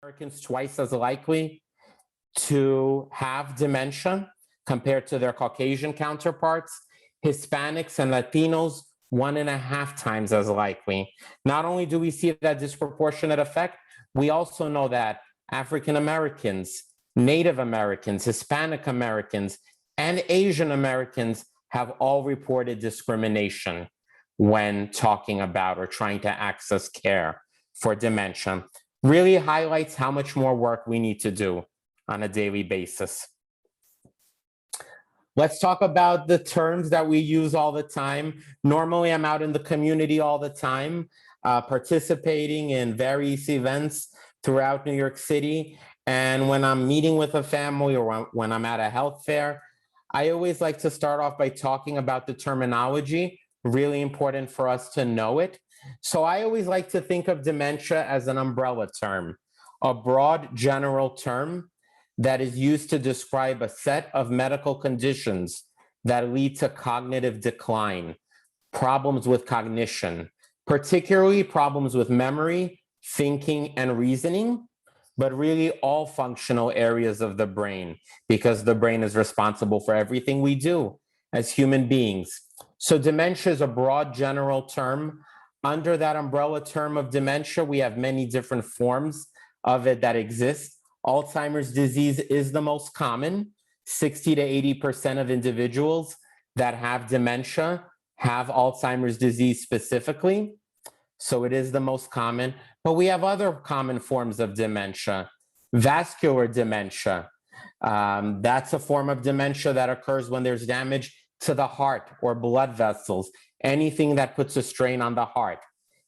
Americans twice as likely to have dementia compared to their Caucasian counterparts. Hispanics and Latinos, 1.5 times as likely. Not only do we see that disproportionate effect, we also know that African Americans, Native Americans, Hispanic Americans, and Asian Americans have all reported discrimination when talking about or trying to access care for dementia. Really highlights how much more work we need to do on a daily basis. Let's talk about the terms that we use all the time. Normally, I'm out in the community all the time, participating in various events throughout New York City. And when I'm meeting with a family or when I'm at a health fair, I always like to start off by talking about the terminology. Really important for us to know it. So I always like to think of dementia as an umbrella term, a broad general term that is used to describe a set of medical conditions that lead to cognitive decline, problems with cognition, particularly problems with memory, thinking, and reasoning, but really all functional areas of the brain, because the brain is responsible for everything we do as human beings. So dementia is a broad general term. Under that umbrella term of dementia, we have many different forms of it that exist. Alzheimer's disease is the most common. 60 to 80% of individuals that have dementia have Alzheimer's disease specifically. So it is the most common, but we have other common forms of dementia. Vascular dementia, that's a form of dementia that occurs when there's damage to the heart or blood vessels, anything that puts a strain on the heart.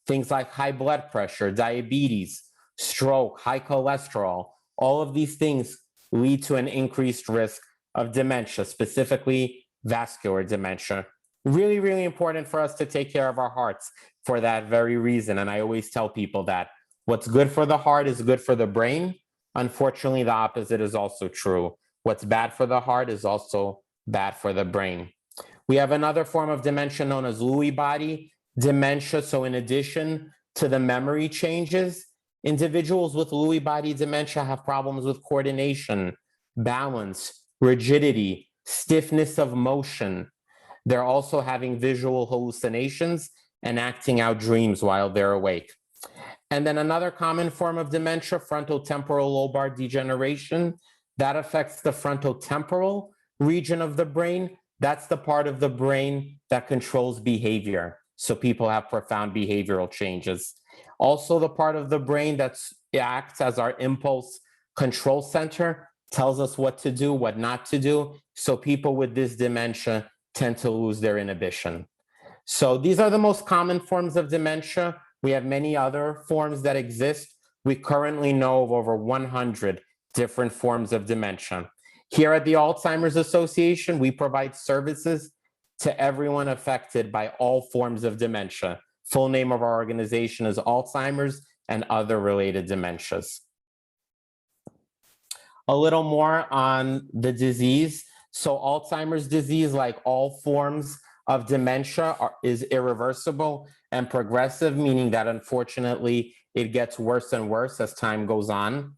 Things like high blood pressure, diabetes, stroke, high cholesterol, all of these things lead to an increased risk of dementia, specifically vascular dementia. Really, really important for us to take care of our hearts for that very reason. And I always tell people that what's good for the heart is good for the brain. Unfortunately, the opposite is also true. What's bad for the heart is also bad for the brain. We have another form of dementia known as Lewy body dementia. So in addition to the memory changes, individuals with Lewy body dementia have problems with coordination, balance, rigidity, stiffness of motion. They're also having visual hallucinations and acting out dreams while they're awake. And then another common form of dementia, frontotemporal lobar degeneration, that affects the frontotemporal region of the brain. That's the part of the brain that controls behavior. So people have profound behavioral changes. Also, the part of the brain that acts as our impulse control center tells us what to do, what not to do. So people with this dementia tend to lose their inhibition. So these are the most common forms of dementia. We have many other forms that exist. We currently know of over 100 different forms of dementia. Here at the Alzheimer's Association, we provide services to everyone affected by all forms of dementia. Full name of our organization is Alzheimer's and Other Related Dementias. A little more on the disease. So Alzheimer's disease, like all forms of dementia, is irreversible and progressive, meaning that unfortunately it gets worse and worse as time goes on.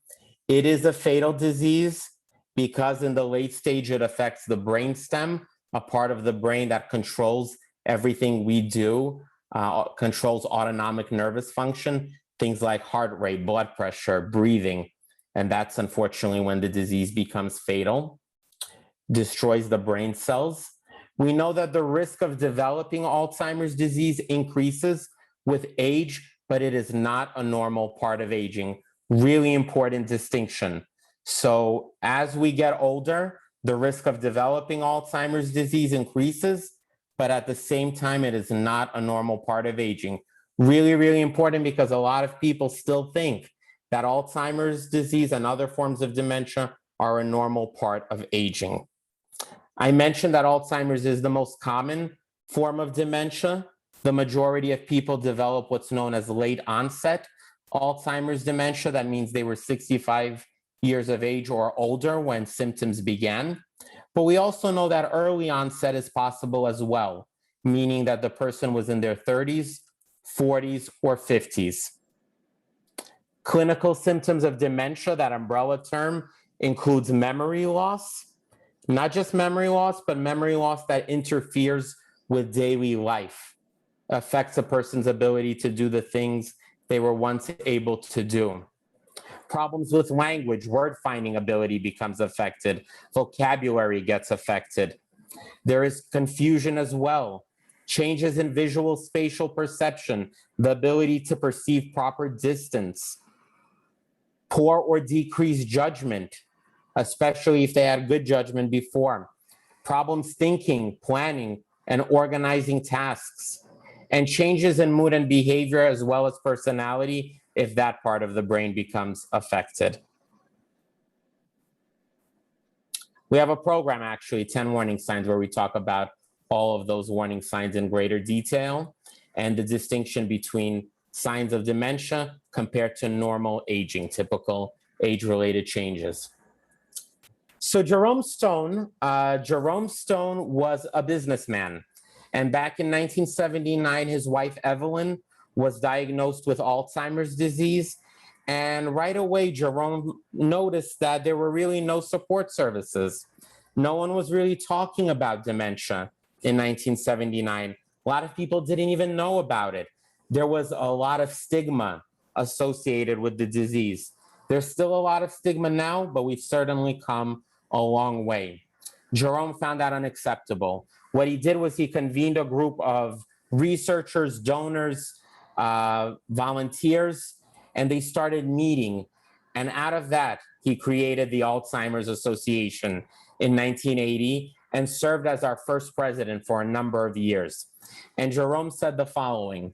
It is a fatal disease because in the late stage it affects the brainstem, a part of the brain that controls everything we do, controls autonomic nervous function, things like heart rate, blood pressure, breathing. And that's unfortunately when the disease becomes fatal, destroys the brain cells. We know that the risk of developing Alzheimer's disease increases with age, but it is not a normal part of aging. Really important distinction. So as we get older, the risk of developing Alzheimer's disease increases, but at the same time, it is not a normal part of aging. Really, really important because a lot of people still think that Alzheimer's disease and other forms of dementia are a normal part of aging. I mentioned that Alzheimer's is the most common form of dementia. The majority of people develop what's known as late onset Alzheimer's dementia. That means they were 65 years of age or older when symptoms began. But we also know that early onset is possible as well, meaning that the person was in their 30s, 40s, or 50s. Clinical symptoms of dementia, that umbrella term, includes memory loss, not just memory loss, but memory loss that interferes with daily life, affects a person's ability to do the things they were once able to do. Problems with language, word finding ability becomes affected, vocabulary gets affected. There is confusion as well, changes in visual spatial perception, the ability to perceive proper distance, poor or decreased judgment, especially if they had good judgment before, problems thinking, planning, and organizing tasks, and changes in mood and behavior as well as personality if that part of the brain becomes affected. We have a program, actually, 10 warning signs, where we talk about all of those warning signs in greater detail and the distinction between signs of dementia compared to normal aging, typical age-related changes. So Jerome Stone was a businessman. And back in 1979, his wife, Evelyn, was diagnosed with Alzheimer's disease. And right away, Jerome noticed that there were really no support services. No one was really talking about dementia in 1979. A lot of people didn't even know about it. There was a lot of stigma associated with the disease. There's still a lot of stigma now, but we've certainly come a long way. Jerome found that unacceptable. What he did was he convened a group of researchers, donors, volunteers, and they started meeting. And out of that, he created the Alzheimer's Association in 1980 and served as our first president for a number of years. And Jerome said the following: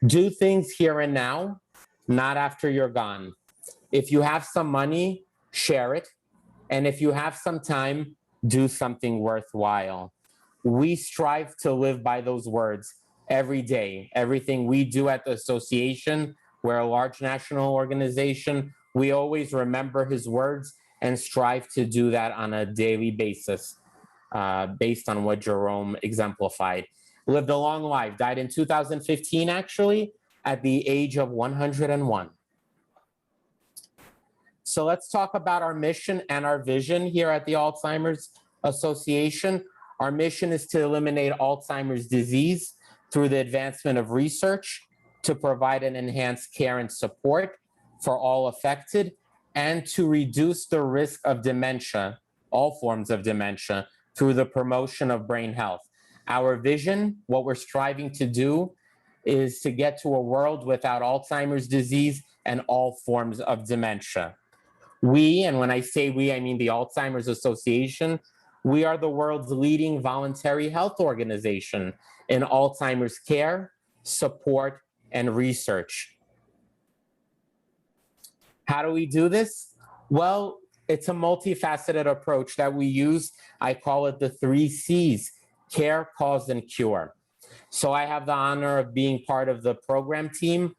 do things here and now, not after you're gone. If you have some money, share it. And if you have some time, do something worthwhile. We strive to live by those words every day. Everything we do at the association, we're a large national organization, we always remember his words and strive to do that on a daily basis, based on what Jerome exemplified. Lived a long life, died in 2015, actually, at the age of 101. So let's talk about our mission and our vision here at the Alzheimer's Association. Our mission is to eliminate Alzheimer's disease through the advancement of research, to provide an enhanced care and support for all affected, and to reduce the risk of dementia, all forms of dementia, through the promotion of brain health. Our vision, what we're striving to do, is to get to a world without Alzheimer's disease and all forms of dementia. We, and when I say we, I mean the Alzheimer's Association, we are the world's leading voluntary health organization in Alzheimer's care, support, and research. How do we do this? Well, it's a multifaceted approach that we use. I call it the 3 C's: care, cause, and cure. So I have the honor of being part of the program team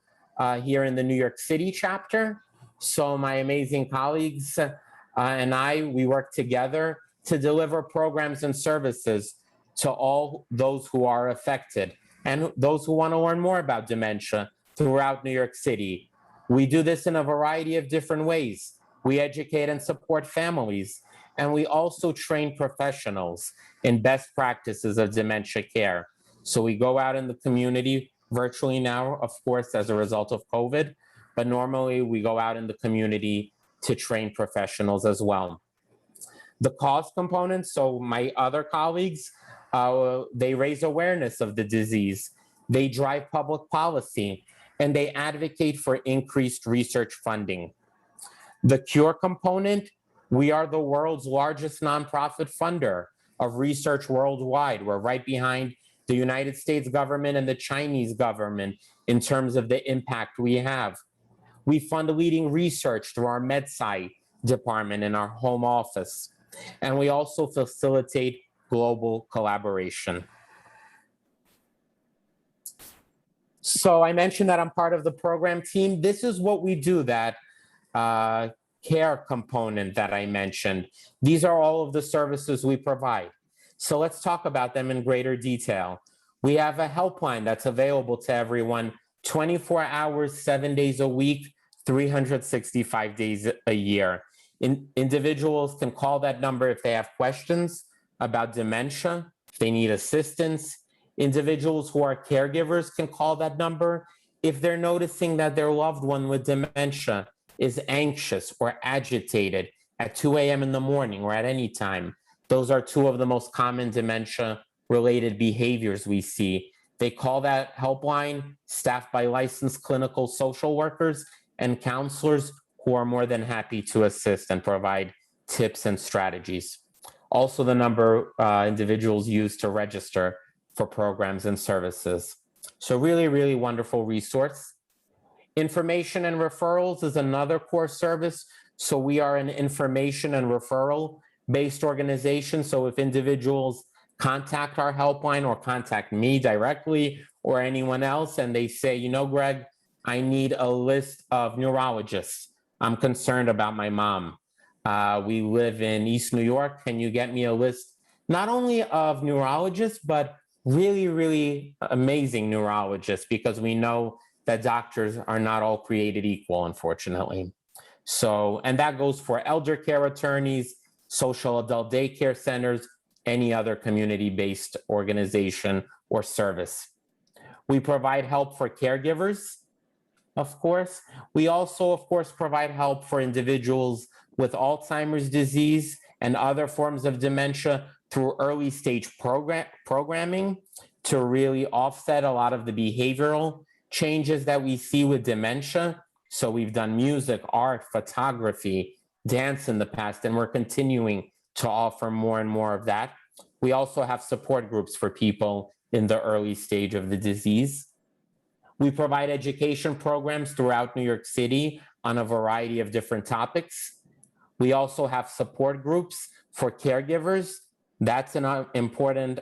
here in the New York City chapter. So my amazing colleagues and we work together to deliver programs and services to all those who are affected and those who want to learn more about dementia throughout New York City. We do this in a variety of different ways. We educate and support families, and we also train professionals in best practices of dementia care. So we go out in the community virtually now, of course, as a result of COVID, but normally we go out in the community to train professionals as well. The cause component, so my other colleagues, they raise awareness of the disease, they drive public policy, and they advocate for increased research funding. The cure component, we are the world's largest nonprofit funder of research worldwide. We're right behind the United States government and the Chinese government in terms of the impact we have. We fund leading research through our MedSci department in our home office. And we also facilitate global collaboration. So I mentioned that I'm part of the program team. This is what we do, that care component that I mentioned. These are all of the services we provide. So let's talk about them in greater detail. We have a helpline that's available to everyone 24 hours, 7 days a week, 365 days a year. Individuals can call that number if they have questions about dementia, if they need assistance. Individuals who are caregivers can call that number if they're noticing that their loved one with dementia is anxious or agitated at 2 a.m. in the morning or at any time. Those are two of the most common dementia-related behaviors we see. They call that helpline, staffed by licensed clinical social workers and counselors who are more than happy to assist and provide tips and strategies. Also, the number individuals use to register for programs and services. So really, really wonderful resource. Information and referrals is another core service. So we are an information and referral-based organization. So if individuals contact our helpline or contact me directly or anyone else and they say, you know, Greg, I need a list of neurologists. I'm concerned about my mom. We live in East New York. Can you get me a list, not only of neurologists, but really, really amazing neurologists, because we know that doctors are not all created equal, unfortunately. So, and that goes for elder care attorneys, social adult daycare centers, any other community-based organization or service. We provide help for caregivers, of course. We also, of course, provide help for individuals with Alzheimer's disease and other forms of dementia through early stage programming to really offset a lot of the behavioral changes that we see with dementia. So we've done music, art, photography, dance in the past, and we're continuing to offer more and more of that. We also have support groups for people in the early stage of the disease. We provide education programs throughout New York City on a variety of different topics. We also have support groups for caregivers. That's an important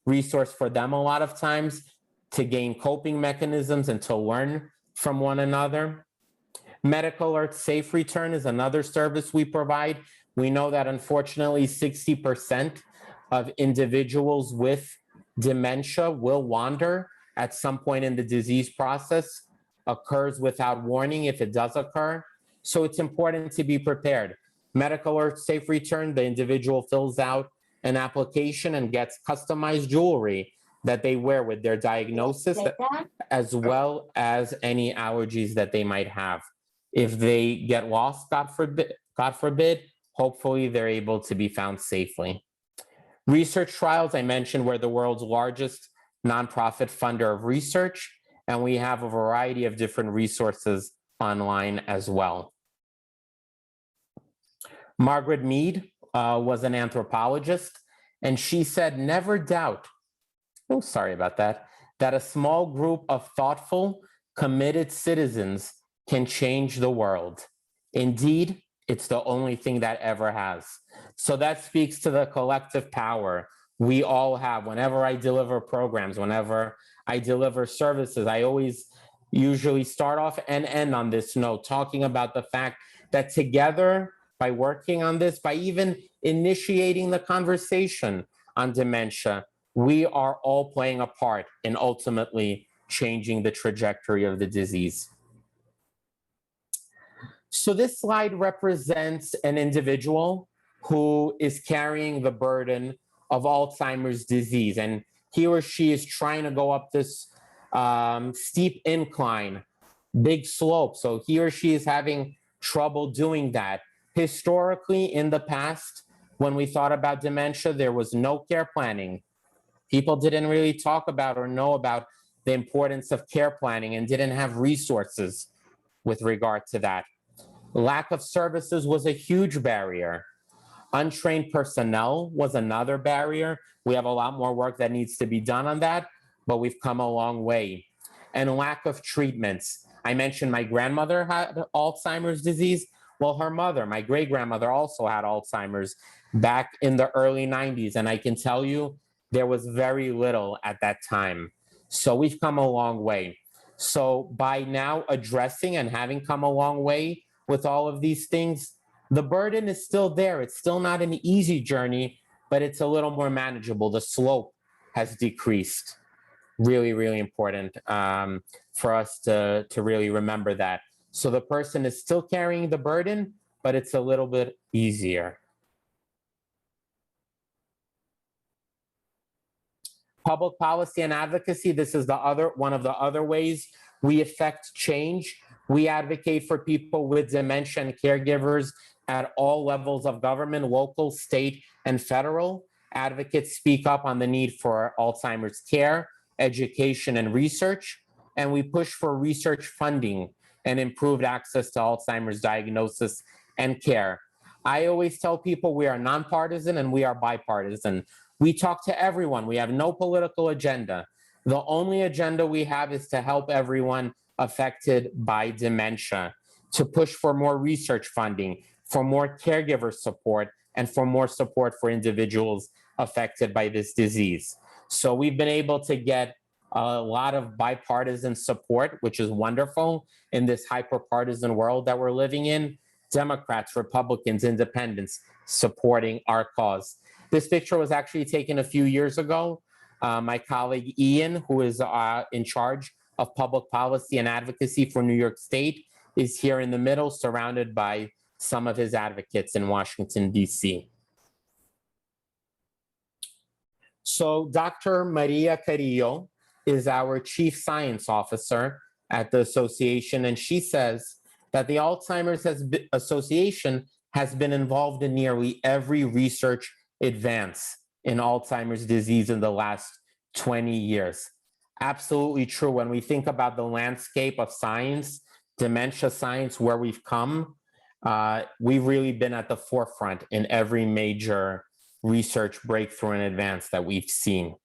resource for them a lot of times to gain coping mechanisms and to learn from one another. Medical Alert Safe Return is another service we provide. We know that unfortunately 60% of individuals with dementia will wander at some point in the disease process, occurs without warning if it does occur. So it's important to be prepared. Medical Alert Safe Return, the individual fills out an application and gets customized jewelry that they wear with their diagnosis, as well as any allergies that they might have. If they get lost, God forbid, hopefully they're able to be found safely. Research Trials, I mentioned, we're the world's largest nonprofit funder of research, and we have a variety of different resources online as well. Margaret Mead was an anthropologist, and she said, never doubt, oh, sorry about that, that a small group of thoughtful, committed citizens can change the world. Indeed, it's the only thing that ever has. So that speaks to the collective power we all have. Whenever I deliver programs, whenever I deliver services, I always usually start off and end on this note, talking about the fact that together, by working on this, by even initiating the conversation on dementia, we are all playing a part in ultimately changing the trajectory of the disease. So this slide represents an individual who is carrying the burden of Alzheimer's disease, and he or she is trying to go up this steep incline, big slope. So he or she is having trouble doing that. Historically, in the past, when we thought about dementia, there was no care planning. People didn't really talk about or know about the importance of care planning and didn't have resources with regard to that. Lack of services was a huge barrier. Untrained personnel was another barrier. We have a lot more work that needs to be done on that, but we've come a long way. And lack of treatments. I mentioned my grandmother had Alzheimer's disease. Well, her mother, my great-grandmother, also had Alzheimer's back in the early 90s. And I can tell you, there was very little at that time. So we've come a long way. So by now addressing and having come a long way with all of these things, the burden is still there. It's still not an easy journey, but it's a little more manageable. The slope has decreased. Really, really important for us to really remember that. So the person is still carrying the burden, but it's a little bit easier. Public policy and advocacy, this is one of the other ways we affect change. We advocate for people with dementia and caregivers at all levels of government, local, state, and federal. Advocates speak up on the need for Alzheimer's care, education, and research. And we push for research funding and improved access to Alzheimer's diagnosis and care. I always tell people we are nonpartisan and we are bipartisan. We talk to everyone. We have no political agenda. The only agenda we have is to help everyone affected by dementia, to push for more research funding, for more caregiver support, and for more support for individuals affected by this disease. So we've been able to get a lot of bipartisan support, which is wonderful in this hyper-partisan world that we're living in. Democrats, Republicans, independents supporting our cause. This picture was actually taken a few years ago. My colleague Ian, who is in charge of public policy and advocacy for New York State, is here in the middle, surrounded by some of his advocates in Washington, D.C. So Dr. Maria Carrillo is our chief science officer at the association, and she says that the Alzheimer's Association has been involved in nearly every research advance in Alzheimer's disease in the last 20 years. Absolutely true. When we think about the landscape of science, dementia science, where we've come, we've really been at the forefront in every major research breakthrough and advance that we've seen.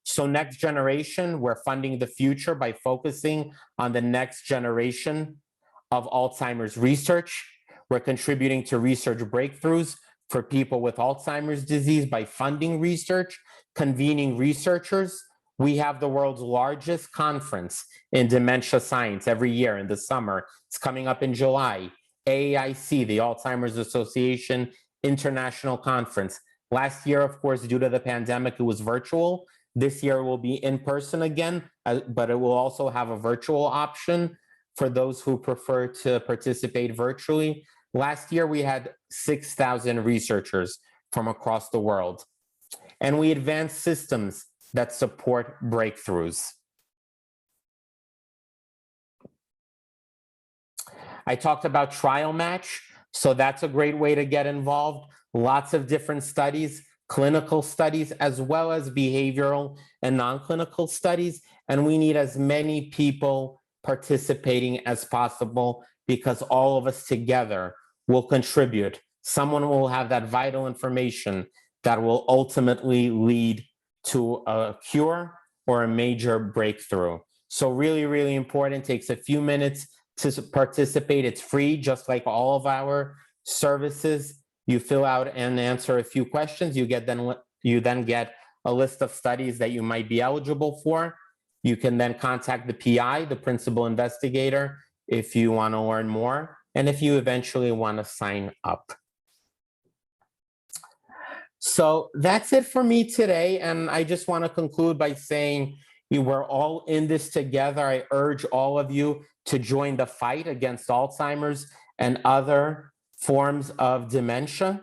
So next generation, we're funding the future by focusing on the next generation of Alzheimer's research. We're contributing to research breakthroughs for people with Alzheimer's disease by funding research, convening researchers. We have the world's largest conference in dementia science every year in the summer. It's coming up in July. AAIC, the Alzheimer's Association International Conference. Last year, of course, due to the pandemic, it was virtual. This year will be in person again, but it will also have a virtual option for those who prefer to participate virtually. Last year, we had 6,000 researchers from across the world, and we advanced systems that support breakthroughs. I talked about Trial Match, so that's a great way to get involved. Lots of different studies, clinical studies, as well as behavioral and non-clinical studies, and we need as many people participating as possible because all of us together will contribute. Someone will have that vital information that will ultimately lead to a cure or a major breakthrough. So really, really important. Takes a few minutes to participate. It's free, just like all of our services. You fill out and answer a few questions. You then get a list of studies that you might be eligible for. You can then contact the PI, the principal investigator, if you want to learn more, and if you eventually want to sign up. So that's it for me today. And I just want to conclude by saying we're all in this together. I urge all of you to join the fight against Alzheimer's and other forms of dementia.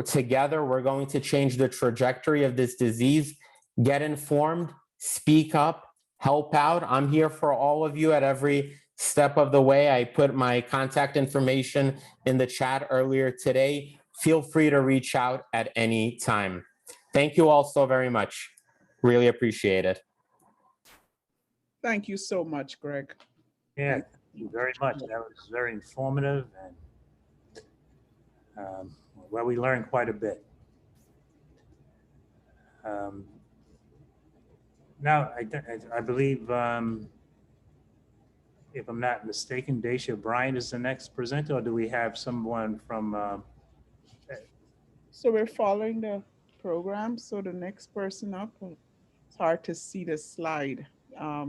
Together, we're going to change the trajectory of this disease. Get informed, speak up, help out. I'm here for all of you at every step of the way. I put my contact information in the chat earlier today. Feel free to reach out at any time. Thank you all so very much. Really appreciate it. Thank you so much, Greg. Yeah, thank you very much. That was very informative, and well, we learned quite a bit. Now, I believe, if I'm not mistaken, Dacia Bryant is the next presenter, or do we have someone from? So we're following the program. So the next person up, it's hard to see the slide. Yeah.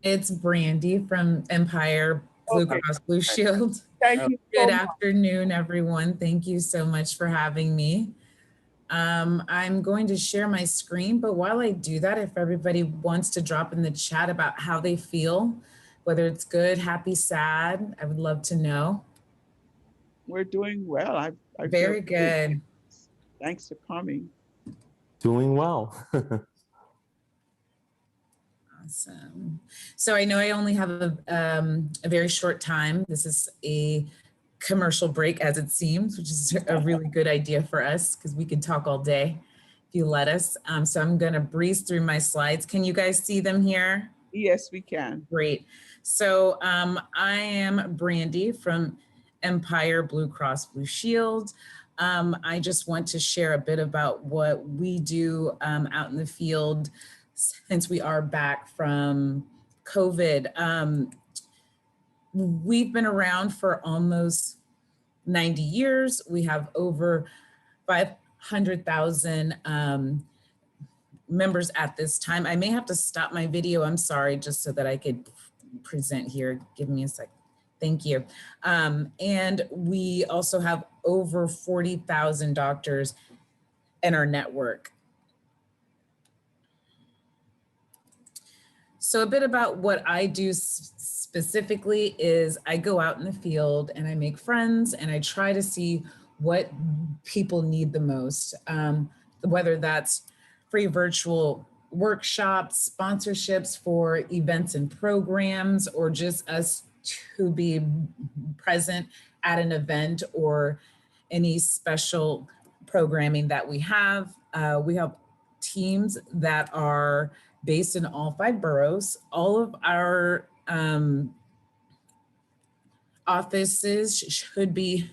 It's Brandy from Empire Blue Cross Blue Shield. Thank you. Good afternoon, everyone. Thank you so much for having me. I'm going to share my screen, but while I do that, if everybody wants to drop in the chat about how they feel, whether it's good, happy, sad, I would love to know. We're doing well. I feel Very great. good. Thanks for coming. Doing well. Awesome. So I know I only have a very short time. This is a commercial break as it seems, which is a really good idea for us because we could talk all day if you let us. So I'm going to breeze through my slides. Can you guys see them here? Yes, we can. Great. So I am Brandy from Empire Blue Cross Blue Shield. I just want to share a bit about what we do out in the field since we are back from COVID. We've been around for almost 90 years. We have over 500,000 members at this time. I may have to stop my video, I'm sorry, just so that I could present here. Give me a sec. Thank you. And we also have over 40,000 doctors in our network. So a bit about what I do specifically is I go out in the field and I make friends and I try to see what people need the most, whether that's free virtual workshops, sponsorships for events and programs, or just us to be present at an event or any special programming that we have. We have teams that are based in all 5 boroughs. All of our offices should be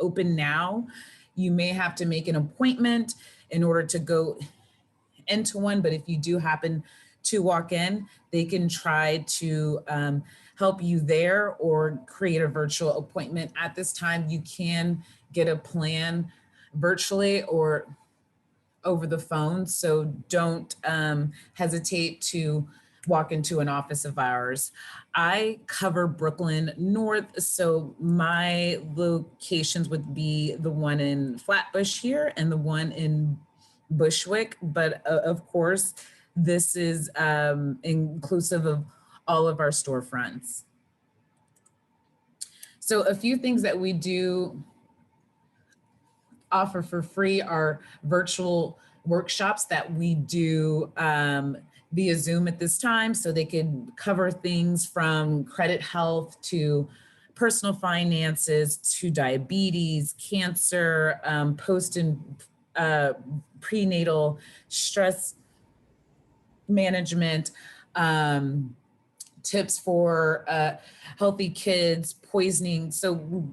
open now. You may have to make an appointment in order to go into one, but if you do happen to walk in, they can try to help you there or create a virtual appointment. At this time, you can get a plan virtually or over the phone. So don't hesitate to walk into an office of ours. I cover Brooklyn North. So my locations would be the one in Flatbush here and the one in Bushwick. But of course, this is inclusive of all of our storefronts. So a few things that we do offer for free are virtual workshops that we do via Zoom at this time. So they can cover things from credit health to personal finances to diabetes, cancer, post and prenatal stress management, tips for healthy kids, poisoning. So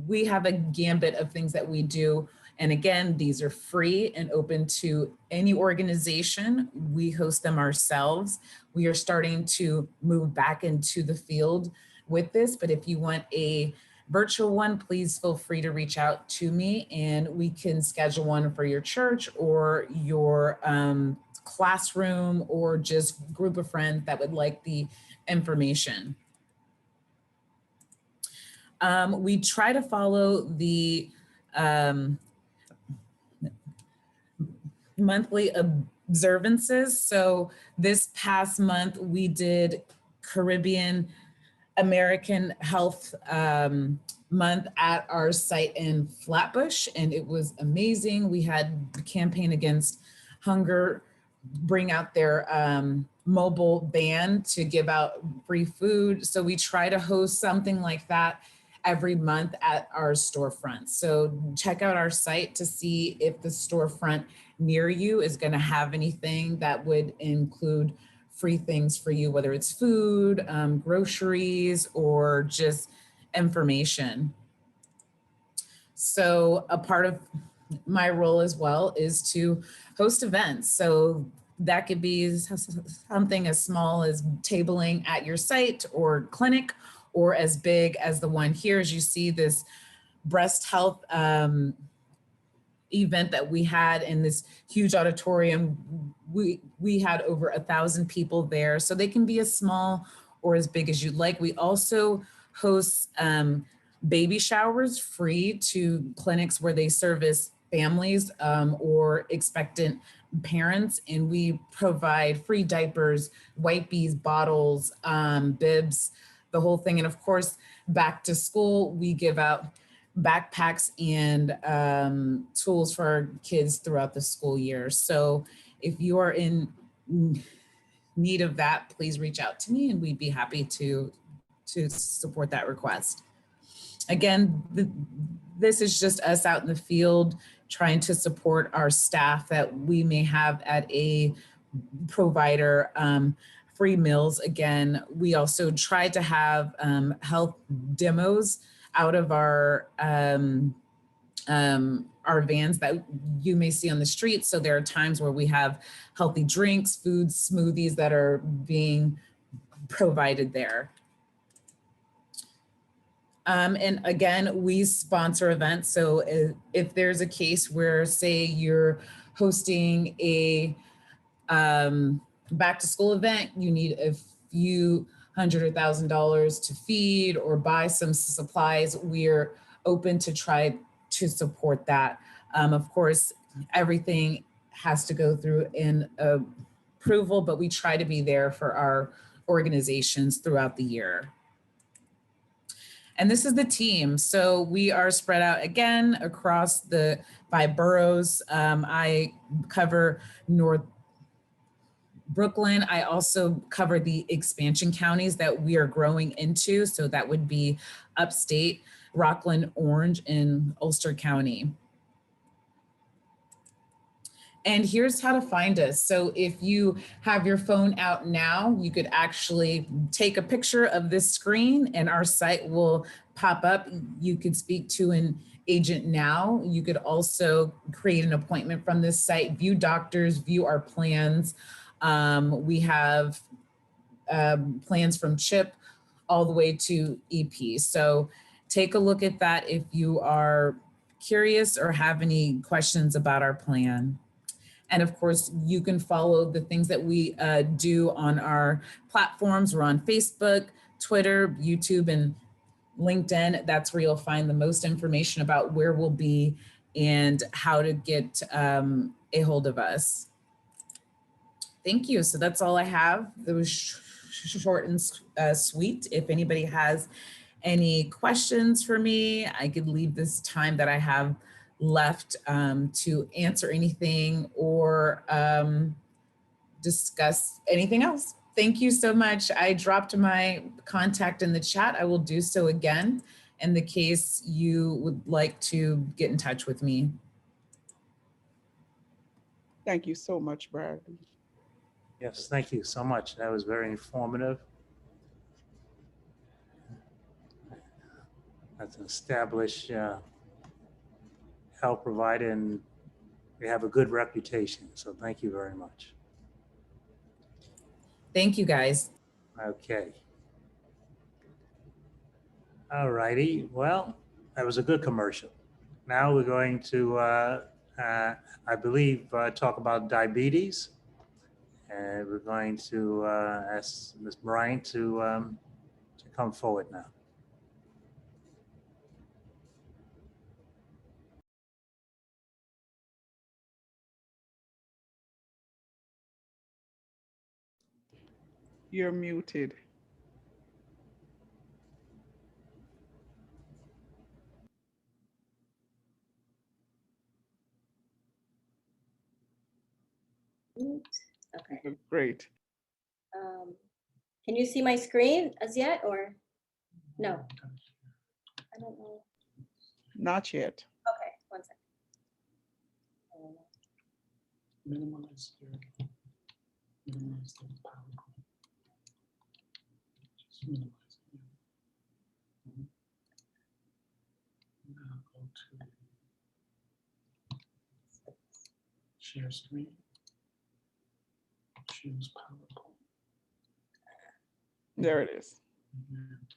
we have a gambit of things that we do. And again, these are free and open to any organization. We host them ourselves. We are starting to move back into the field with this, but if you want a virtual one, please feel free to reach out to me and we can schedule one for your church or your classroom or just group of friends that would like the information. We try to follow the monthly observances. So this past month, we did Caribbean American Health Month at our site in Flatbush, and it was amazing. We had the campaign against hunger bring out their mobile van to give out free food. So we try to host something like that every month at our storefront. So check out our site to see if the storefront near you is going to have anything that would include free things for you, whether it's food, groceries, or just information. So a part of my role as well is to host events. So that could be something as small as tabling at your site or clinic, or as big as the one here. As you see, this breast health event that we had in this huge auditorium. We had over 1,000 people there. So they can be as small or as big as you'd like. We also host baby showers free to clinics where they service families or expectant parents, and we provide free diapers, wipies, bottles, bibs, the whole thing. And of course, back to school, we give out backpacks and tools for our kids throughout the school year. So if you are in need of that, please reach out to me and we'd be happy to support that request. Again, this is just us out in the field trying to support our staff that we may have at a provider. Free meals. Again, we also try to have health demos out of our vans that you may see on the street. So there are times where we have healthy drinks, foods, smoothies that are being provided there. And again, we sponsor events. So if there's a case where, say, you're hosting a back to school event, you need a few $100 or $1,000 to feed or buy some supplies, we're open to try to support that. Of course, everything has to go through an approval, but we try to be there for our organizations throughout the year. And this is the team. So we are spread out again across the 5 boroughs. I cover North Brooklyn. I also cover the expansion counties that we are growing into. So that would be upstate, Rockland, Orange, and Ulster County. And here's how to find us. So if you have your phone out now, you could actually take a picture of this screen and our site will pop up. You could speak to an agent now. You could also create an appointment from this site, view doctors, view our plans. We have plans from CHIP all the way to EP. So take a look at that if you are curious or have any questions about our plan. And of course, you can follow the things that we do on our platforms. We're on Facebook, Twitter, YouTube, and LinkedIn. That's where you'll find the most information about where we'll be and how to get a hold of us. Thank you. So that's all I have. It was short and sweet. If anybody has any questions for me, I could leave this time that I have left to answer anything or discuss anything else. Thank you so much. I dropped my contact in the chat. I will do so again in the case you would like to get in touch with me. Thank you so much, Bradley. Yes, thank you so much. That was very informative. That's an established health provider, and we have a good reputation. So thank you very much. Thank you, guys. Okay. All righty. Well, that was a good commercial. Now we're going to, I believe, talk about diabetes. And we're going to ask Ms. Bryant to come forward now. You're muted. Okay. Great. Can you see my screen as yet or no? I don't know. Not yet. Okay, one second. Minimize the PowerPoint. Just minimize it. Mhm. Now go to share screen. Choose PowerPoint. There it is. And then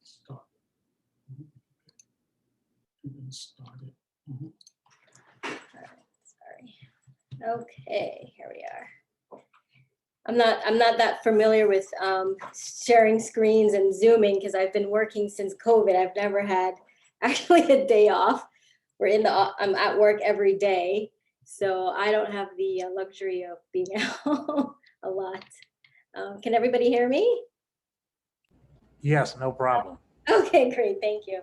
start. Mhm. And then start it. Mhm. Sorry. Okay, here we are. I'm not that familiar with sharing screens and Zooming because I've been working since COVID. I've never had actually a day off I'm at work every day, so I don't have the luxury of being out a lot. Can everybody hear me? Yes, no problem. Okay, great, thank you.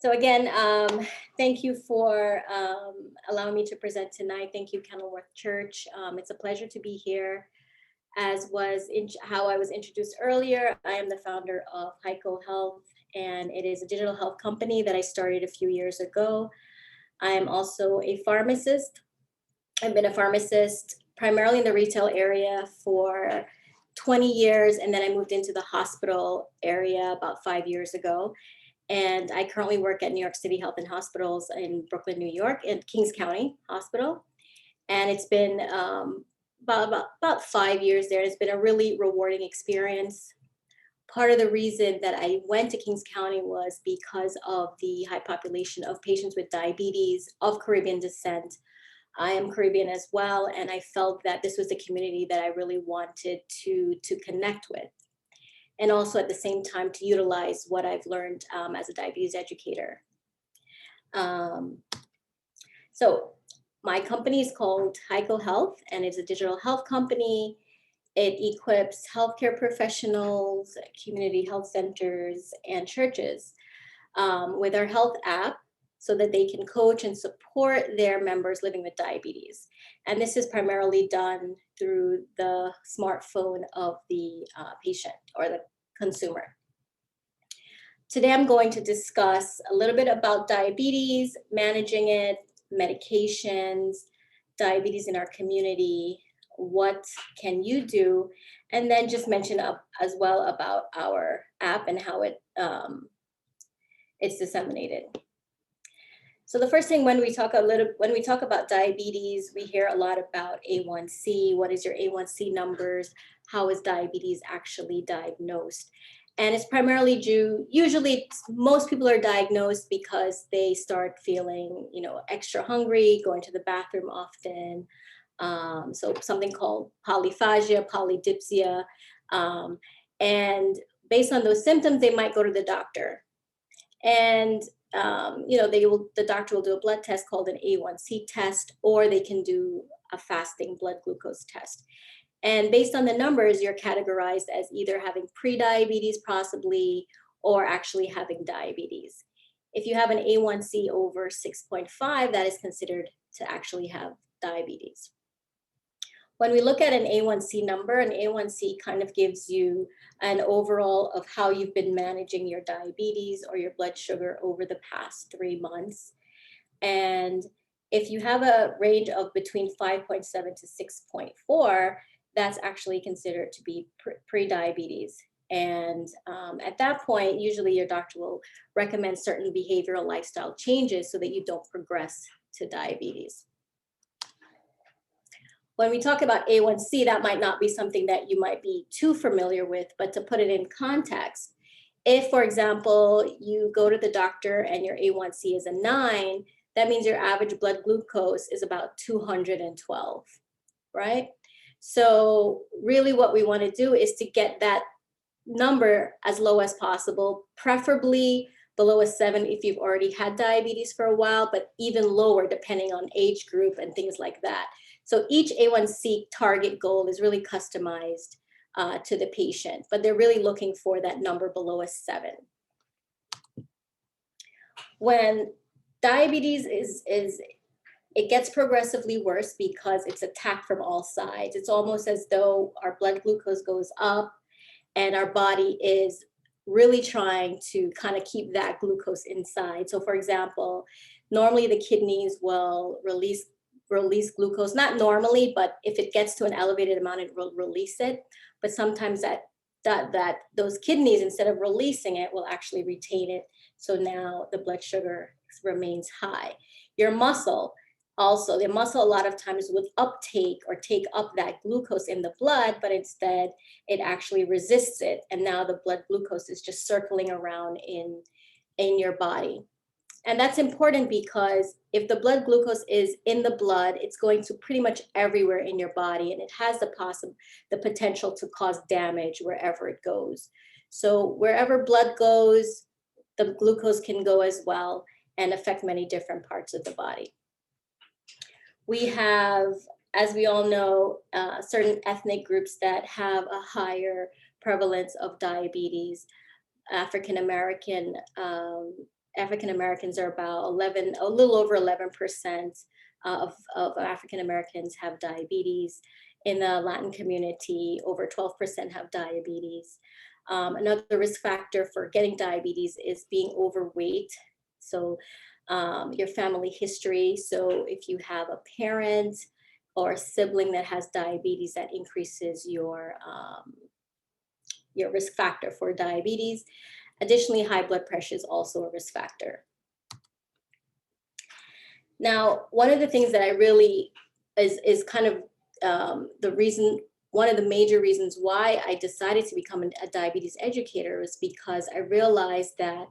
So again, thank you for allowing me to present tonight. Thank you, Kenilworth Church. It's a pleasure to be here. As was how I was introduced earlier, I am the founder of Heiko Health, and it is a digital health company that I started a few years ago. I am also a pharmacist. I've been a pharmacist primarily in the retail area for 20 years, and then I moved into the hospital area about 5 years ago. And I currently work at New York City Health and Hospitals in Brooklyn, New York, in Kings County Hospital. And it's been about 5 years there. It's been a really rewarding experience. Part of the reason that I went to Kings County was because of the high population of patients with diabetes of Caribbean descent. I am Caribbean as well, and I felt that this was the community that I really wanted to connect with. And also at the same time to utilize what I've learned as a diabetes educator. So my company is called Heiko Health, and it's a digital health company. It equips healthcare professionals, community health centers, and churches with our health app so that they can coach and support their members living with diabetes. And this is primarily done through the smartphone of the patient or the consumer. Today, I'm going to discuss a little bit about diabetes, managing it, medications, diabetes in our community, what can you do, and then just mention as well about our app and how it's disseminated. So the first thing when we talk about diabetes, we hear a lot about A1C. What is your A1C numbers? How is diabetes actually diagnosed? And it's primarily usually most people are diagnosed because they start feeling, extra hungry, going to the bathroom often. So something called polyphagia, polydipsia. And based on those symptoms, they might go to the doctor. And the doctor will do a blood test called an A1C test, or they can do a fasting blood glucose test. And based on the numbers, you're categorized as either having pre-diabetes possibly, or actually having diabetes. If you have an A1C over 6.5, that is considered to actually have diabetes. When we look at an A1C number, an A1C kind of gives you an overall of how you've been managing your diabetes or your blood sugar over the past 3 months. And if you have a range of between 5.7 to 6.4, that's actually considered to be pre-diabetes. And at that point, usually your doctor will recommend certain behavioral lifestyle changes so that you don't progress to diabetes. When we talk about A1C, that might not be something that you might be too familiar with, but to put it in context, if, for example, you go to the doctor and your A1C is a 9, that means your average blood glucose is about 212, right? So really what we want to do is to get that number as low as possible, preferably below a 7 if you've already had diabetes for a while, but even lower depending on age group and things like that. So each A1C target goal is really customized to the patient, but they're really looking for that number below a 7. When diabetes it gets progressively worse because it's attacked from all sides. It's almost as though our blood glucose goes up and our body is really trying to kind of keep that glucose inside. So for example, normally the kidneys will release glucose, not normally, but if it gets to an elevated amount, it will release it. But sometimes that those kidneys, instead of releasing it, will actually retain it. So now the blood sugar remains high. Your muscle, also, the muscle a lot of times would uptake or take up that glucose in the blood, but instead it actually resists it. And now the blood glucose is just circling around in your body. And that's important because if the blood glucose is in the blood, it's going to pretty much everywhere in your body, and it has the potential to cause damage wherever it goes. So wherever blood goes, the glucose can go as well. and affect many different parts of the body. We have, as we all know, certain ethnic groups that have a higher prevalence of diabetes. African Americans are about a little over 11% of African Americans have diabetes. In the Latin community, over 12% have diabetes. Another risk factor for getting diabetes is being overweight. So your family history. So if you have a parent or a sibling that has diabetes, that increases your risk factor for diabetes. Additionally, high blood pressure is also a risk factor. Now, one of the things that I really is kind of one of the major reasons why I decided to become a diabetes educator was because I realized that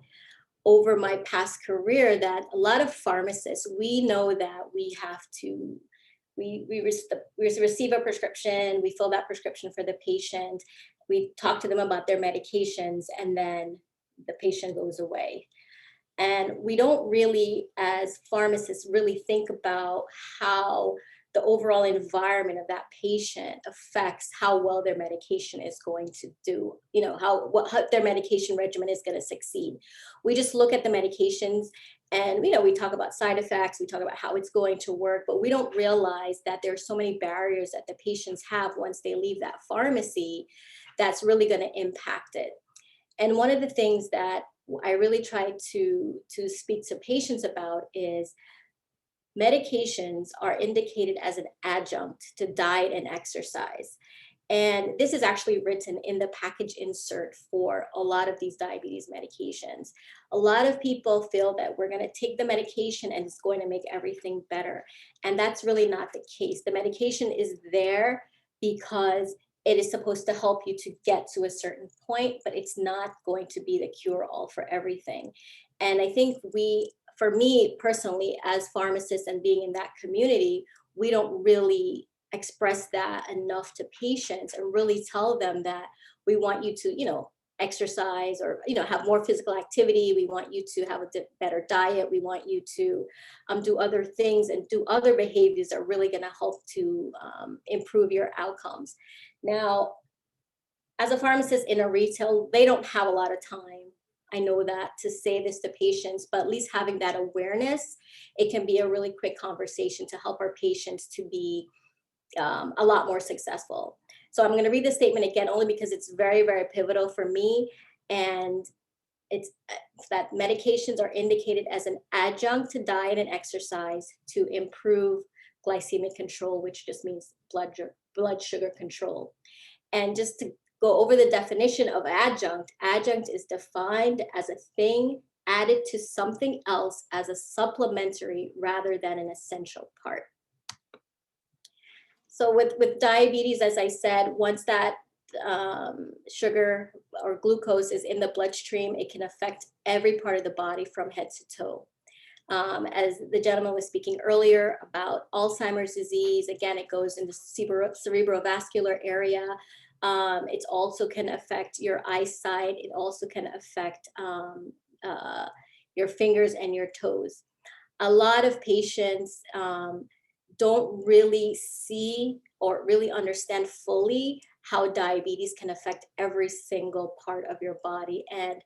over my past career that a lot of pharmacists, we know that we have to, we receive a prescription, we fill that prescription for the patient, we talk to them about their medications, and then the patient goes away. And we don't really, as pharmacists, really think about how the overall environment of that patient affects how well their medication is going to do, how their medication regimen is going to succeed. We just look at the medications and, we talk about side effects, we talk about how it's going to work, but we don't realize that there's so many barriers that the patients have once they leave that pharmacy that's really going to impact it. And one of the things that I really try to speak to patients about is medications are indicated as an adjunct to diet and exercise. And this is actually written in the package insert for a lot of these diabetes medications. A lot of people feel that we're going to take the medication and it's going to make everything better. And that's really not the case. The medication is there because it is supposed to help you to get to a certain point, but it's not going to be the cure-all for everything. And I think for me personally, as pharmacists and being in that community, we don't really express that enough to patients and really tell them that we want you to, exercise or, have more physical activity. We want you to have a better diet. We want you to do other things and do other behaviors that are really going to help to improve your outcomes. Now, as a pharmacist in a retail, they don't have a lot of time. I know that to say this to patients, but at least having that awareness, it can be a really quick conversation to help our patients to be a lot more successful. So I'm going to read this statement again, only because it's very, very pivotal for me. And it's that medications are indicated as an adjunct to diet and exercise to improve glycemic control, which just means blood sugar control. And just to go over the definition of adjunct, adjunct is defined as a thing added to something else as a supplementary rather than an essential part. So with diabetes, as I said, once that sugar or glucose is in the bloodstream, it can affect every part of the body from head to toe. As the gentleman was speaking earlier about Alzheimer's disease, again, it goes in the cerebrovascular area. It also can affect your eyesight. It also can affect your fingers and your toes. A lot of patients don't really see or really understand fully how diabetes can affect every single part of your body. And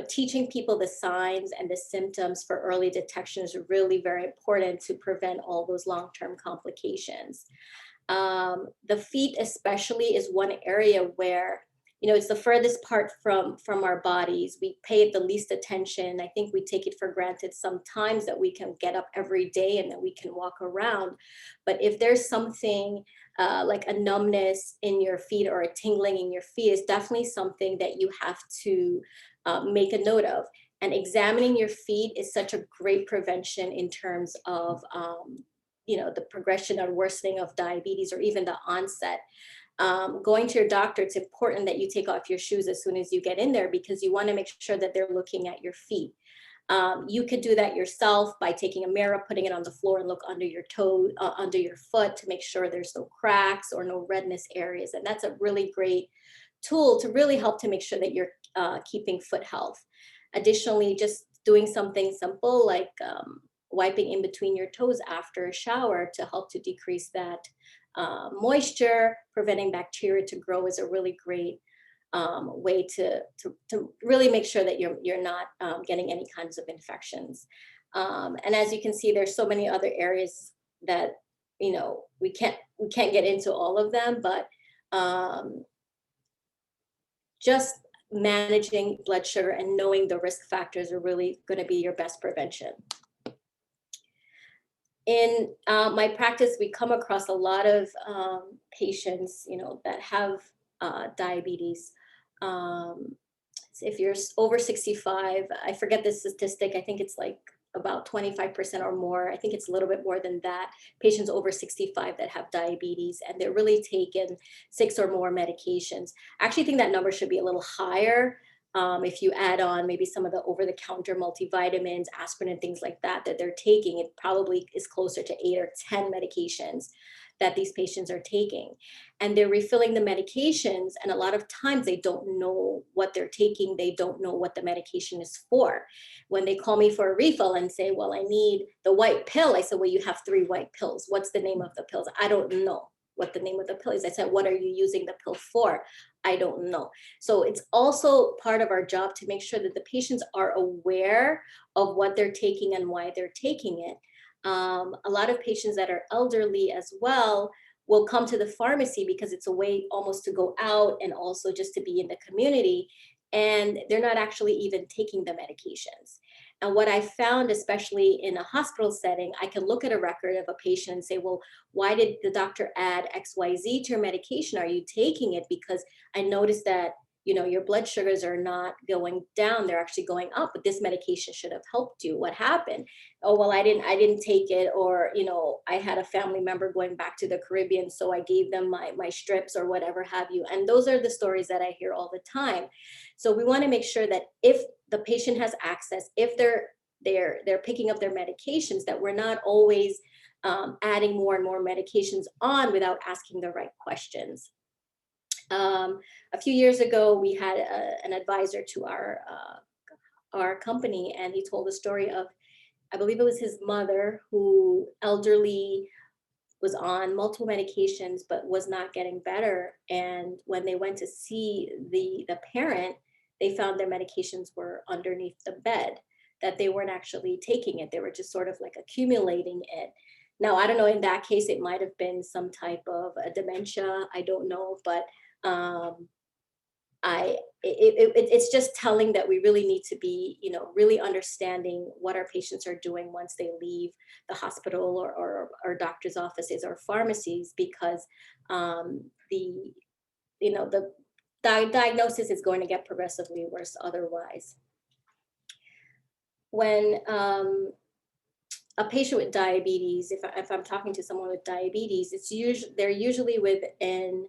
teaching people the signs and the symptoms for early detection is really very important to prevent all those long-term complications. The feet especially is one area where, it's the furthest part from our bodies. We pay it the least attention. I think we take it for granted sometimes that we can get up every day and that we can walk around. But if there's something like a numbness in your feet or a tingling in your feet, it's definitely something that you have to make a note of. And examining your feet is such a great prevention in terms of the progression or worsening of diabetes or even the onset. Going to your doctor, it's important that you take off your shoes as soon as you get in there because you want to make sure that they're looking at your feet. You could do that yourself by taking a mirror, putting it on the floor and look under your toe, under your foot to make sure there's no cracks or no redness areas. And that's a really great tool to really help to make sure that you're keeping foot health. Additionally, just doing something simple like wiping in between your toes after a shower to help to decrease that moisture, preventing bacteria to grow is a really great way to really make sure that you're not getting any kinds of infections. And as you can see, there's so many other areas that, you know, we can't get into all of them, but just managing blood sugar and knowing the risk factors are really going to be your best prevention. In my practice, we come across a lot of patients, you know, that have diabetes. If you're over 65, I forget the statistic, I think it's like about 25% or more. I think it's a little bit more than that. Patients over 65 that have diabetes, and they're really taking 6 or more medications. I actually think that number should be a little higher. If you add on maybe some of the over-the-counter multivitamins, aspirin, and things like that that they're taking, it probably is closer to 8 or 10 medications that these patients are taking. And they're refilling the medications, and a lot of times they don't know what they're taking. They don't know what the medication is for. When they call me for a refill and say, well, I need the white pill, I said, well, you have 3 white pills. What's the name of the pills? I don't know what the name of the pill is. I said, what are you using the pill for? I don't know. So it's also part of our job to make sure that the patients are aware of what they're taking and why they're taking it. A lot of patients that are elderly as well will come to the pharmacy because it's a way almost to go out and also just to be in the community, and they're not actually even taking the medications. And what I found, especially in a hospital setting, I can look at a record of a patient and say, well, why did the doctor add XYZ to your medication? Are you taking it? Because I noticed that, you know, your blood sugars are not going down, they're actually going up, but this medication should have helped you. What happened? Oh, well, I didn't take it, or, you know, I had a family member going back to the Caribbean, so I gave them my strips or whatever have you. And those are the stories that I hear all the time. So we want to make sure that if the patient has access, if they're picking up their medications, that we're not always adding more and more medications on without asking the right questions. A few years ago, we had an advisor to our company, and he told the story of, I believe it was his mother, who elderly, was on multiple medications but was not getting better. And when they went to see the parent, they found their medications were underneath the bed, that they weren't actually taking it. They were just sort of like accumulating it. Now, I don't know, in that case, it might have been some type of a dementia. I don't know, but it's just telling that we really need to be, you know, really understanding what our patients are doing once they leave the hospital or doctor's offices or pharmacies, because the diagnosis is going to get progressively worse otherwise. When a patient with diabetes, if I'm talking to someone with diabetes, they're usually within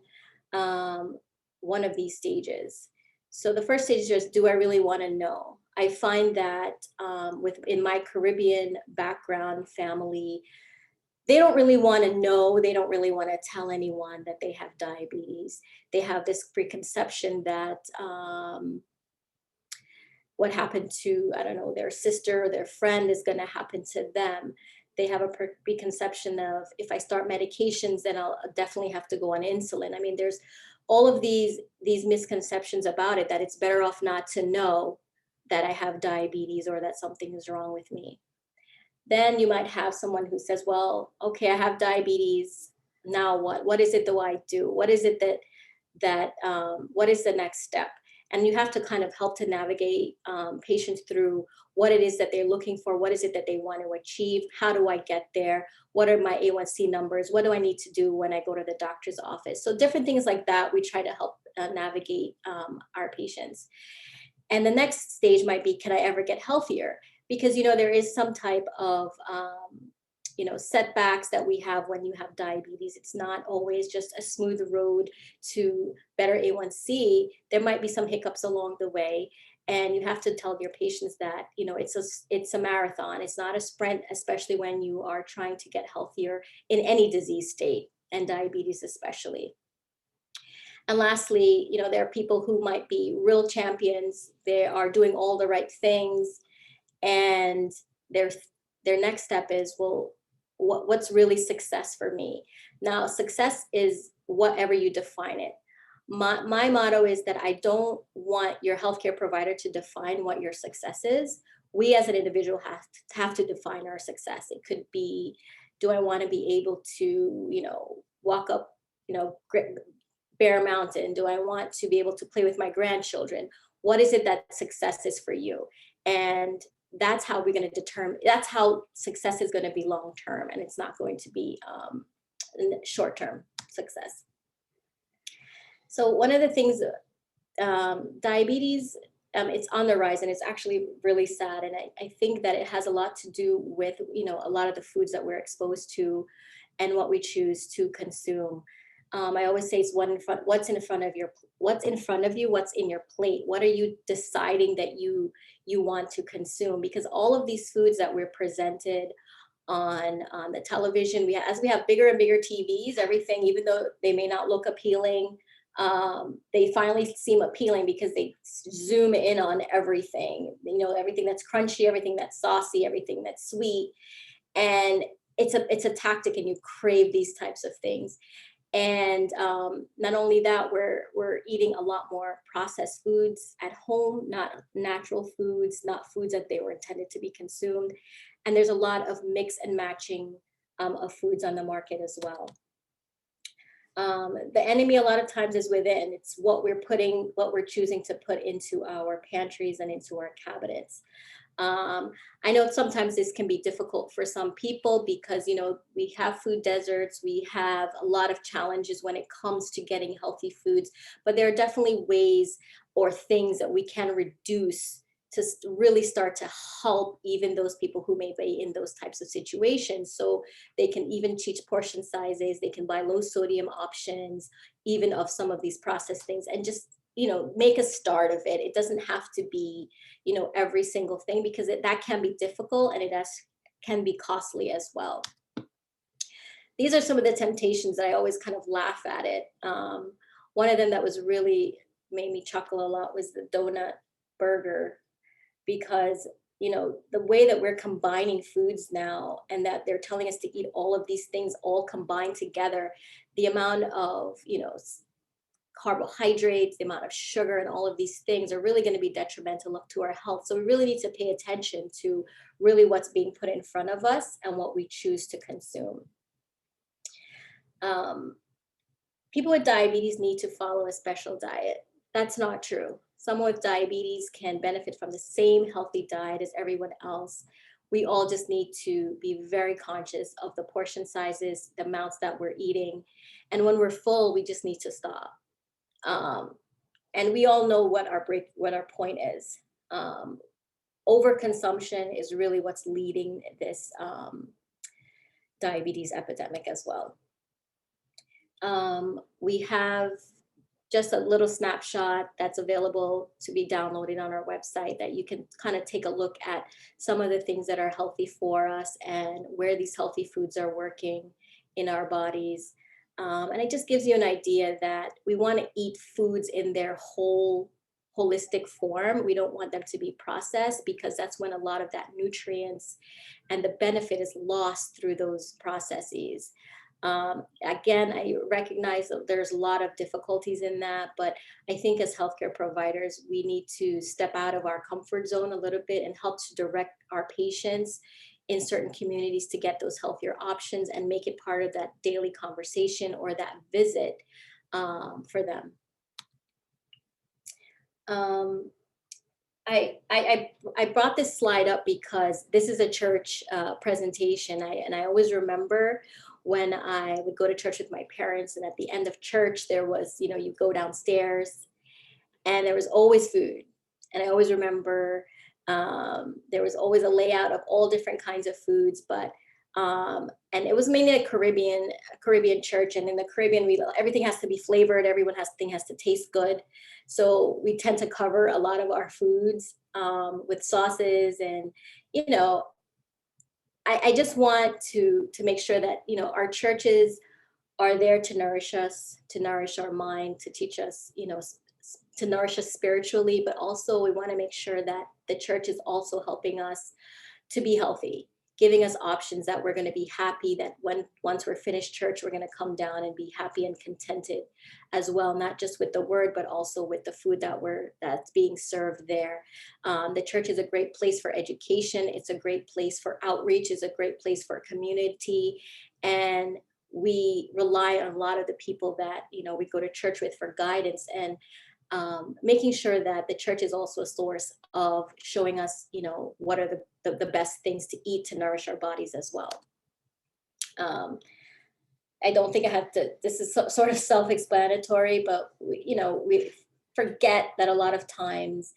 one of these stages. So the first stage is just, do I really want to know? I find that in my Caribbean background family, they don't really want to know. They don't really want to tell anyone that they have diabetes. They have this preconception that what happened to, I don't know, their sister or their friend is going to happen to them. They have a preconception of, if I start medications, then I'll definitely have to go on insulin. I mean, there's all of these misconceptions about it, that it's better off not to know that I have diabetes or that something is wrong with me. Then you might have someone who says, well, okay, I have diabetes. Now what? What is it that I do? What is it what is the next step? And you have to kind of help to navigate patients through what it is that they're looking for. What is it that they want to achieve? How do I get there? What are my A1C numbers? What do I need to do when I go to the doctor's office? So different things like that, we try to help navigate our patients. And the next stage might be, can I ever get healthier? Because, you know, there is some type of, setbacks that we have when you have diabetes. It's not always just a smooth road to better A1C. There might be some hiccups along the way. And you have to tell your patients that, you know, it's a marathon. It's not a sprint, especially when you are trying to get healthier in any disease state, and diabetes especially. And lastly, you know, there are people who might be real champions. They are doing all the right things, And their next step is, well, what's really success for me? Now, success is whatever you define it. My motto is that I don't want your healthcare provider to define what your success is. We as an individual have to define our success. It could be, do I want to be able to, walk up, Bear Mountain? Do I want to be able to play with my grandchildren? What is it that success is for you? And that's how we're going to determine, that's how success is going to be long-term, and it's not going to be short-term success. So one of the things, diabetes, it's on the rise, and it's actually really sad. And I think that it has a lot to do with, a lot of the foods that we're exposed to and what we choose to consume. I always say it's what's in front of you, what's in your plate. What are you deciding that you want to consume? Because all of these foods that we're presented on the television, as we have bigger and bigger TVs, everything, even though they may not look appealing, they finally seem appealing because they zoom in on everything, everything that's crunchy, everything that's saucy, everything that's sweet. And it's a tactic, and you crave these types of things. And not only that, we're eating a lot more processed foods at home, not natural foods, not foods that they were intended to be consumed. And there's a lot of mix and matching of foods on the market as well. The enemy a lot of times is within. It's what we're choosing to put into our pantries and into our cabinets. I know sometimes this can be difficult for some people because, we have food deserts, we have a lot of challenges when it comes to getting healthy foods, but there are definitely ways or things that we can reduce to really start to help even those people who may be in those types of situations. So they can even teach portion sizes, they can buy low sodium options, even of some of these processed things, and just make a start of it. It doesn't have to be, every single thing, because that can be difficult, and can be costly as well. These are some of the temptations that I always kind of laugh at it. One of them that was really made me chuckle a lot was the donut burger, because the way that we're combining foods now, and that they're telling us to eat all of these things all combined together, the amount of carbohydrates, the amount of sugar, and all of these things are really going to be detrimental to our health. So we really need to pay attention to really what's being put in front of us and what we choose to consume. People with diabetes need to follow a special diet. That's not true. Someone with diabetes can benefit from the same healthy diet as everyone else. We all just need to be very conscious of the portion sizes, the amounts that we're eating. And when we're full, we just need to stop. And we all know what our point is. Overconsumption is really what's leading this diabetes epidemic as well. We have just a little snapshot that's available to be downloaded on our website, that you can kind of take a look at some of the things that are healthy for us and where these healthy foods are working in our bodies. And it just gives you an idea that we want to eat foods in their holistic form. We don't want them to be processed, because that's when a lot of that nutrients and the benefit is lost through those processes. Again, I recognize that there's a lot of difficulties in that, but I think as healthcare providers, we need to step out of our comfort zone a little bit and help to direct our patients in certain communities to get those healthier options and make it part of that daily conversation or that visit for them. I brought this slide up because this is a church presentation, and I always remember when I would go to church with my parents, and at the end of church, there was, you go downstairs and there was always food. And I always remember there was always a layout of all different kinds of foods, but and it was mainly a Caribbean church. And in the Caribbean, everything has to be flavored. Everything has to taste good. So we tend to cover a lot of our foods with sauces, and, I just want to make sure that, our churches are there to nourish us, to nourish our mind, to teach us, to nourish us spiritually, but also we want to make sure that the church is also helping us to be healthy, giving us options that we're going to be happy that once we're finished church, we're going to come down and be happy and contented as well, not just with the word, but also with the food that's being served there. The church is a great place for education. It's a great place for outreach. It's a great place for community. And we rely on a lot of the people that, we go to church with for guidance, and making sure that the church is also a source of showing us, what are the best things to eat to nourish our bodies as well. I don't think I have to, this is sort of self-explanatory, but we forget that a lot of times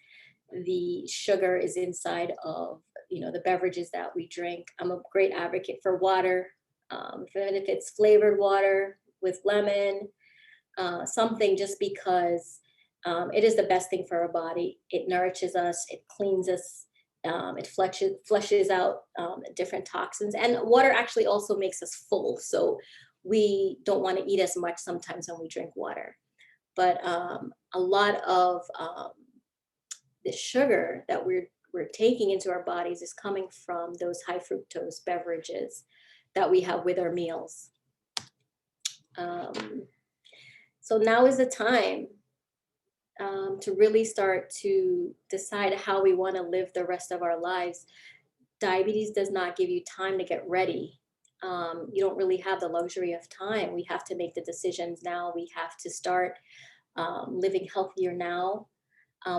the sugar is inside of, the beverages that we drink. I'm a great advocate for water, even if it's flavored water with lemon, something, just because it is the best thing for our body. It nourishes us, it cleans us, it flushes out different toxins. And water actually also makes us full. So we don't want to eat as much sometimes when we drink water. But a lot of the sugar that we're taking into our bodies is coming from those high fructose beverages that we have with our meals. So now is the time to really start to decide how we want to live the rest of our lives. Diabetes does not give you time to get ready. You don't really have the luxury of time. We have to make the decisions now. We have to start living healthier now.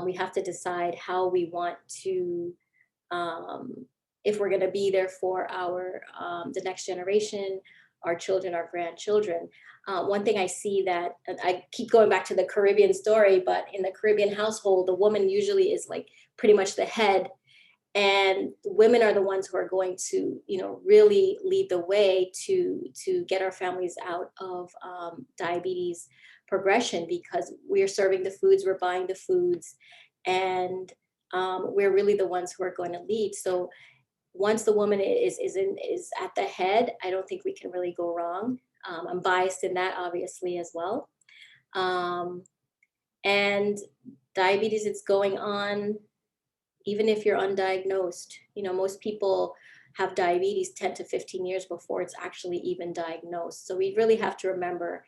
We have to decide how we want to, if we're going to be there for the next generation, our children, our grandchildren. One thing I see that, I keep going back to the Caribbean story, but in the Caribbean household, the woman usually is like pretty much the head, and women are the ones who are going to, really lead the way to get our families out of diabetes progression, because we're serving the foods, we're buying the foods, and we're really the ones who are going to lead. So once the woman is at the head, I don't think we can really go wrong. I'm biased in that, obviously, as well. And diabetes, it's going on even if you're undiagnosed. Most people have diabetes 10 to 15 years before it's actually even diagnosed. So we really have to remember,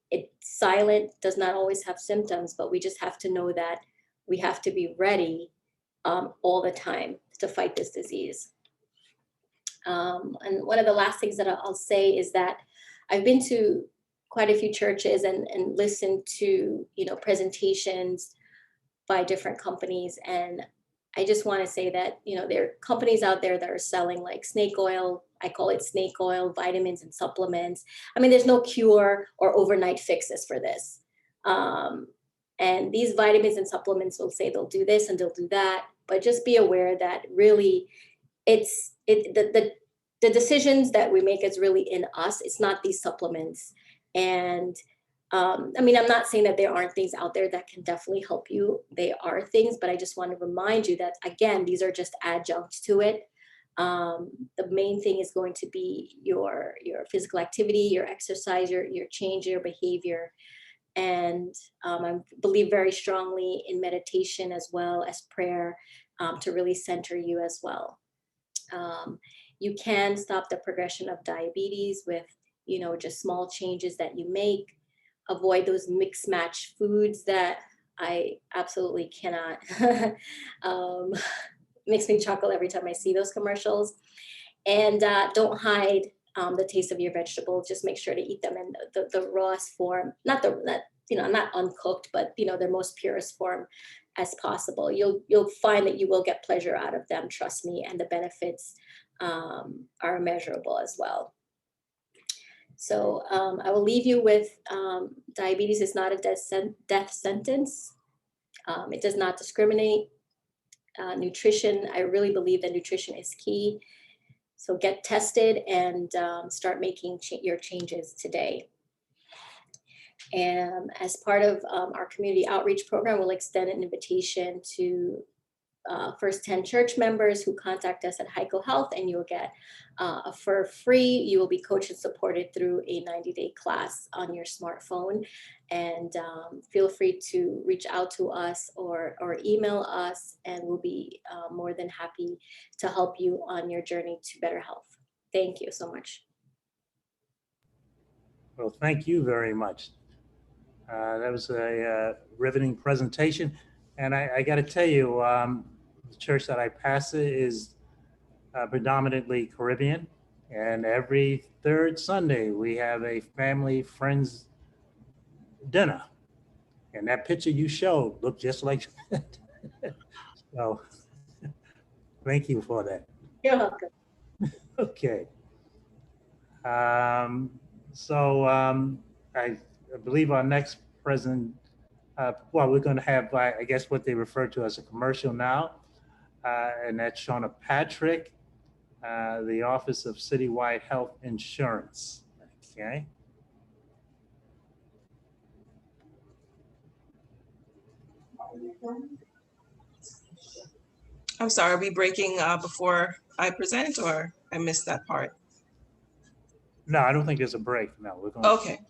it's silent, does not always have symptoms, but we just have to know that we have to be ready all the time to fight this disease. And one of the last things that I'll say is that I've been to quite a few churches and listened to, presentations by different companies. And I just want to say that, there are companies out there that are selling like snake oil. I call it snake oil, vitamins and supplements. I mean, there's no cure or overnight fixes for this. And these vitamins and supplements will say they'll do this and they'll do that. But just be aware that really the decisions that we make is really in us. It's not these supplements. And I'm not saying that there aren't things out there that can definitely help you. They are things, but I just want to remind you that, again, these are just adjuncts to it. The main thing is going to be your physical activity, your exercise, your change, your behavior. And I believe very strongly in meditation as well as prayer to really center you as well. You can stop the progression of diabetes with, just small changes that you make. Avoid those mix match foods that I absolutely cannot. Makes me chuckle every time I see those commercials. And don't hide the taste of your vegetables. Just make sure to eat them in the rawest form, not uncooked, but their most purest form as possible. You'll find that you will get pleasure out of them, trust me, and the benefits are immeasurable as well. So I will leave you with diabetes is not a death sentence. It does not discriminate. Nutrition, I really believe that nutrition is key. So get tested and start making your changes today. And as part of our community outreach program, we'll extend an invitation to first 10 church members who contact us at Heiko Health, and you'll get for free. You will be coached and supported through a 90-day class on your smartphone. And feel free to reach out to us or email us, and we'll be more than happy to help you on your journey to better health. Thank you so much. Well, thank you very much. That was a riveting presentation. And I got to tell you, the church that I pastor is predominantly Caribbean. And every third Sunday, we have a family friends dinner. And that picture you showed looked just like that. So thank you for that. You're welcome. Okay. I believe our next president, well, we're going to have, I guess, what they refer to as a commercial now, and that's Shauna Patrick, the Office of Citywide Health Insurance. Okay. I'm sorry, are we breaking before I present, or I missed that part? No, I don't think there's a break. No, we're going.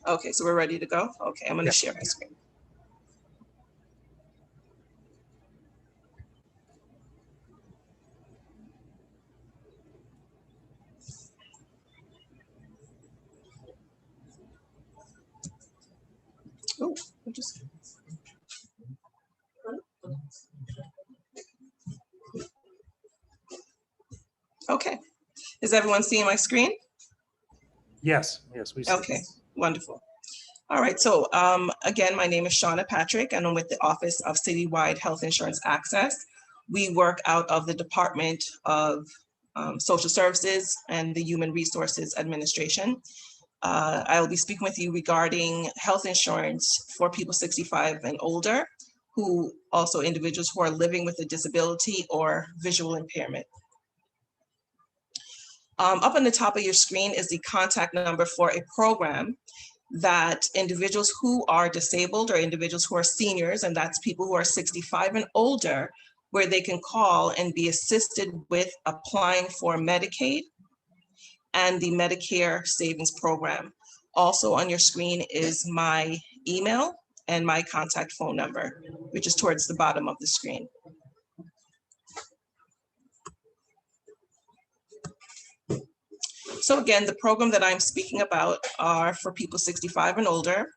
Okay, so we're ready to go. Okay, I'm going to share my screen. Oh, okay. Is everyone seeing my screen? Yes, we see. Okay, wonderful. All right, so again, my name is Shauna Patrick, and I'm with the Office of Citywide Health Insurance Access. We work out of the Department of Social Services and the Human Resources Administration. I will be speaking with you regarding health insurance for people 65 and older, who also individuals who are living with a disability or visual impairment. Up on the top of your screen is the contact number for a program that individuals who are disabled or individuals who are seniors, and that's people who are 65 and older, where they can call and be assisted with applying for Medicaid and the Medicare Savings Program. Also on your screen is my email and my contact phone number, which is towards the bottom of the screen. So again, the program that I'm speaking about are for people 65 and older,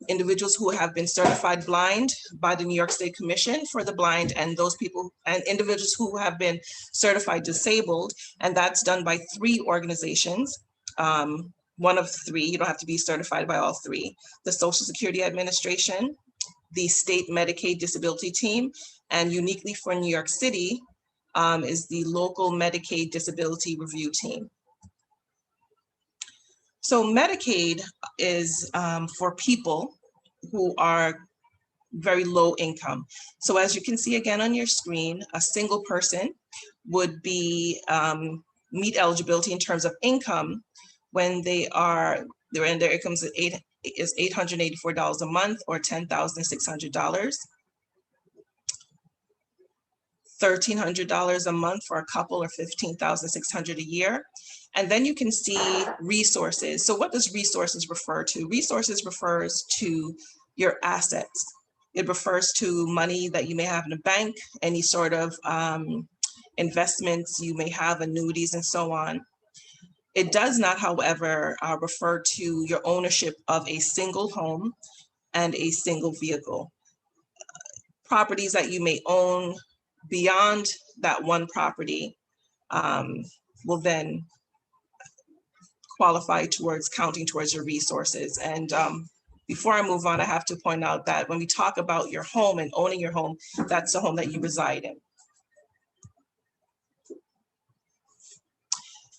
individuals who have been certified blind by the New York State Commission for the Blind, and those people and individuals who have been certified disabled, and that's done by 3 organizations. One of 3, you don't have to be certified by all 3. The Social Security Administration, the State Medicaid Disability Team, and uniquely for New York City is the local Medicaid Disability Review Team. So Medicaid is for people who are very low income. So as you can see again on your screen, a single person would be meet eligibility in terms of income when their income is $884 a month or $10,600. $1,300 a month for a couple or $15,600 a year. And then you can see resources. So what does resources refer to? Resources refers to your assets. It refers to money that you may have in a bank, any sort of investments you may have, annuities and so on. It does not, however, refer to your ownership of a single home and a single vehicle. Properties that you may own beyond that one property will then qualify towards counting towards your resources. And before I move on, I have to point out that when we talk about your home and owning your home, that's the home that you reside in.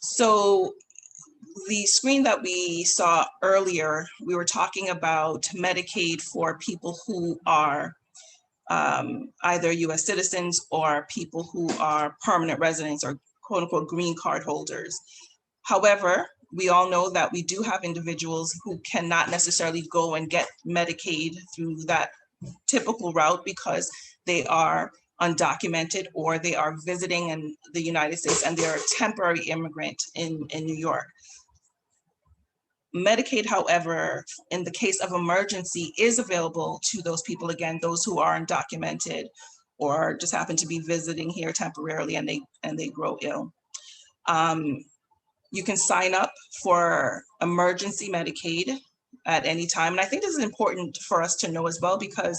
So the screen that we saw earlier, we were talking about Medicaid for people who are either US citizens or people who are permanent residents or quote unquote green card holders. However, we all know that we do have individuals who cannot necessarily go and get Medicaid through that typical route because they are undocumented, or they are visiting in the United States and they're a temporary immigrant in New York. Medicaid, however, in the case of emergency, is available to those people, again, those who are undocumented or just happen to be visiting here temporarily and they grow ill. You can sign up for emergency Medicaid at any time. And I think this is important for us to know as well, because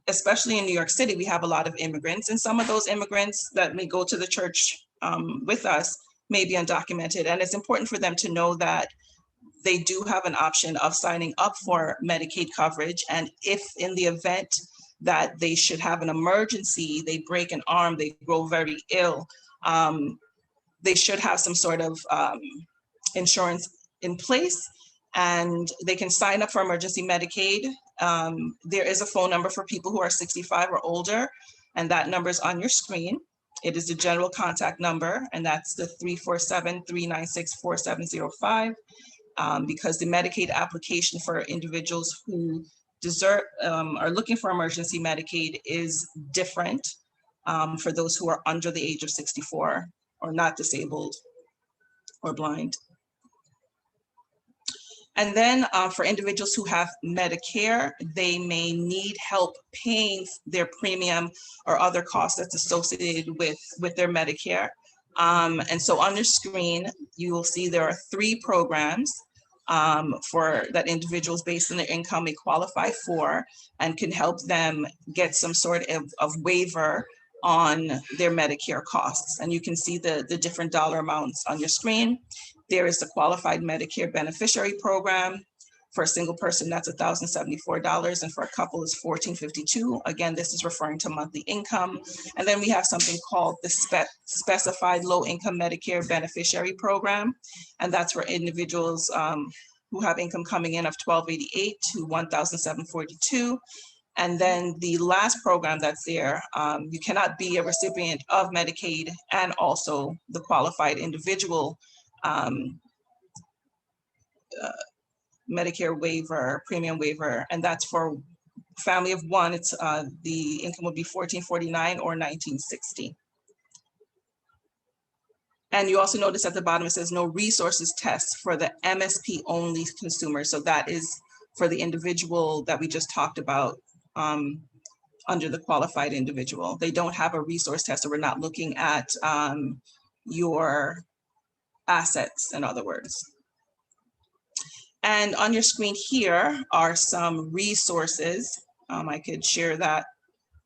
especially in New York City, we have a lot of immigrants, and some of those immigrants that may go to the church with us may be undocumented. And it's important for them to know that they do have an option of signing up for Medicaid coverage. And if in the event that they should have an emergency, they break an arm, they grow very ill, they should have some sort of insurance in place, and they can sign up for emergency Medicaid. There is a phone number for people who are 65 or older, and that number is on your screen. It is the general contact number, and that's the 347-396-4705, because the Medicaid application for individuals who are looking for emergency Medicaid is different for those who are under the age of 64 or not disabled or blind. And then for individuals who have Medicare, they may need help paying their premium or other costs that's associated with their Medicare. And so on your screen, you will see there are 3 programs for that individuals based on their income may qualify for, and can help them get some sort of waiver on their Medicare costs. And you can see the different dollar amounts on your screen. There is the Qualified Medicare Beneficiary Program. For a single person, that's $1,074, and for a couple is $1,452. Again, this is referring to monthly income. And then we have something called the Specified Low Income Medicare Beneficiary Program, and that's for individuals who have income coming in of $1,288 to $1,742. And then the last program that's there, you cannot be a recipient of Medicaid and also the qualified individual Medicare waiver, premium waiver, and that's for family of one. It's the income would be $1,449 or $1,960. And you also notice at the bottom it says no resources test for the MSP only consumer. So that is for the individual that we just talked about under the qualified individual. They don't have a resource test, so we're not looking at your assets, in other words. And on your screen here are some resources. I could share that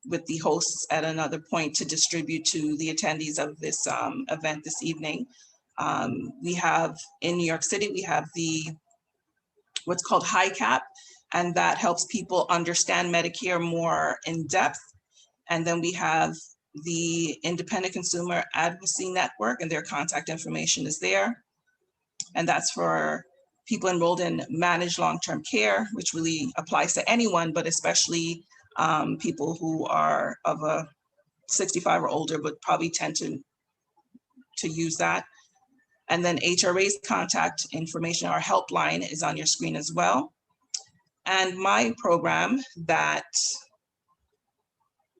with the hosts at another point to distribute to the attendees of this event this evening. We have in New York City, we have what's called HICAP, and that helps people understand Medicare more in depth. And then we have the Independent Consumer Advocacy Network, and their contact information is there. And that's for people enrolled in managed long-term care, which really applies to anyone, but especially people who are of a 65 or older, but probably tend to use that. And then HRA's contact information, our helpline, is on your screen as well. And my program, that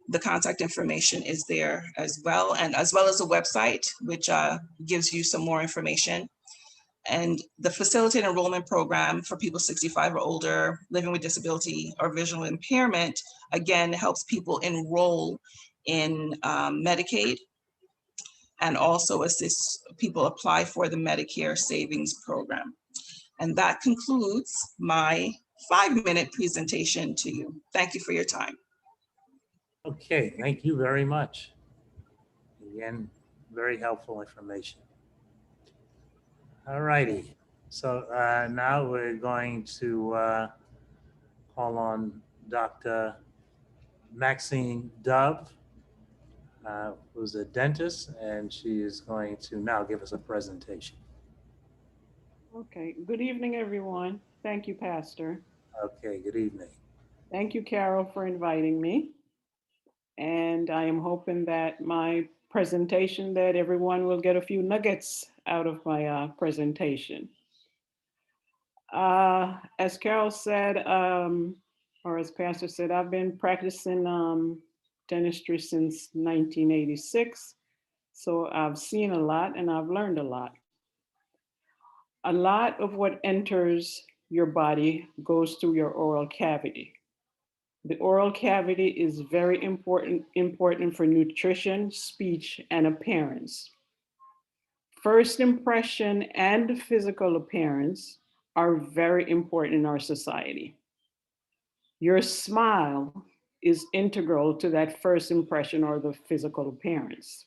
the contact information is there as well, and as well as a website, which gives you some more information. And the Facilitated Enrollment Program for people 65 or older, living with disability or visual impairment, again, helps people enroll in Medicaid, and also assists people apply for the Medicare Savings Program. And that concludes my 5-minute presentation to you. Thank you for your time. Okay, thank you very much. Again, very helpful information. All righty. So now we're going to call on Dr. Maxine Dove, who's a dentist, and she is going to now give us a presentation. Okay, good evening, everyone. Thank you, Pastor. Okay, good evening. Thank you, Carol, for inviting me. And I am hoping that my presentation, that everyone will get a few nuggets out of my presentation. As Carol said, or as Pastor said, I've been practicing dentistry since 1986. So I've seen a lot and I've learned a lot. A lot of what enters your body goes through your oral cavity. The oral cavity is very important for nutrition, speech, and appearance. First impression and physical appearance are very important in our society. Your smile is integral to that first impression or the physical appearance.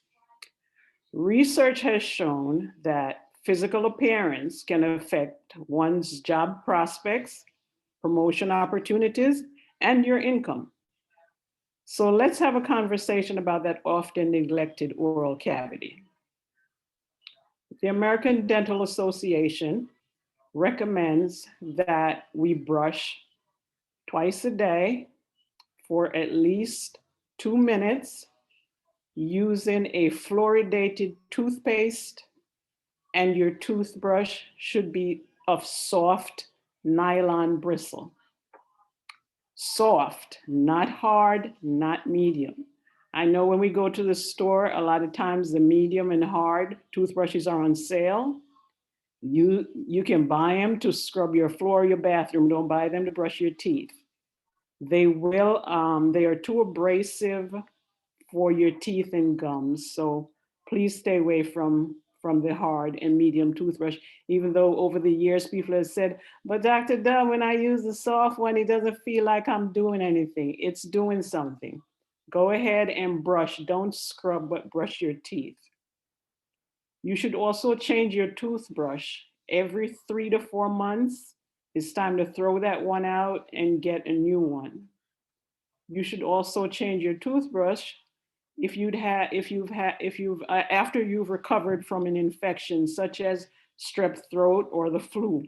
Research has shown that physical appearance can affect one's job prospects, promotion opportunities, and your income. So let's have a conversation about that often neglected oral cavity. The American Dental Association recommends that we brush twice a day for at least 2 minutes using a fluoridated toothpaste, and your toothbrush should be of soft nylon bristle. Soft, not hard, not medium. I know when we go to the store, a lot of times the medium and hard toothbrushes are on sale. You can buy them to scrub your floor or your bathroom. Don't buy them to brush your teeth. They are too abrasive for your teeth and gums. So please stay away from the hard and medium toothbrush, even though over the years people have said, but Dr. Dunn, when I use the soft one, it doesn't feel like I'm doing anything. It's doing something. Go ahead and brush. Don't scrub, but brush your teeth. You should also change your toothbrush every 3 to 4 months. It's time to throw that one out and get a new one. You should also change your toothbrush after you've recovered from an infection such as strep throat or the flu.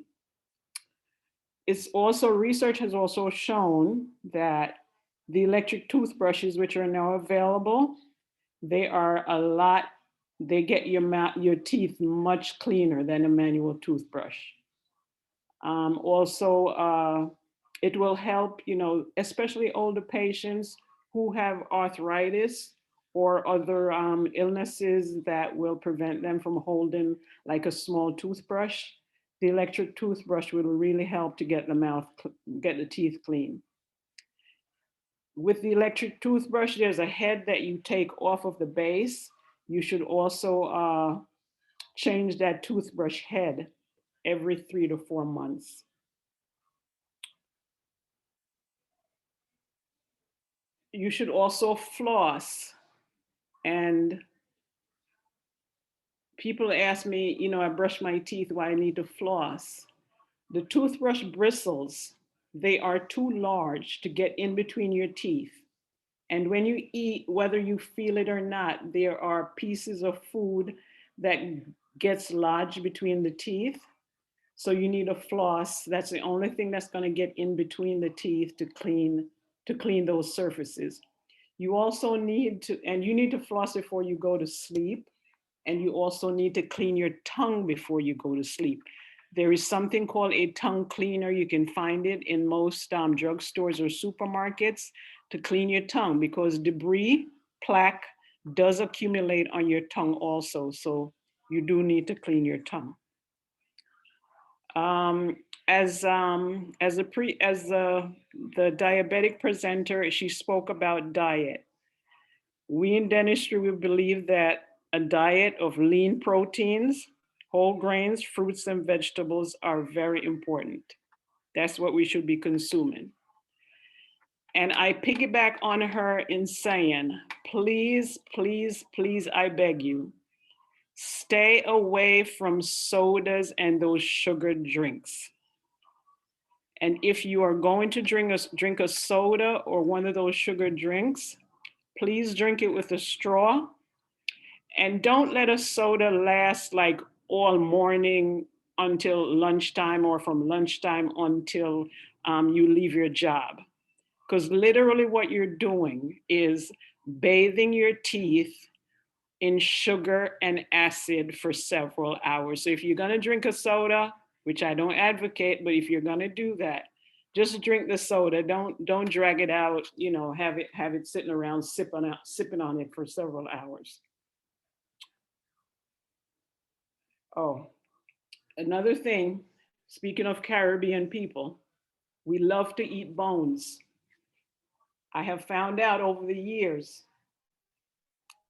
Research has also shown that the electric toothbrushes, which are now available, they get your teeth much cleaner than a manual toothbrush. It will help, especially older patients who have arthritis or other illnesses that will prevent them from holding like a small toothbrush. The electric toothbrush will really help to get the teeth clean. With the electric toothbrush, there's a head that you take off of the base. You should also change that toothbrush head every 3 to 4 months. You should also floss. And people ask me, I brush my teeth, why I need to floss. The toothbrush bristles, they are too large to get in between your teeth. And when you eat, whether you feel it or not, there are pieces of food that gets lodged between the teeth. So you need a floss. That's the only thing that's going to get in between the teeth to clean those surfaces. You also need to floss before you go to sleep. And you also need to clean your tongue before you go to sleep. There is something called a tongue cleaner. You can find it in most drugstores or supermarkets to clean your tongue, because debris, plaque does accumulate on your tongue also. So you do need to clean your tongue. As the diabetic presenter, she spoke about diet. We in dentistry, we believe that a diet of lean proteins, whole grains, fruits, and vegetables are very important. That's what we should be consuming. And I piggyback on her in saying, please, please, please, I beg you, stay away from sodas and those sugared drinks. And if you are going to drink a soda or one of those sugar drinks, please drink it with a straw. And don't let a soda last like all morning until lunchtime, or from lunchtime until you leave your job. Because literally what you're doing is bathing your teeth in sugar and acid for several hours. So if you're going to drink a soda, which I don't advocate, but if you're going to do that, just drink the soda. Don't drag it out, you know, have it sitting around sipping on it for several hours. Oh, another thing, speaking of Caribbean people, we love to eat bones. I have found out over the years,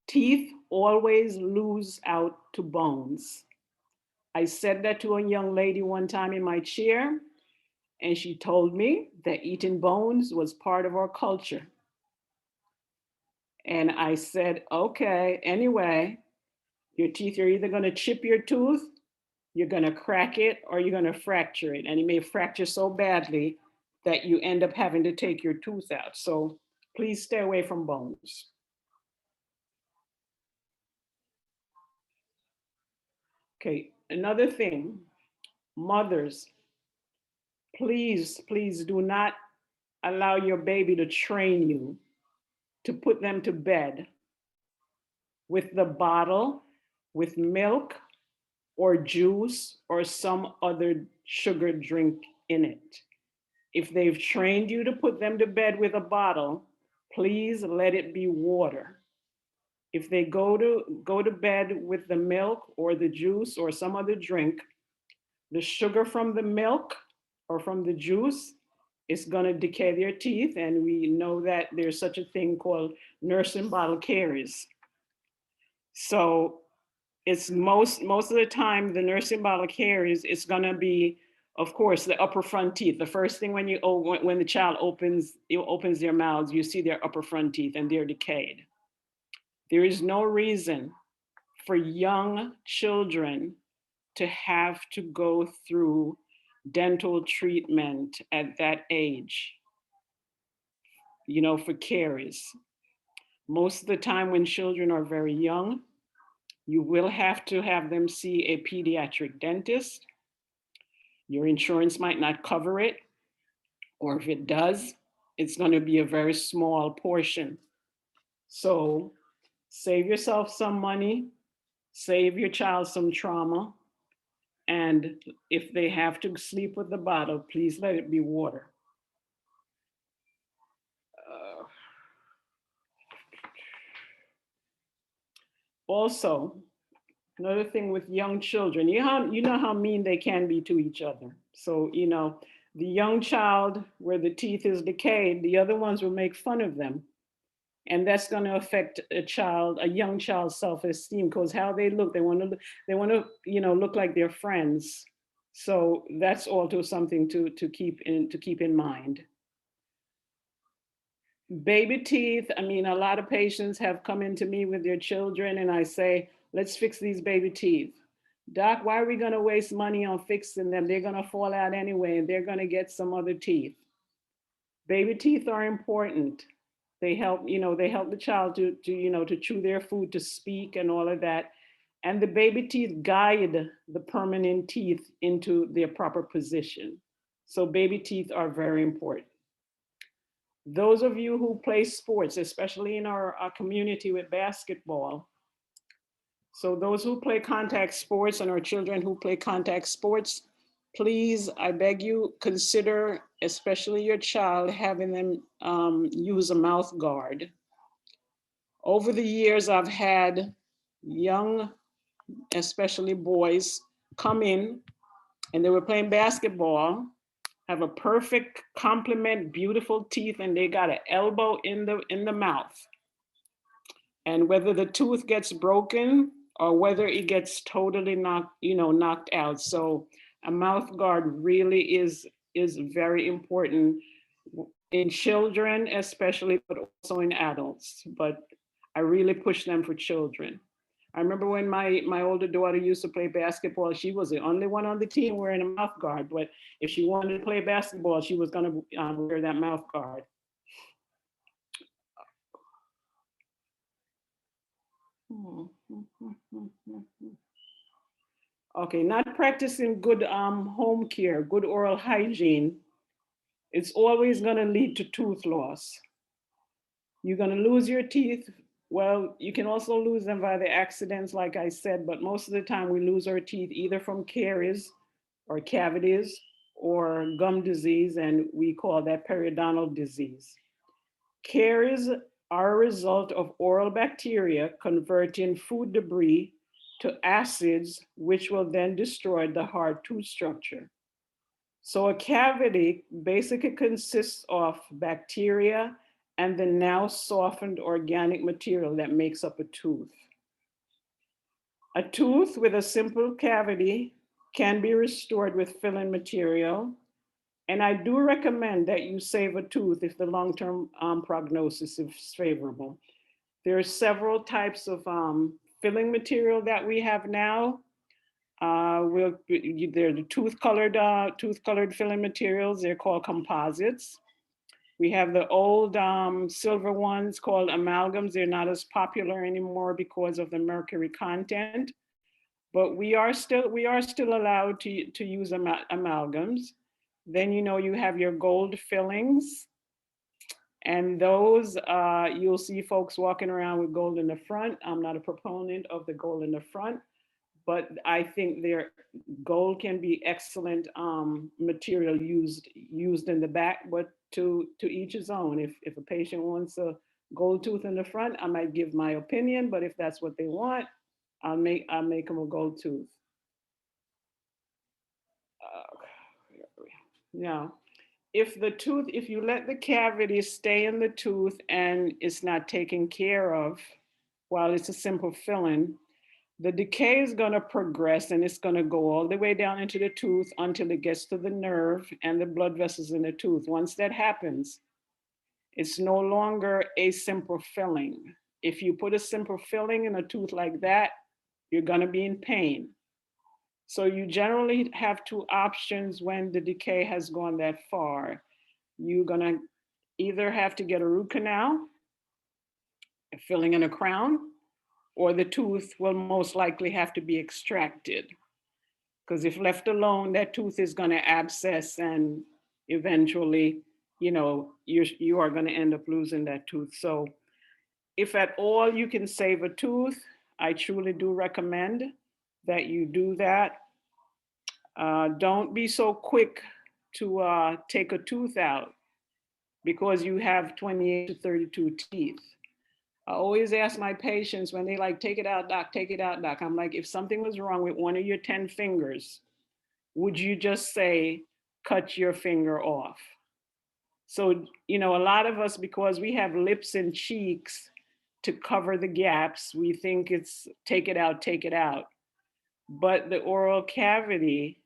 teeth always lose out to bones. I said that to a young lady one time in my chair, and she told me that eating bones was part of our culture. And I said, okay, anyway, your teeth, you're either gonna chip your tooth, you're gonna crack it, or you're gonna fracture it. And it may fracture so badly that you end up having to take your tooth out. So please stay away from bones. Okay, another thing, mothers, please do not allow your baby to train you to put them to bed with the bottle, with milk or juice or some other sugar drink in it. If they've trained you to put them to bed with a bottle, please let it be water. If they go to bed with the milk or the juice or some other drink, the sugar from the milk or from the juice is going to decay their teeth. And we know that there's such a thing called nursing bottle caries. So it's most of the time, the nursing bottle caries, it's going to be, of course, the upper front teeth. The first thing when the child opens their mouths, you see their upper front teeth and they're decayed. There is no reason for young children to have to go through dental treatment at that age, you know, for caries. Most of the time when children are very young, you will have to have them see a pediatric dentist. Your insurance might not cover it, or if it does, it's going to be a very small portion. So save yourself some money, save your child some trauma, and if they have to sleep with the bottle, please let it be water. Also, another thing with young children, you know how mean they can be to each other. So, you know, the young child where the teeth is decayed, the other ones will make fun of them. And that's going to affect a young child's self-esteem, because how they look, they want to, you know, look like their friends. So that's also something to keep in mind. Baby teeth, I mean, a lot of patients have come into me with their children and I say, let's fix these baby teeth. Doc, why are we going to waste money on fixing them? They're going to fall out anyway and they're going to get some other teeth. Baby teeth are important. They help, you know, they help the child to chew their food, to speak and all of that. And the baby teeth guide the permanent teeth into their proper position. So baby teeth are very important. Those of you who play sports, especially in our community with basketball, so those who play contact sports and our children who play contact sports, please, I beg you, consider, especially your child, having them use a mouth guard. Over the years, I've had young, especially boys, come in and they were playing basketball, have a perfect complement, beautiful teeth, and they got an elbow in the mouth. And whether the tooth gets broken or whether it gets totally knocked out. So a mouth guard really is very important in children, especially, but also in adults. But I really push them for children. I remember when my older daughter used to play basketball, she was the only one on the team wearing a mouth guard. But if she wanted to play basketball, she was going to wear that mouth guard. Okay, not practicing good home care, good oral hygiene, it's always going to lead to tooth loss. You're going to lose your teeth. Well, you can also lose them by the accidents, like I said, but most of the time we lose our teeth either from caries or cavities or gum disease, and we call that periodontal disease. Caries are a result of oral bacteria converting food debris to acids, which will then destroy the hard tooth structure. So a cavity basically consists of bacteria and the now softened organic material that makes up a tooth. A tooth with a simple cavity can be restored with filling material. And I do recommend that you save a tooth if the long-term prognosis is favorable. There are several types of filling material that we have now. They're the tooth-colored filling materials. They're called composites. We have the old silver ones called amalgams. They're not as popular anymore because of the mercury content, but we are still allowed to use amalgams. Then you have your gold fillings, and those you'll see folks walking around with gold in the front. I'm not a proponent of the gold in the front, but I think their gold can be excellent material used in the back, but to each his own. If a patient wants a gold tooth in the front, I might give my opinion, but if that's what they want, I'll make them a gold tooth. Now, if you let the cavity stay in the tooth and it's not taken care of while it's a simple filling, the decay is going to progress, and it's going to go all the way down into the tooth until it gets to the nerve and the blood vessels in the tooth. Once that happens, it's no longer a simple filling. If you put a simple filling in a tooth like that, you're going to be in pain. So you generally have two options when the decay has gone that far. You're going to either have to get a root canal, a filling in a crown, or the tooth will most likely have to be extracted. Because if left alone, that tooth is going to abscess, and eventually, you are going to end up losing that tooth. So if at all you can save a tooth, I truly do recommend that you do that. Don't be so quick to take a tooth out because you have 28 to 32 teeth. I always ask my patients when they take it out, doc, take it out, doc. I'm like, if something was wrong with one of your 10 fingers, would you just say, cut your finger off? So, a lot of us, because we have lips and cheeks to cover the gaps, we think it's take it out, take it out. But the oral cavity,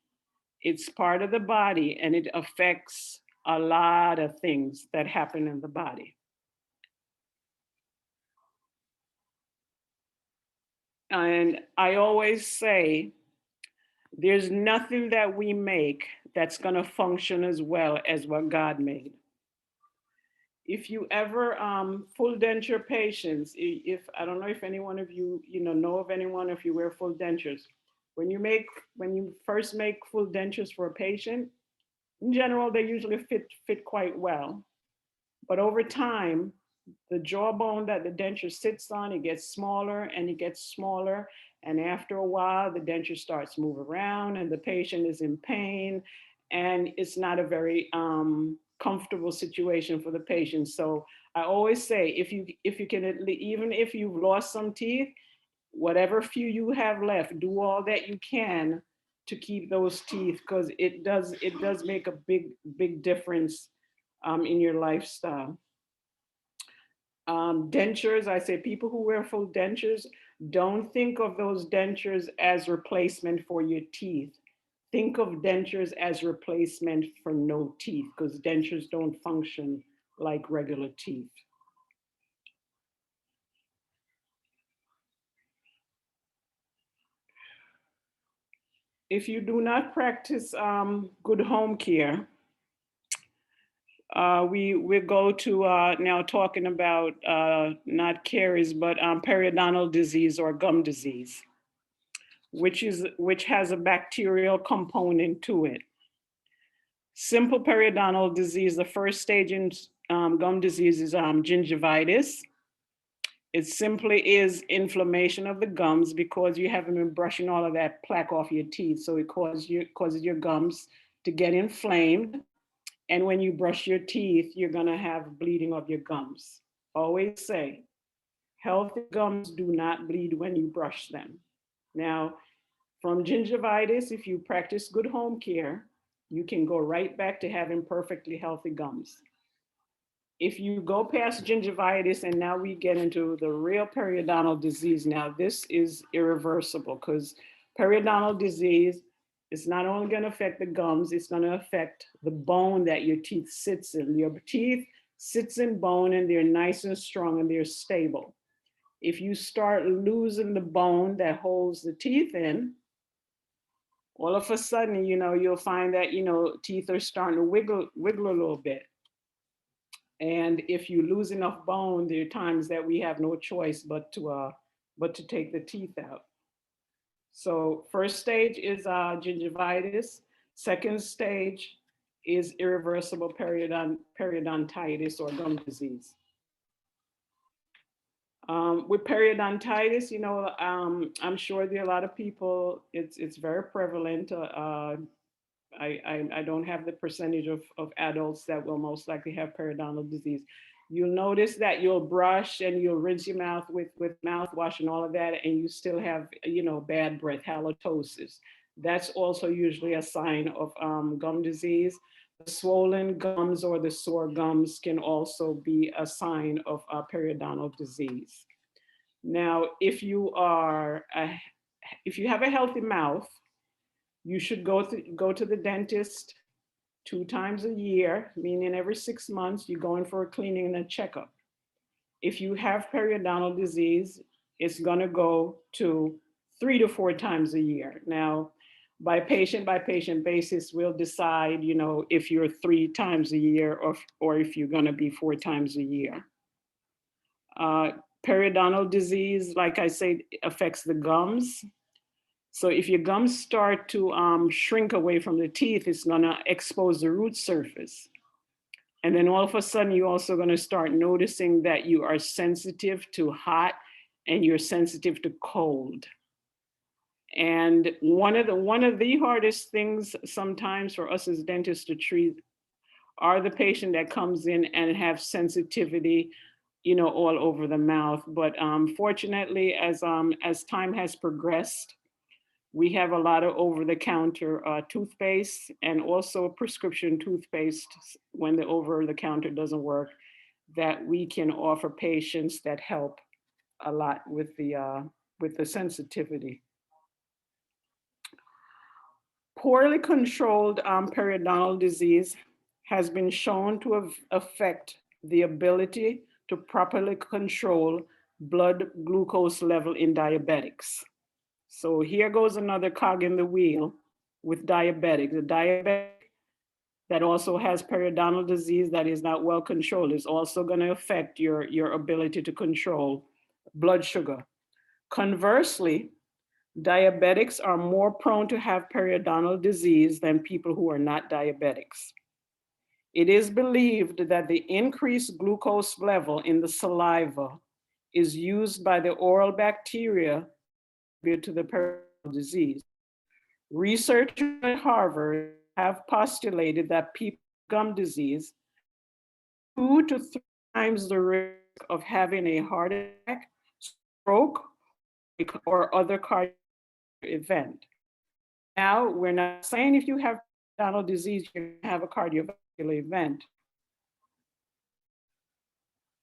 it's part of the body, and it affects a lot of things that happen in the body. And I always say, there's nothing that we make that's going to function as well as what God made. If you ever full denture patients, if I don't know if any one of you know of anyone, if you wear full dentures, when you first make full dentures for a patient, in general they usually fit quite well, but over time, the jawbone that the denture sits on, it gets smaller and it gets smaller. And after a while, the denture starts to move around and the patient is in pain. And it's not a very comfortable situation for the patient. So I always say, if you can, even if you've lost some teeth, whatever few you have left, do all that you can to keep those teeth, because it does make a big difference in your lifestyle. Dentures, I say people who wear full dentures, don't think of those dentures as replacement for your teeth. Think of dentures as replacement for no teeth, because dentures don't function like regular teeth. If you do not practice good home care, we go to now talking about not caries, but periodontal disease or gum disease, which has a bacterial component to it. Simple periodontal disease, the first stage in gum disease is gingivitis. It simply is inflammation of the gums because you haven't been brushing all of that plaque off your teeth. So it causes your gums to get inflamed. And when you brush your teeth, you're gonna have bleeding of your gums. Always say, healthy gums do not bleed when you brush them. Now, from gingivitis, if you practice good home care, you can go right back to having perfectly healthy gums. If you go past gingivitis and now we get into the real periodontal disease, now this is irreversible because periodontal disease is not only going to affect the gums, it's going to affect the bone that your teeth sits in. Your teeth sits in bone and they're nice and strong and they're stable. If you start losing the bone that holds the teeth in, all of a sudden, you'll find that, teeth are starting to wiggle a little bit. And if you lose enough bone, there are times that we have no choice but to take the teeth out. So first stage is gingivitis. Second stage is irreversible periodontitis or gum disease. With periodontitis, I'm sure there are a lot of people, it's very prevalent. I don't have the percentage of adults that will most likely have periodontal disease. You'll notice that you'll brush and you'll rinse your mouth with mouthwash and all of that, and you still have, bad breath, halitosis. That's also usually a sign of gum disease. The swollen gums or the sore gums can also be a sign of periodontal disease. Now, if you have a healthy mouth, you should go to the dentist 2 times a year, meaning every 6 months, you're going for a cleaning and a checkup. If you have periodontal disease, it's gonna go to 3 to 4 times a year. Now, by patient basis, we'll decide, if you're 3 times a year or if you're gonna be 4 times a year. Periodontal disease, like I said, affects the gums. So if your gums start to shrink away from the teeth, it's gonna expose the root surface. And then all of a sudden, you're also gonna start noticing that you are sensitive to hot and you're sensitive to cold. And one of the hardest things sometimes for us as dentists to treat are the patient that comes in and have sensitivity, all over the mouth. But fortunately, as time has progressed, we have a lot of over-the-counter toothpaste and also prescription toothpaste when the over-the-counter doesn't work, that we can offer patients that help a lot with the sensitivity. Poorly controlled periodontal disease has been shown to affect the ability to properly control blood glucose level in diabetics. So here goes another cog in the wheel with diabetic. The diabetic that also has periodontal disease that is not well controlled is also going to affect your ability to control blood sugar. Conversely, diabetics are more prone to have periodontal disease than people who are not diabetics. It is believed that the increased glucose level in the saliva is used by the oral bacteria to the periodontal disease. Researchers at Harvard have postulated that people with gum disease 2 to 3 times the risk of having a heart attack, stroke, or other cardiac event. Now, we're not saying if you have periodontal disease, you're going to have a cardiovascular event.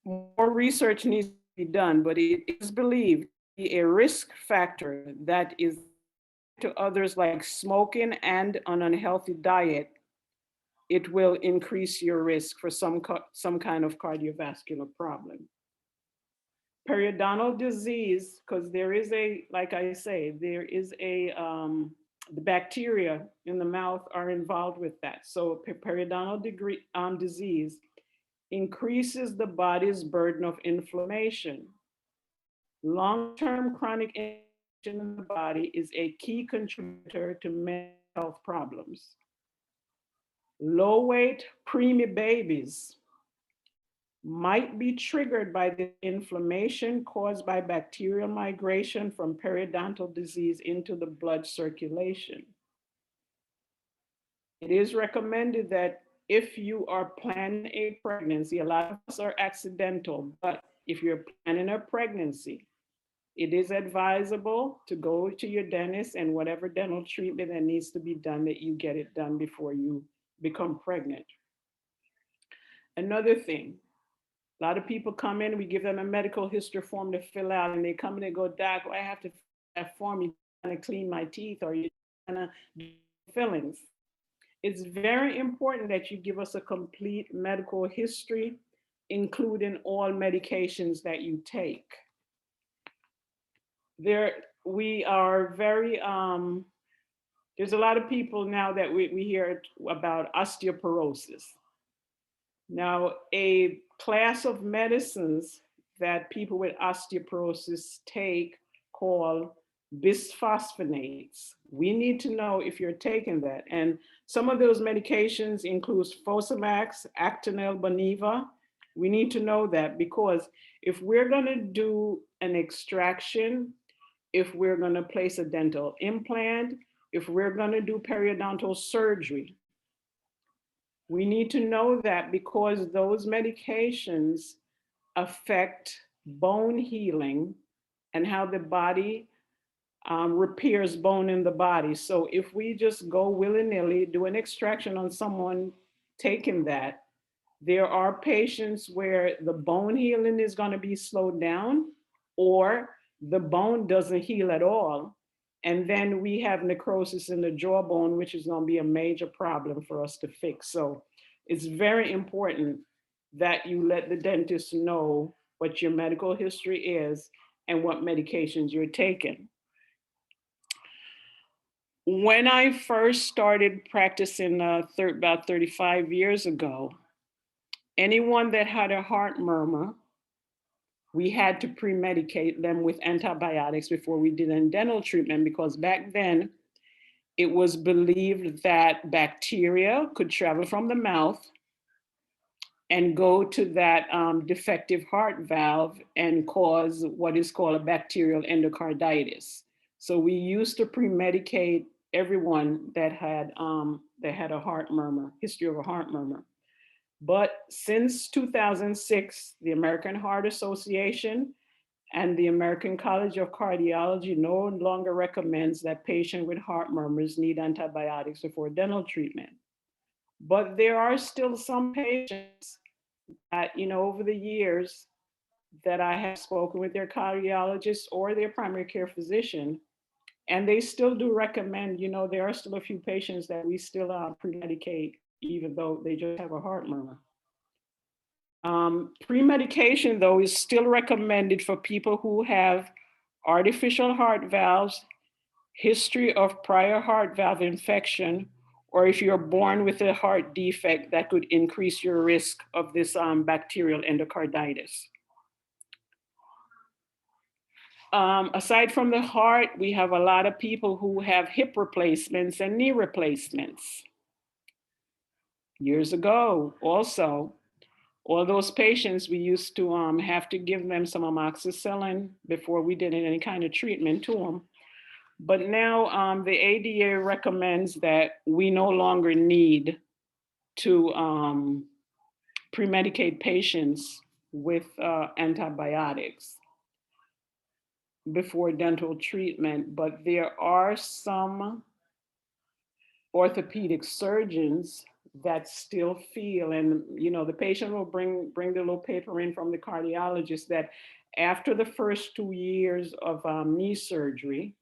More research needs to be done, but it is believed to be a risk factor that is to others like smoking and an unhealthy diet. It will increase your risk for some kind of cardiovascular problem. Periodontal disease, because there is like I say, there is the bacteria in the mouth are involved with that. So periodontal disease increases the body's burden of inflammation. Long-term chronic inflammation in the body is a key contributor to mental health problems. Low-weight preemie babies might be triggered by the inflammation caused by bacterial migration from periodontal disease into the blood circulation. It is recommended that if you are planning a pregnancy, a lot of us are accidental, but if you're planning a pregnancy, it is advisable to go to your dentist and whatever dental treatment that needs to be done, that you get it done before you become pregnant. Another thing, a lot of people come in, we give them a medical history form to fill out, and they come in and go, Doc, I have to fill that form, you trying to clean my teeth or you trying to do fillings. It's very important that you give us a complete medical history, including all medications that you take. We are very, there's a lot of people now that we hear about osteoporosis. Now, a class of medicines that people with osteoporosis take called bisphosphonates. We need to know if you're taking that. And some of those medications includes Fosamax, Actonel, Boniva. We need to know that, because if we're gonna do an extraction, if we're gonna place a dental implant, if we're gonna do periodontal surgery, we need to know that, because those medications affect bone healing and how the body repairs bone in the body. So if we just go willy-nilly, do an extraction on someone taking that, there are patients where the bone healing is going to be slowed down, or the bone doesn't heal at all. And then we have necrosis in the jawbone, which is going to be a major problem for us to fix. So it's very important that you let the dentist know what your medical history is and what medications you're taking. When I first started practicing about 35 years ago, anyone that had a heart murmur, we had to pre-medicate them with antibiotics before we did a dental treatment, because back then it was believed that bacteria could travel from the mouth and go to that defective heart valve and cause what is called a bacterial endocarditis. So we used to pre-medicate everyone that had a heart murmur, history of a heart murmur. But since 2006, the American Heart Association and the American College of Cardiology no longer recommends that patients with heart murmurs need antibiotics before dental treatment. But there are still some patients that, over the years that I have spoken with their cardiologist or their primary care physician, and they still do recommend, there are still a few patients that we still pre-medicate, even though they just have a heart murmur. Pre-medication, though, is still recommended for people who have artificial heart valves, history of prior heart valve infection, or if you're born with a heart defect that could increase your risk of this bacterial endocarditis. Aside from the heart, we have a lot of people who have hip replacements and knee replacements. Years ago, also, all those patients, we used to have to give them some amoxicillin before we did any kind of treatment to them. But now the ADA recommends that we no longer need to pre-medicate patients with antibiotics before dental treatment, but there are some orthopedic surgeons that still feel, and the patient will bring the little paper in from the cardiologist, that after the first 2 years of knee surgery,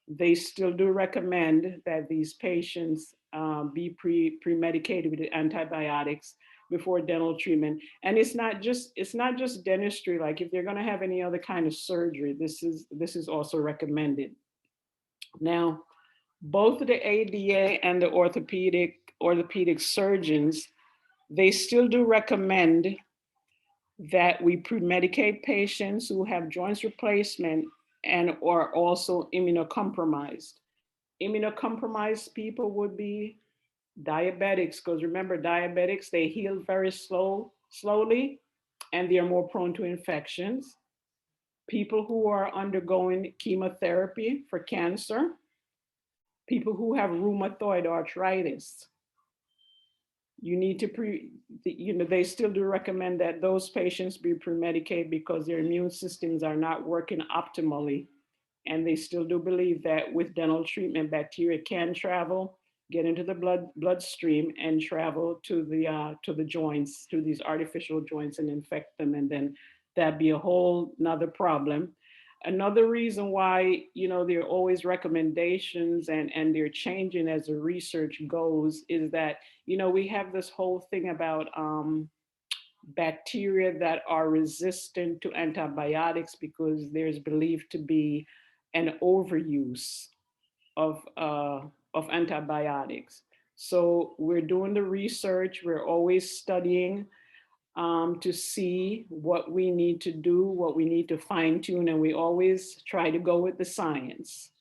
they still do recommend that these patients be pre-medicated with antibiotics before dental treatment. And it's not just dentistry. Like if they're going to have any other kind of surgery, this is also recommended. Now, both the ADA and the orthopedic surgeons, they still do recommend that we pre-medicate patients who have joints replacement and are also immunocompromised. Immunocompromised people would be diabetics, because remember, diabetics, they heal very slowly, and they are more prone to infections. People who are undergoing chemotherapy for cancer, people who have rheumatoid arthritis, you need to they still do recommend that those patients be pre-medicated because their immune systems are not working optimally. And they still do believe that with dental treatment, bacteria can travel, get into the bloodstream and travel to the joints, to these artificial joints and infect them. And then that'd be a whole nother problem. Another reason why, there are always recommendations and they're changing as the research goes is that, we have this whole thing about bacteria that are resistant to antibiotics because there's believed to be an overuse of antibiotics. So we're doing the research, we're always studying to see what we need to do, what we need to fine tune, and we always try to go with the science.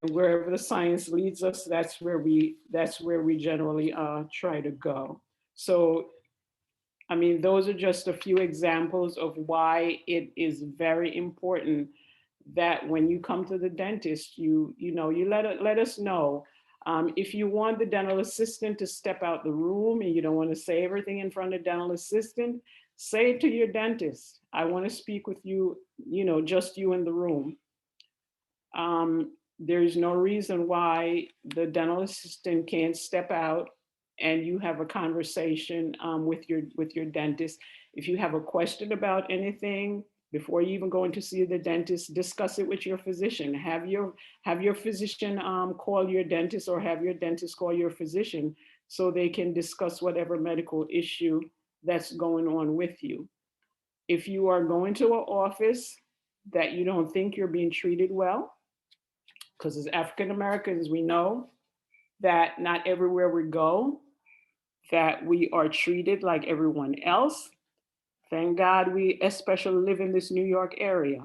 And wherever the science leads us, that's where we generally try to go. So, I mean, those are just a few examples of why it is very important that when you come to the dentist, you let us know. If you want the dental assistant to step out the room and you don't want to say everything in front of the dental assistant, say it to your dentist. I want to speak with you, just you in the room. There's no reason why the dental assistant can't step out and you have a conversation with your dentist. If you have a question about anything, before you even going to see the dentist, discuss it with your physician. Have your physician call your dentist or have your dentist call your physician so they can discuss whatever medical issue that's going on with you. If you are going to an office that you don't think you're being treated well, because as African Americans, we know that not everywhere we go, that we are treated like everyone else. Thank God we especially live in this New York area.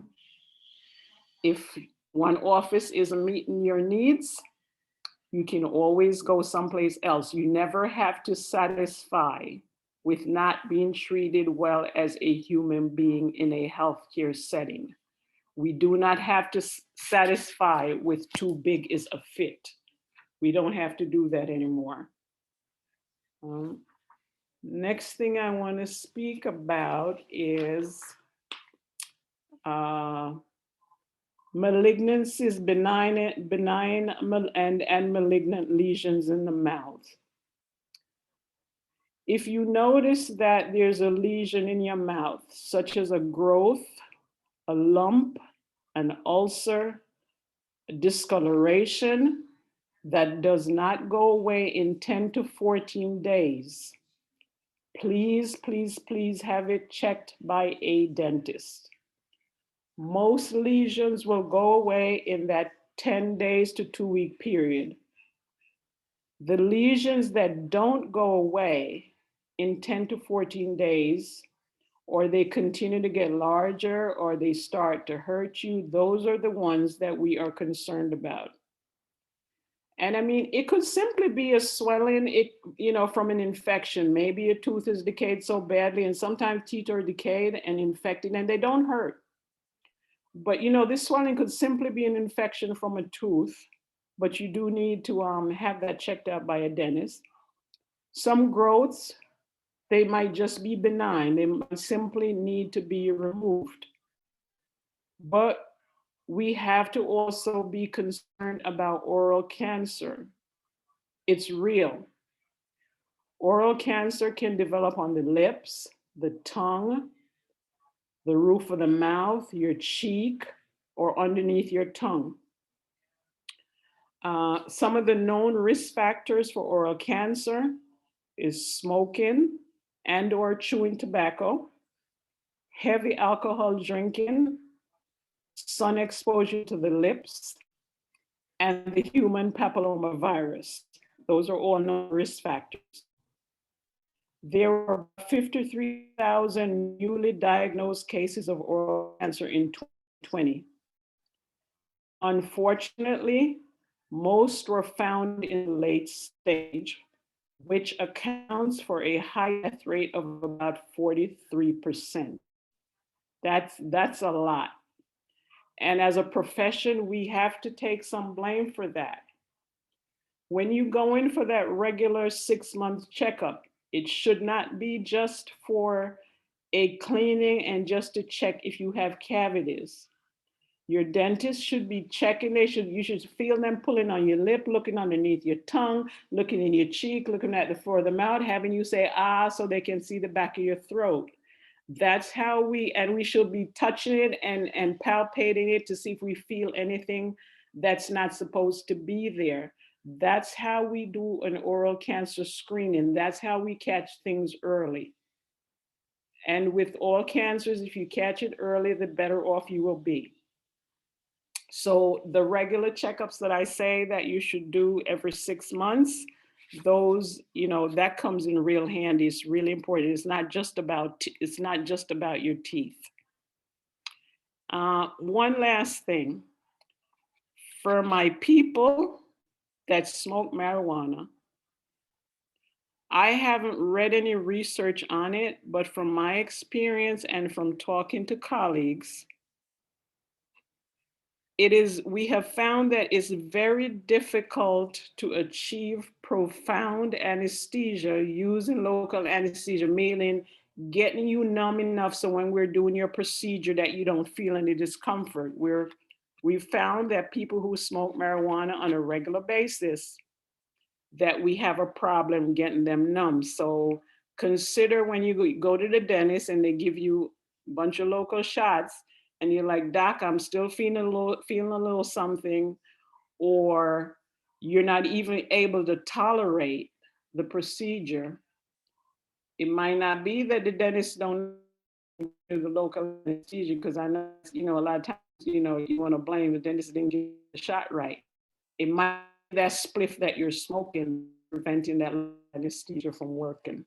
If one office isn't meeting your needs, you can always go someplace else. You never have to satisfy with not being treated well as a human being in a healthcare setting. We do not have to satisfy with too big is a fit. We don't have to do that anymore. Next thing I want to speak about is malignancies, benign and malignant lesions in the mouth. If you notice that there's a lesion in your mouth, such as a growth, a lump, an ulcer, a discoloration that does not go away in 10 to 14 days, please, please, please have it checked by a dentist. Most lesions will go away in that 10 days to 2-week period. The lesions that don't go away in 10 to 14 days, or they continue to get larger, or they start to hurt you, those are the ones that we are concerned about. And I mean, it could simply be a swelling, from an infection. Maybe a tooth is decayed so badly, and sometimes teeth are decayed and infected and they don't hurt. But this swelling could simply be an infection from a tooth, but you do need to have that checked out by a dentist. Some growths, they might just be benign. They might simply need to be removed. But we have to also be concerned about oral cancer. It's real. Oral cancer can develop on the lips, the tongue, the roof of the mouth, your cheek, or underneath your tongue. Some of the known risk factors for oral cancer is smoking and or chewing tobacco, heavy alcohol drinking, sun exposure to the lips, and the human papillomavirus. Those are all known risk factors. There were 53,000 newly diagnosed cases of oral cancer in 2020. Unfortunately, most were found in late stage, which accounts for a high death rate of about 43%. That's a lot. And as a profession, we have to take some blame for that. when you go in for that regular 6-month checkup, it should not be just for a cleaning and just to check if you have cavities. Your dentist should be checking, you should feel them pulling on your lip, looking underneath your tongue, looking in your cheek, looking at the floor of the mouth, having you say, ah, so they can see the back of your throat. That's how we should be touching it and palpating it to see if we feel anything that's not supposed to be there. That's how we do an oral cancer screening. That's how we catch things early. And with all cancers, if you catch it early, the better off you will be. So the regular checkups that I say that you should do every 6 months, those, that comes in real handy. It's really important. It's not just about your teeth. One last thing. For my people that smoke marijuana, I haven't read any research on it, but from my experience and from talking to colleagues, we have found that it's very difficult to achieve profound anesthesia using local anesthesia, meaning getting you numb enough so when we're doing your procedure that you don't feel any discomfort. We've found that people who smoke marijuana on a regular basis, that we have a problem getting them numb. So consider when you go to the dentist and they give you a bunch of local shots and you're like, doc, I'm still feeling a little something, or you're not even able to tolerate the procedure. It might not be that the dentist don't do the local anesthesia, because I know, a lot of times, you want to blame the dentist didn't get the shot right. It might be that spliff that you're smoking preventing that anesthesia from working.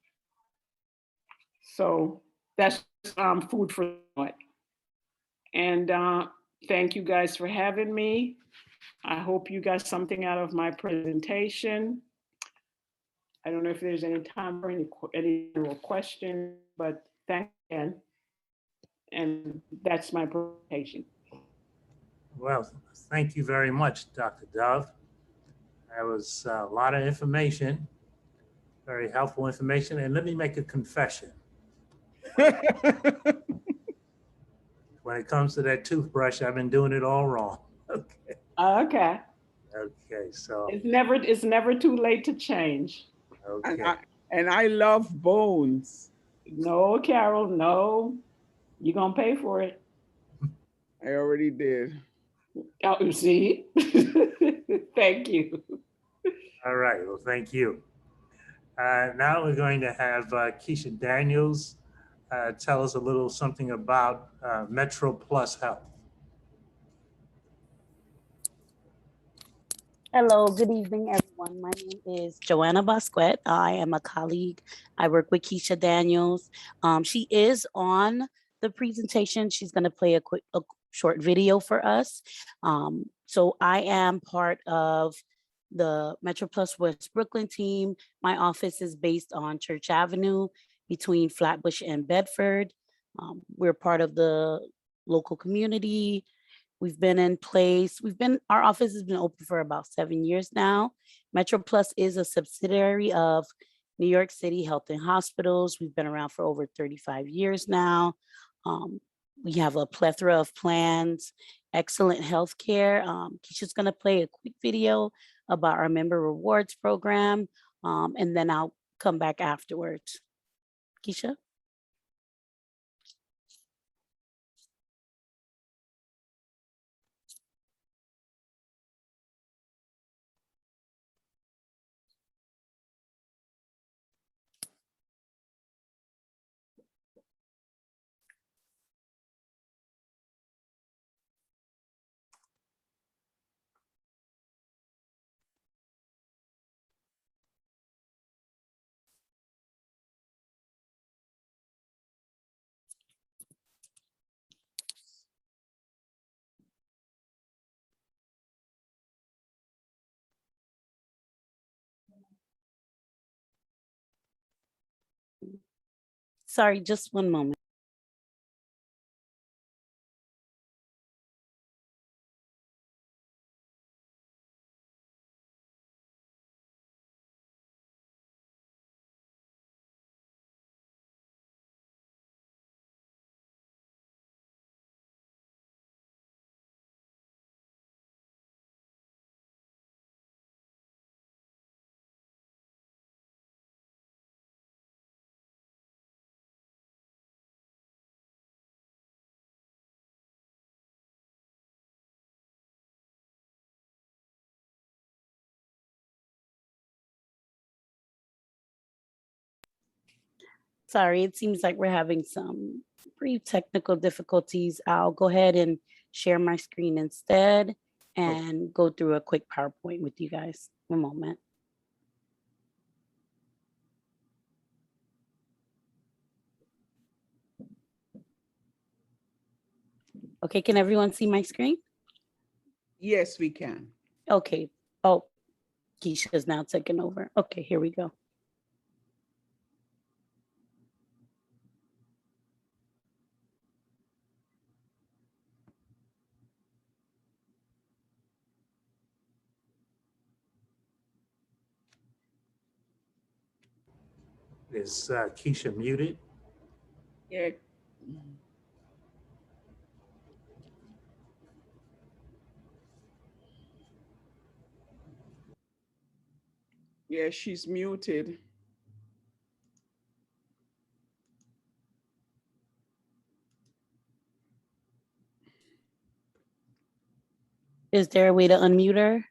So that's food for thought. And thank you guys for having me. I hope you got something out of my presentation. I don't know if there's any time for any general question, but thank you again. And that's my presentation. Well, thank you very much, Dr. Dove. That was a lot of information, very helpful information. And let me make a confession. When it comes to that toothbrush, I've been doing it all wrong. Okay. Okay. Okay, so. It's never too late to change. Okay. And I love bones. No, Carol, no. You're going to pay for it. I already did. Oh, see? Thank you. All right, well, thank you. Now we're going to have Keisha Daniels tell us a little something about Metro Plus Health. Hello, good evening, everyone. My name is Joanna Bosquet. I am a colleague. I work with Keisha Daniels. She is on the presentation. She's going to play a short video for us. So I am part of the Metro Plus West Brooklyn team. My office is based on Church Avenue between Flatbush and Bedford. We're part of the local community. We've been in place. Our office has been open for about 7 years now. Metro Plus is a subsidiary of New York City Health and Hospitals. We've been around for over 35 years now. We have a plethora of plans, excellent healthcare. Keisha's gonna play a quick video about our member rewards program, and then I'll come back afterwards. Keisha? Sorry, just one moment. Sorry, it seems like we're having some brief technical difficulties. I'll go ahead and share my screen instead and go through a quick PowerPoint with you guys. One moment. Okay, can everyone see my screen? Yes, we can. Okay. Oh, Keisha's now taking over. Okay, here we go. Is Keisha muted? Yeah. Yeah, she's muted. Is there a way to unmute her?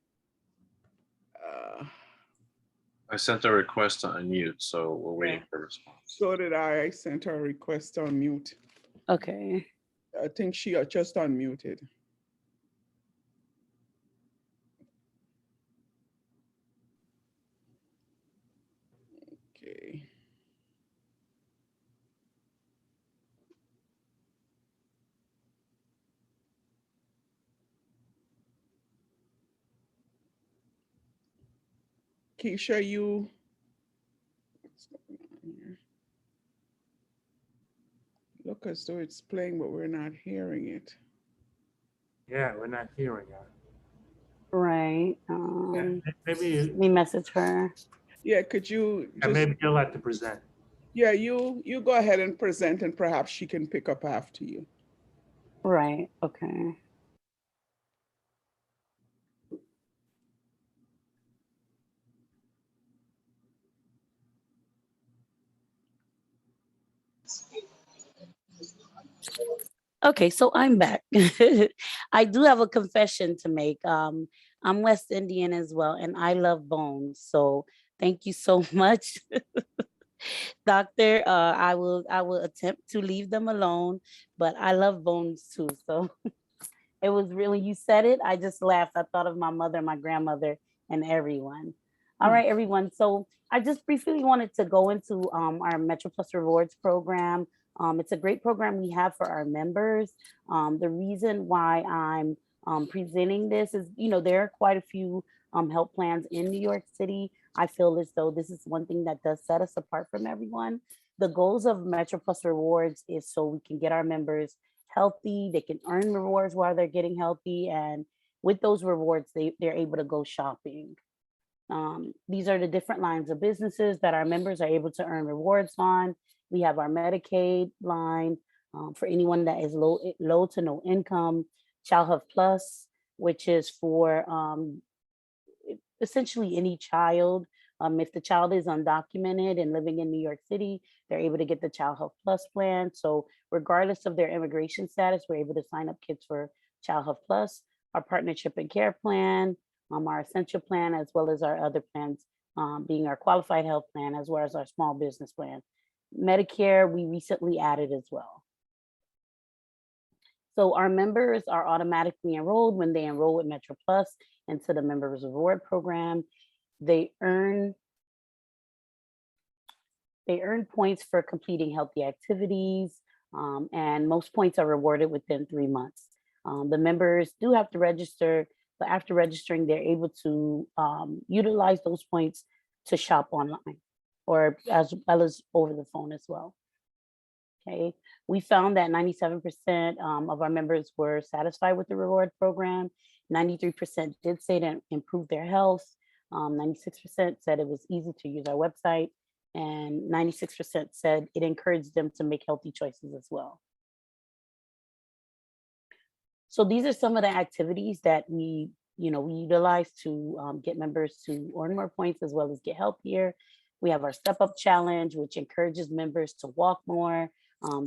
I sent a request to unmute, so we're waiting for a response. So did I. I sent her a request to unmute. Okay. I think she just unmuted. Okay. Keisha, you. What's going on here? Look as though it's playing, but we're not hearing it. Yeah, we're not hearing her. Right. Maybe, Let me message her. Yeah, could you just, maybe you'll have to present. yeah, you go ahead and present, and perhaps she can pick up after you. Right. Okay. Okay, so I'm back. I do have a confession to make. I'm West Indian as well, and I love bones. So thank you so much, Doctor. I will attempt to leave them alone, but I love bones too. So it was really, you said it, I just laughed. I thought of my mother, my grandmother, and everyone. All right, everyone. So I just briefly wanted to go into our Metro Plus Rewards program. It's a great program we have for our members. The reason why I'm presenting this is, there are quite a few health plans in New York City. I feel as though this is one thing that does set us apart from everyone. The goals of Metro Plus Rewards is so we can get our members healthy, they can earn rewards while they're getting healthy, and with those rewards, they're able to go shopping. These are the different lines of businesses that our members are able to earn rewards on. We have our Medicaid line for anyone that is low to no income, Child Health Plus, which is for essentially any child. If the child is undocumented and living in New York City, they're able to get the Child Health Plus plan. So regardless of their immigration status, we're able to sign up kids for Child Health Plus, our Partnership and Care plan, our Essential plan, as well as our other plans, being our Qualified Health plan, as well as our Small Business plan. Medicare, we recently added as well. So our members are automatically enrolled when they enroll with Metro Plus into the Members Reward program. They earn points for completing healthy activities, and most points are rewarded within 3 months. The members do have to register, but after registering, they're able to utilize those points to shop online, or as well as over the phone as well. Okay, we found that 97% of our members were satisfied with the reward program. 93% did say that improved their health. 96% said it was easy to use our website, and 96% said it encouraged them to make healthy choices as well. So these are some of the activities that we utilize to get members to earn more points as well as get healthier. We have our Step Up Challenge, which encourages members to walk more.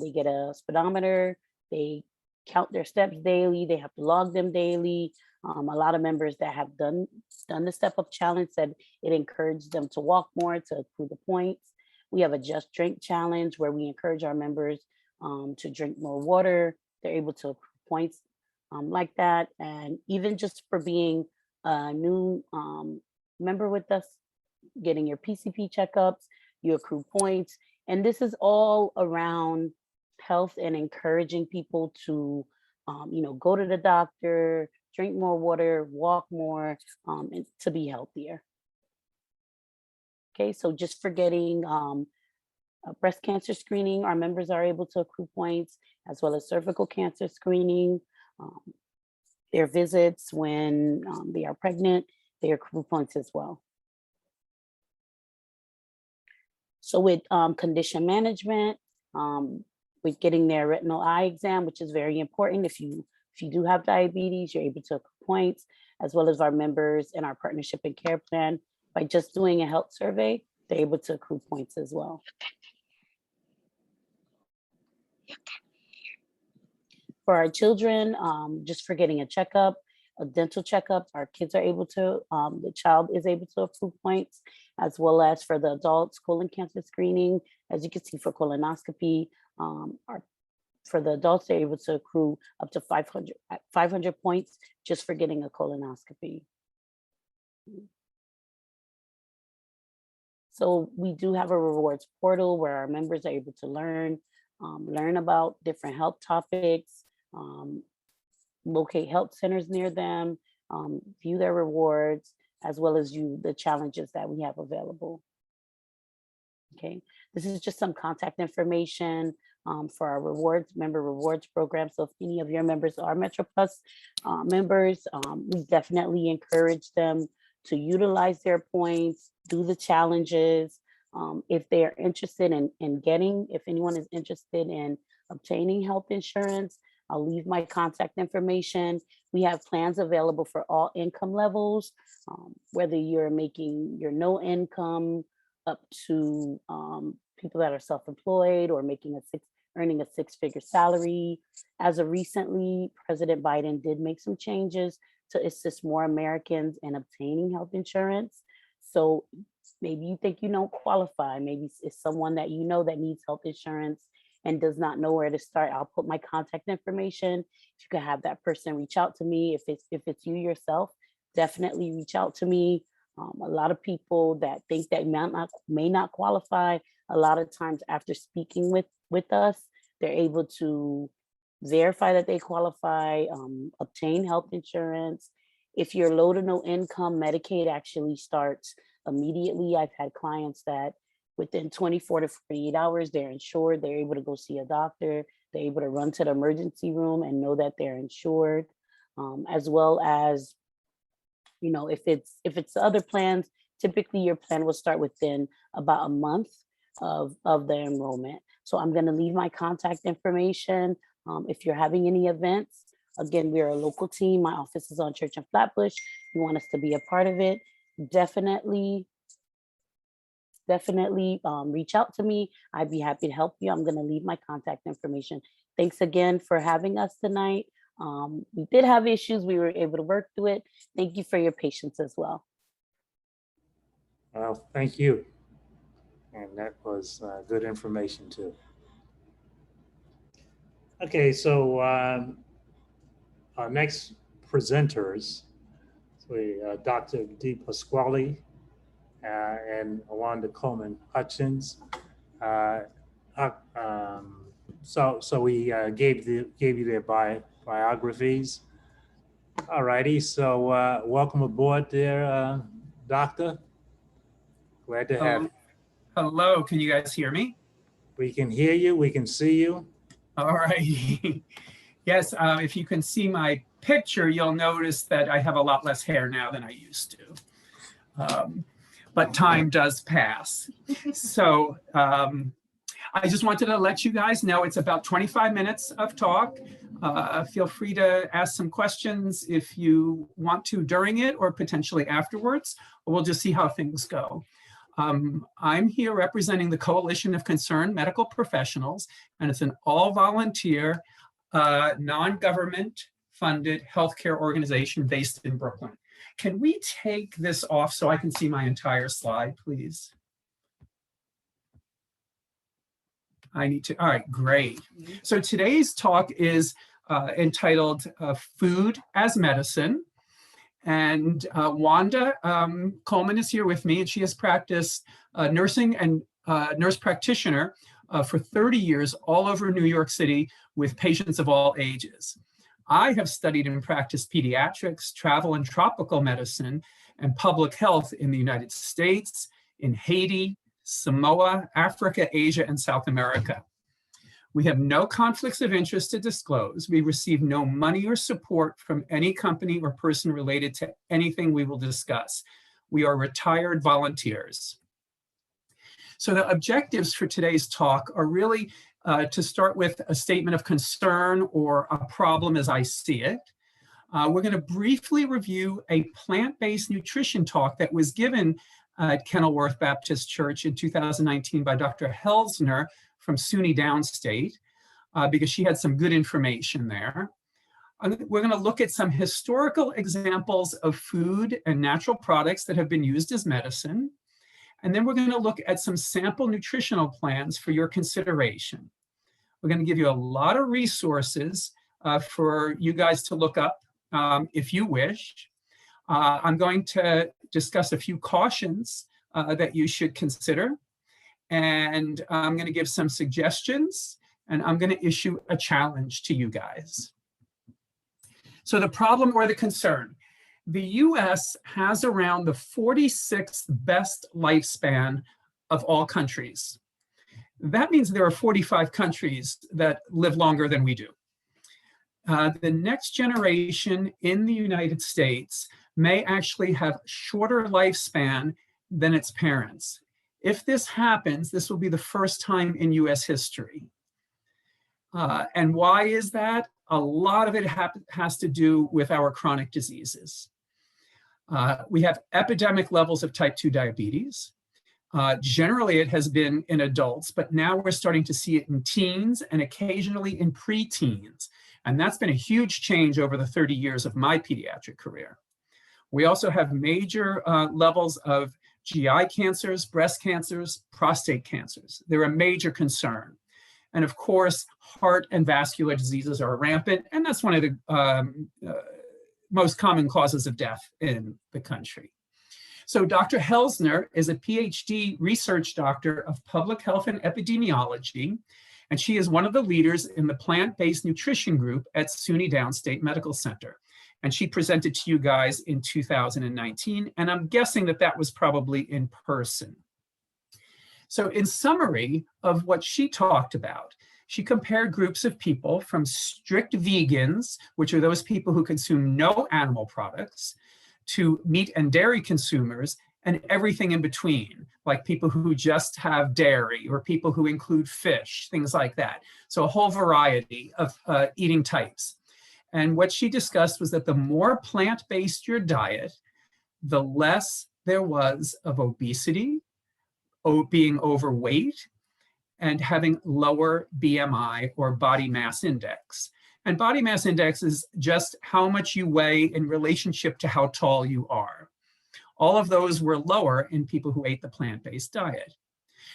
They get a speedometer, they count their steps daily, they have to log them daily. A lot of members that have done the Step Up Challenge said it encouraged them to walk more, to accrue the points. We have a Just Drink Challenge where we encourage our members to drink more water. They're able to accrue points like that. And even just for being a new member with us, getting your PCP checkups, you accrue points. And this is all around health and encouraging people to, go to the doctor, drink more water, walk more, and to be healthier. Okay, so just for getting breast cancer screening, our members are able to accrue points, as well as cervical cancer screening. Their visits when they are pregnant, they accrue points as well. So with condition management, with getting their retinal eye exam, which is very important. If you do have diabetes, you're able to accrue points, as well as our members in our partnership and care plan. By just doing a health survey, they're able to accrue points as well. For our children, just for getting a checkup, a dental checkup, our kids are able to, the child is able to accrue points, as well as for the adults, colon cancer screening. As you can see for colonoscopy, for the adults, they're able to accrue up to 500 points just for getting a colonoscopy. So we do have a rewards portal where our members are able to learn about different health topics, locate health centers near them, view their rewards, as well as the challenges that we have available. Okay, this is just some contact information for our member rewards program. So if any of your members are Metro Plus members, we definitely encourage them to utilize their points, do the challenges. If they are interested if anyone is interested in obtaining health insurance, I'll leave my contact information. We have plans available for all income levels, whether you're making your no income up to people that are self-employed or earning a six-figure salary. As of recently, President Biden did make some changes to assist more Americans in obtaining health insurance. So maybe you think you don't qualify. Maybe it's someone that you know that needs health insurance and does not know where to start. I'll put my contact information. If you can have that person reach out to me. If it's you yourself, definitely reach out to me. A lot of people that think that may not qualify, a lot of times after speaking with us, they're able to verify that they qualify, obtain health insurance. If you're low to no income, Medicaid actually starts immediately. I've had clients that within 24 to 48 hours, they're insured, they're able to go see a doctor, they're able to run to the emergency room and know that they're insured, as well as, if it's other plans, typically your plan will start within about a month of the enrollment. So I'm going to leave my contact information. If you're having any events, again, we're a local team. My office is on Church and Flatbush. You want us to be a part of it, definitely reach out to me. I'd be happy to help you. I'm going to leave my contact information. Thanks again for having us tonight. We did have issues. We were able to work through it. Thank you for your patience as well. Well, thank you. And that was good information too. Okay, so our next presenters, Dr. Dee Pasquale and Wanda Coleman Hutchins. So we gave you their biographies. All righty, so welcome aboard there, Doctor. Glad to have you. Hello, can you guys hear me? We can hear you, we can see you. All right. Yes, if you can see my picture, you'll notice that I have a lot less hair now than I used to. But time does pass. So I just wanted to let you guys know it's about 25 minutes of talk. Feel free to ask some questions if you want to during it or potentially afterwards, or we'll just see how things go. I'm here representing the Coalition of Concerned Medical Professionals, and it's an all-volunteer, non-government funded healthcare organization based in Brooklyn. Can we take this off so I can see my entire slide, please? I need to, all right, great. So today's talk is entitled Food as Medicine. And Wanda Coleman is here with me, and she has practiced nursing and nurse practitioner for 30 years all over New York City with patients of all ages. I have studied and practiced pediatrics, travel and tropical medicine, and public health in the United States, in Haiti, Samoa, Africa, Asia, and South America. We have no conflicts of interest to disclose. We receive no money or support from any company or person related to anything we will discuss. We are retired volunteers. So the objectives for today's talk are really to start with a statement of concern or a problem as I see it. We're going to briefly review a plant-based nutrition talk that was given at Kenilworth Baptist Church in 2019 by Dr. Helsner from SUNY Downstate, because she had some good information there. We're going to look at some historical examples of food and natural products that have been used as medicine. And then we're going to look at some sample nutritional plans for your consideration. We're going to give you a lot of resources for you guys to look up if you wish. I'm going to discuss a few cautions that you should consider. And I'm going to give some suggestions, and I'm going to issue a challenge to you guys. So the problem or the concern. The US has around the 46th best lifespan of all countries. That means there are 45 countries that live longer than we do. The next generation in the United States may actually have shorter lifespan than its parents. If this happens, this will be the first time in US history. And why is that? A lot of it has to do with our chronic diseases. We have epidemic levels of type 2 diabetes. Generally, it has been in adults, but now we're starting to see it in teens and occasionally in preteens. And that's been a huge change over the 30 years of my pediatric career. We also have major levels of GI cancers, breast cancers, prostate cancers. They're a major concern. And of course, heart and vascular diseases are rampant, and that's one of the most common causes of death in the country. So Dr. Helsner is a PhD research doctor of public health and epidemiology, and she is one of the leaders in the plant-based nutrition group at SUNY Downstate Medical Center. And she presented to you guys in 2019, and I'm guessing that that was probably in person. So in summary of what she talked about, she compared groups of people from strict vegans, which are those people who consume no animal products, to meat and dairy consumers, and everything in between, like people who just have dairy or people who include fish, things like that. So a whole variety of eating types. And what she discussed was that the more plant-based your diet, the less there was of obesity, being overweight, and having lower BMI or body mass index. And body mass index is just how much you weigh in relationship to how tall you are. All of those were lower in people who ate the plant-based diet.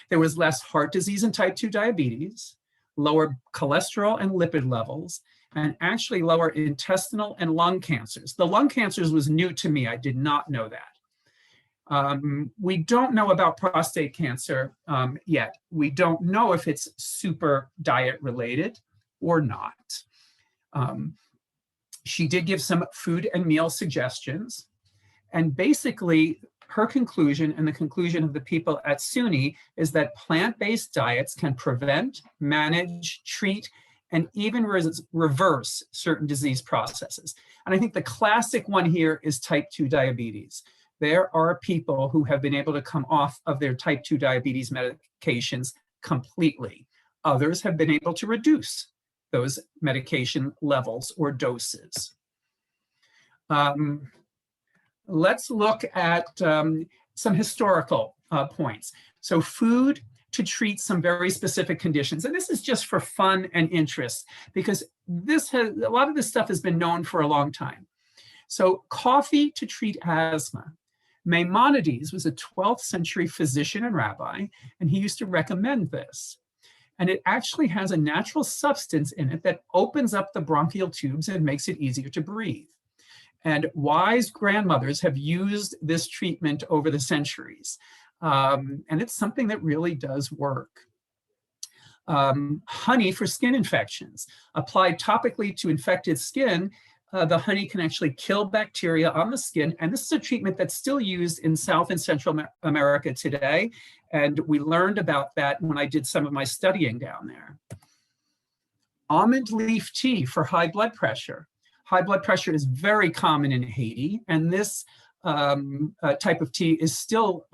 There was less heart disease and type 2 diabetes, lower cholesterol and lipid levels, and actually lower intestinal and lung cancers. The lung cancers was new to me. I did not know that. We don't know about prostate cancer yet. We don't know if it's super diet related or not. She did give some food and meal suggestions. And basically, her conclusion and the conclusion of the people at SUNY is that plant-based diets can prevent, manage, treat, and even reverse certain disease processes. And I think the classic one here is type 2 diabetes. There are people who have been able to come off of their type 2 diabetes medications completely. Others have been able to reduce those medication levels or doses. Let's look at some historical points. So food to treat some very specific conditions. And this is just for fun and interest, because a lot of this stuff has been known for a long time. So coffee to treat asthma. Maimonides was a 12th century physician and rabbi, and he used to recommend this. And it actually has a natural substance in it that opens up the bronchial tubes and makes it easier to breathe. And wise grandmothers have used this treatment over the centuries. And it's something that really does work. Honey for skin infections. Applied topically to infected skin, the honey can actually kill bacteria on the skin. And this is a treatment that's still used in South and Central America today. And we learned about that when I did some of my studying down there. Almond leaf tea for high blood pressure. High blood pressure is very common in Haiti, and this type of tea is still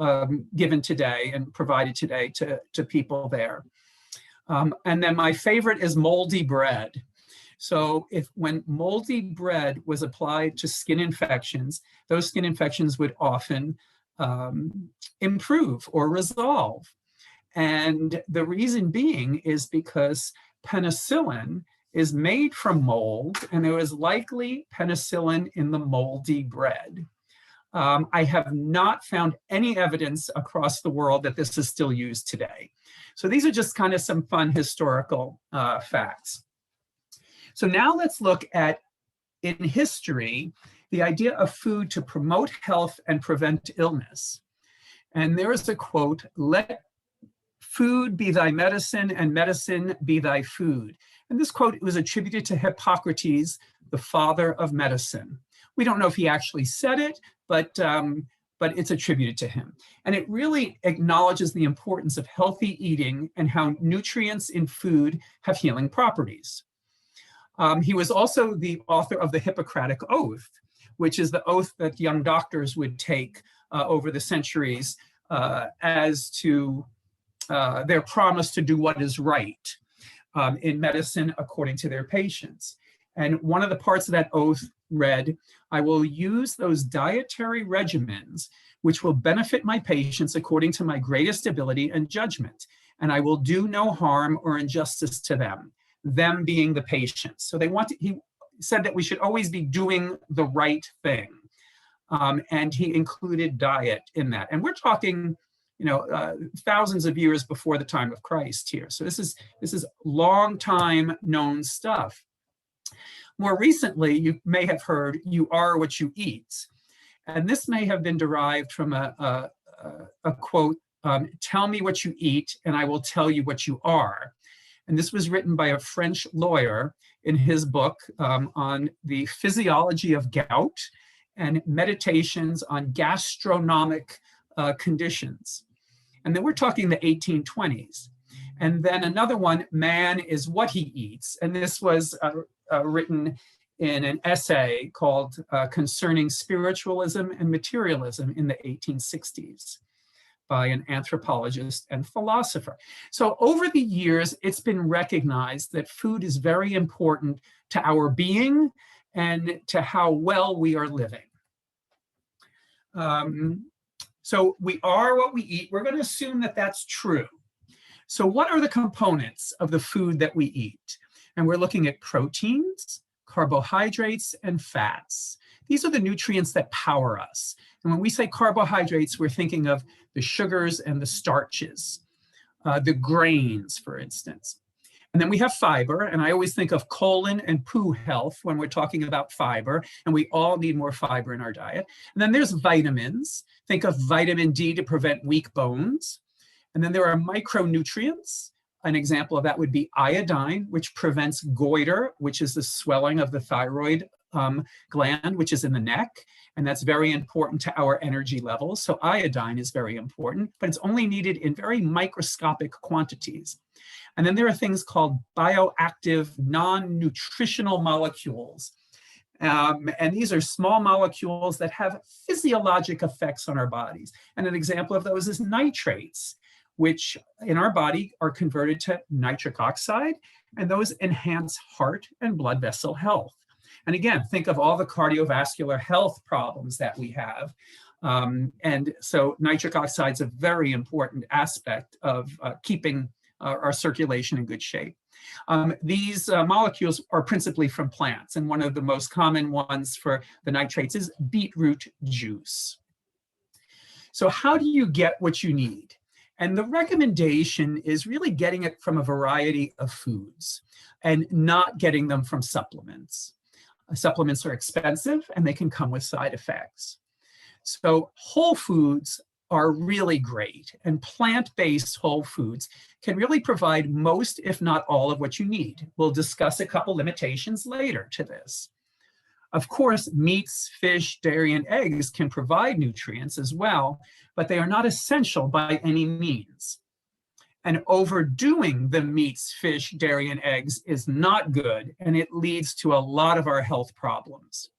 given today and provided today to people there. And then my favorite is moldy bread. So when moldy bread was applied to skin infections, those skin infections would often improve or resolve. And the reason being is because penicillin is made from mold, and there was likely penicillin in the moldy bread. I have not found any evidence across the world that this is still used today. So these are just kind of some fun historical facts. So now let's look at, in history, the idea of food to promote health and prevent illness. And there is a quote, "Let food be thy medicine and medicine be thy food." And this quote was attributed to Hippocrates, the father of medicine. We don't know if he actually said it, but it's attributed to him. And it really acknowledges the importance of healthy eating and how nutrients in food have healing properties. He was also the author of the Hippocratic Oath, which is the oath that young doctors would take over the centuries as to their promise to do what is right in medicine according to their patients. And one of the parts of that oath read, "I will use those dietary regimens which will benefit my patients according to my greatest ability and judgment, and I will do no harm or injustice to them being the patients." So he said that we should always be doing the right thing. And he included diet in that. And we're talking, thousands of years before the time of Christ here. So this is long time known stuff. More recently, you may have heard, "You are what you eat." And this may have been derived from a quote, "Tell me what you eat and I will tell you what you are." And this was written by a French lawyer in his book on the physiology of gout and meditations on gastronomic conditions. And then we're talking the 1820s. And then another one, "Man is what he eats." And this was written in an essay called Concerning Spiritualism and Materialism in the 1860s by an anthropologist and philosopher. So over the years, it's been recognized that food is very important to our being and to how well we are living. So we are what we eat. We're going to assume that that's true. So what are the components of the food that we eat? And we're looking at proteins, carbohydrates, and fats. These are the nutrients that power us. And when we say carbohydrates, we're thinking of the sugars and the starches, the grains, for instance. And then we have fiber, and I always think of colon and poo health when we're talking about fiber, and we all need more fiber in our diet. And then there's vitamins. Think of vitamin D to prevent weak bones. And then there are micronutrients. An example of that would be iodine, which prevents goiter, which is the swelling of the thyroid gland, which is in the neck. And that's very important to our energy levels. So iodine is very important, but it's only needed in very microscopic quantities. And then there are things called bioactive non-nutritional molecules. And these are small molecules that have physiologic effects on our bodies. And an example of those is nitrates, which in our body are converted to nitric oxide, and those enhance heart and blood vessel health. And again, think of all the cardiovascular health problems that we have. And so nitric oxide is a very important aspect of keeping our circulation in good shape. These molecules are principally from plants, and one of the most common ones for the nitrates is beetroot juice. So how do you get what you need? And the recommendation is really getting it from a variety of foods and not getting them from supplements. Supplements are expensive and they can come with side effects. So whole foods are really great, and plant-based whole foods can really provide most, if not all, of what you need. We'll discuss a couple limitations later to this. Of course, meats, fish, dairy, and eggs can provide nutrients as well, but they are not essential by any means. And overdoing the meats, fish, dairy, and eggs is not good, and it leads to a lot of our health problems.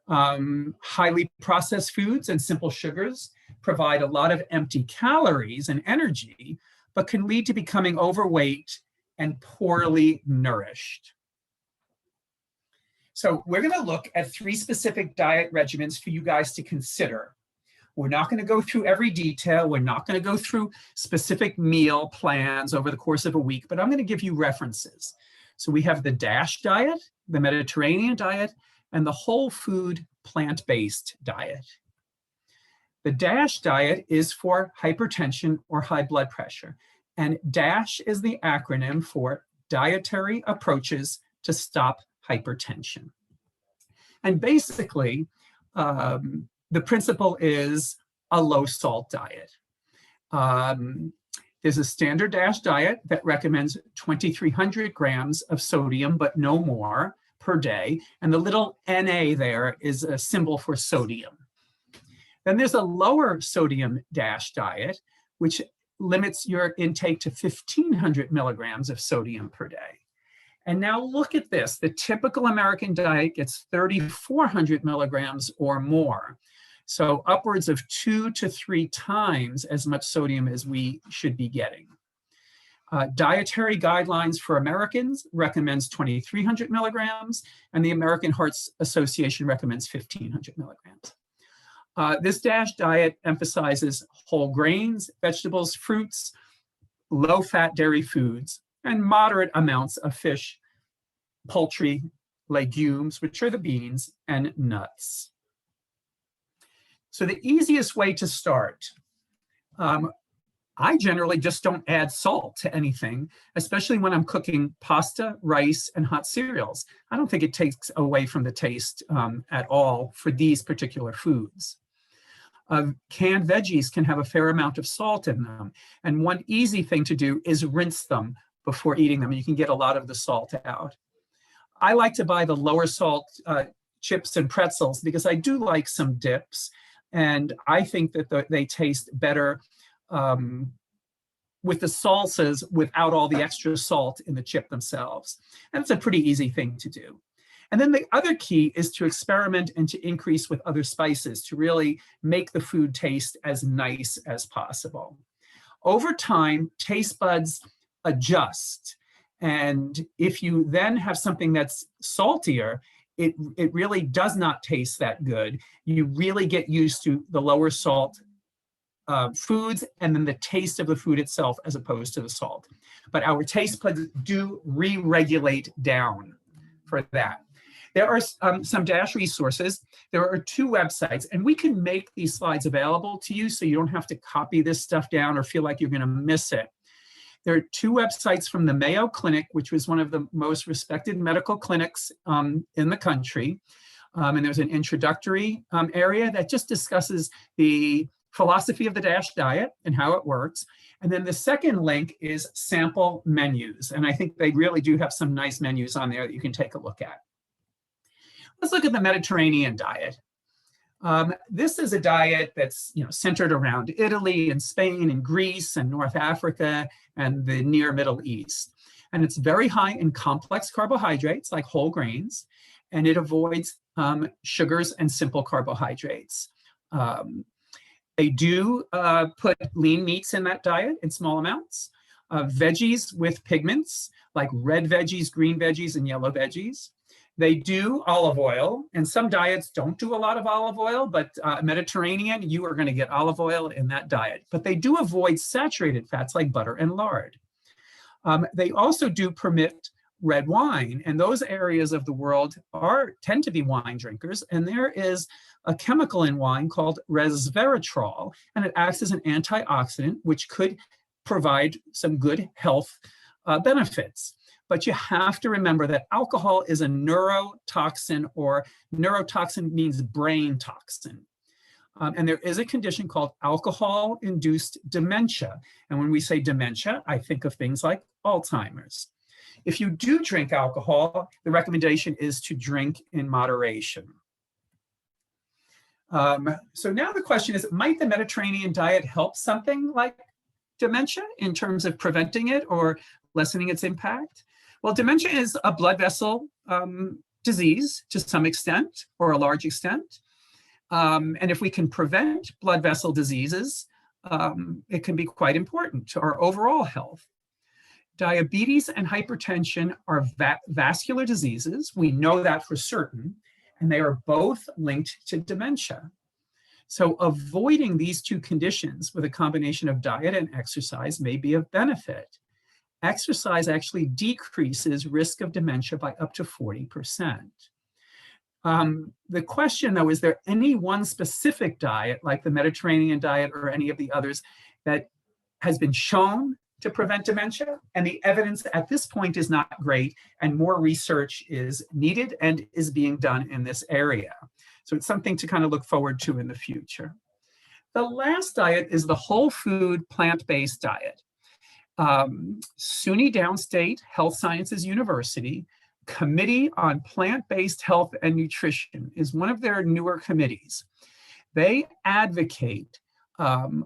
Highly processed foods and simple sugars provide a lot of empty calories and energy, but can lead to becoming overweight and poorly nourished. So we're going to look at 3 specific diet regimens for you guys to consider. We're not going to go through every detail. We're not going to go through specific meal plans over the course of a week, but I'm going to give you references. So we have the DASH diet, the Mediterranean diet, and the whole food plant-based diet. The DASH diet is for hypertension or high blood pressure, and DASH is the acronym for Dietary Approaches to Stop Hypertension. And basically, the principle is a low salt diet. There's a standard DASH diet that recommends 2,300 grams of sodium, but no more per day. And the little NA there is a symbol for sodium. Then there's a lower sodium DASH diet, which limits your intake to 1,500 milligrams of sodium per day. And now look at this. The typical American diet gets 3,400 milligrams or more. So upwards of 2 to 3 times as much sodium as we should be getting. Dietary guidelines for Americans recommends 2,300 milligrams, and the American Heart Association recommends 1,500 milligrams. This DASH diet emphasizes whole grains, vegetables, fruits, low-fat dairy foods, and moderate amounts of fish, poultry, legumes, which are the beans, and nuts. So the easiest way to start, I generally just don't add salt to anything, especially when I'm cooking pasta, rice, and hot cereals. I don't think it takes away from the taste at all for these particular foods. Canned veggies can have a fair amount of salt in them. And one easy thing to do is rinse them before eating them. You can get a lot of the salt out. I like to buy the lower salt chips and pretzels because I do like some dips. And I think that they taste better with the salsas without all the extra salt in the chip themselves. And it's a pretty easy thing to do. And then the other key is to experiment and to increase with other spices to really make the food taste as nice as possible. Over time, taste buds adjust. And if you then have something that's saltier, it really does not taste that good. You really get used to the lower salt foods and then the taste of the food itself as opposed to the salt. But our taste buds do re-regulate down for that. There are some DASH resources. There are 2 websites, and we can make these slides available to you so you don't have to copy this stuff down or feel like you're going to miss it. There are 2 websites from the Mayo Clinic, which was one of the most respected medical clinics in the country. And there's an introductory area that just discusses the philosophy of the DASH diet and how it works. And then the second link is sample menus. And I think they really do have some nice menus on there that you can take a look at. Let's look at the Mediterranean diet. This is a diet that's centered around Italy and Spain and Greece and North Africa and the near Middle East. And it's very high in complex carbohydrates like whole grains, and it avoids sugars and simple carbohydrates. They do put lean meats in that diet in small amounts, veggies with pigments like red veggies, green veggies, and yellow veggies. They do olive oil, and some diets don't do a lot of olive oil, but Mediterranean, you are going to get olive oil in that diet. But they do avoid saturated fats like butter and lard. They also do permit red wine. And those areas of the world tend to be wine drinkers. And there is a chemical in wine called resveratrol, and it acts as an antioxidant, which could provide some good health benefits. But you have to remember that alcohol is a neurotoxin, or neurotoxin means brain toxin. And there is a condition called alcohol-induced dementia. And when we say dementia, I think of things like Alzheimer's. If you do drink alcohol, the recommendation is to drink in moderation. So now the question is, might the Mediterranean diet help something like dementia in terms of preventing it or lessening its impact? Well, dementia is a blood vessel disease to some extent, or a large extent. And if we can prevent blood vessel diseases, it can be quite important to our overall health. Diabetes and hypertension are vascular diseases. We know that for certain, and they are both linked to dementia. So avoiding these two conditions with a combination of diet and exercise may be of benefit. Exercise actually decreases risk of dementia by up to 40%. The question, though, is there any one specific diet, like the Mediterranean diet or any of the others, that has been shown to prevent dementia? And the evidence at this point is not great, and more research is needed and is being done in this area. So it's something to kind of look forward to in the future. The last diet is the whole food plant-based diet. SUNY Downstate Health Sciences University Committee on Plant-Based Health and Nutrition is one of their newer committees. They advocate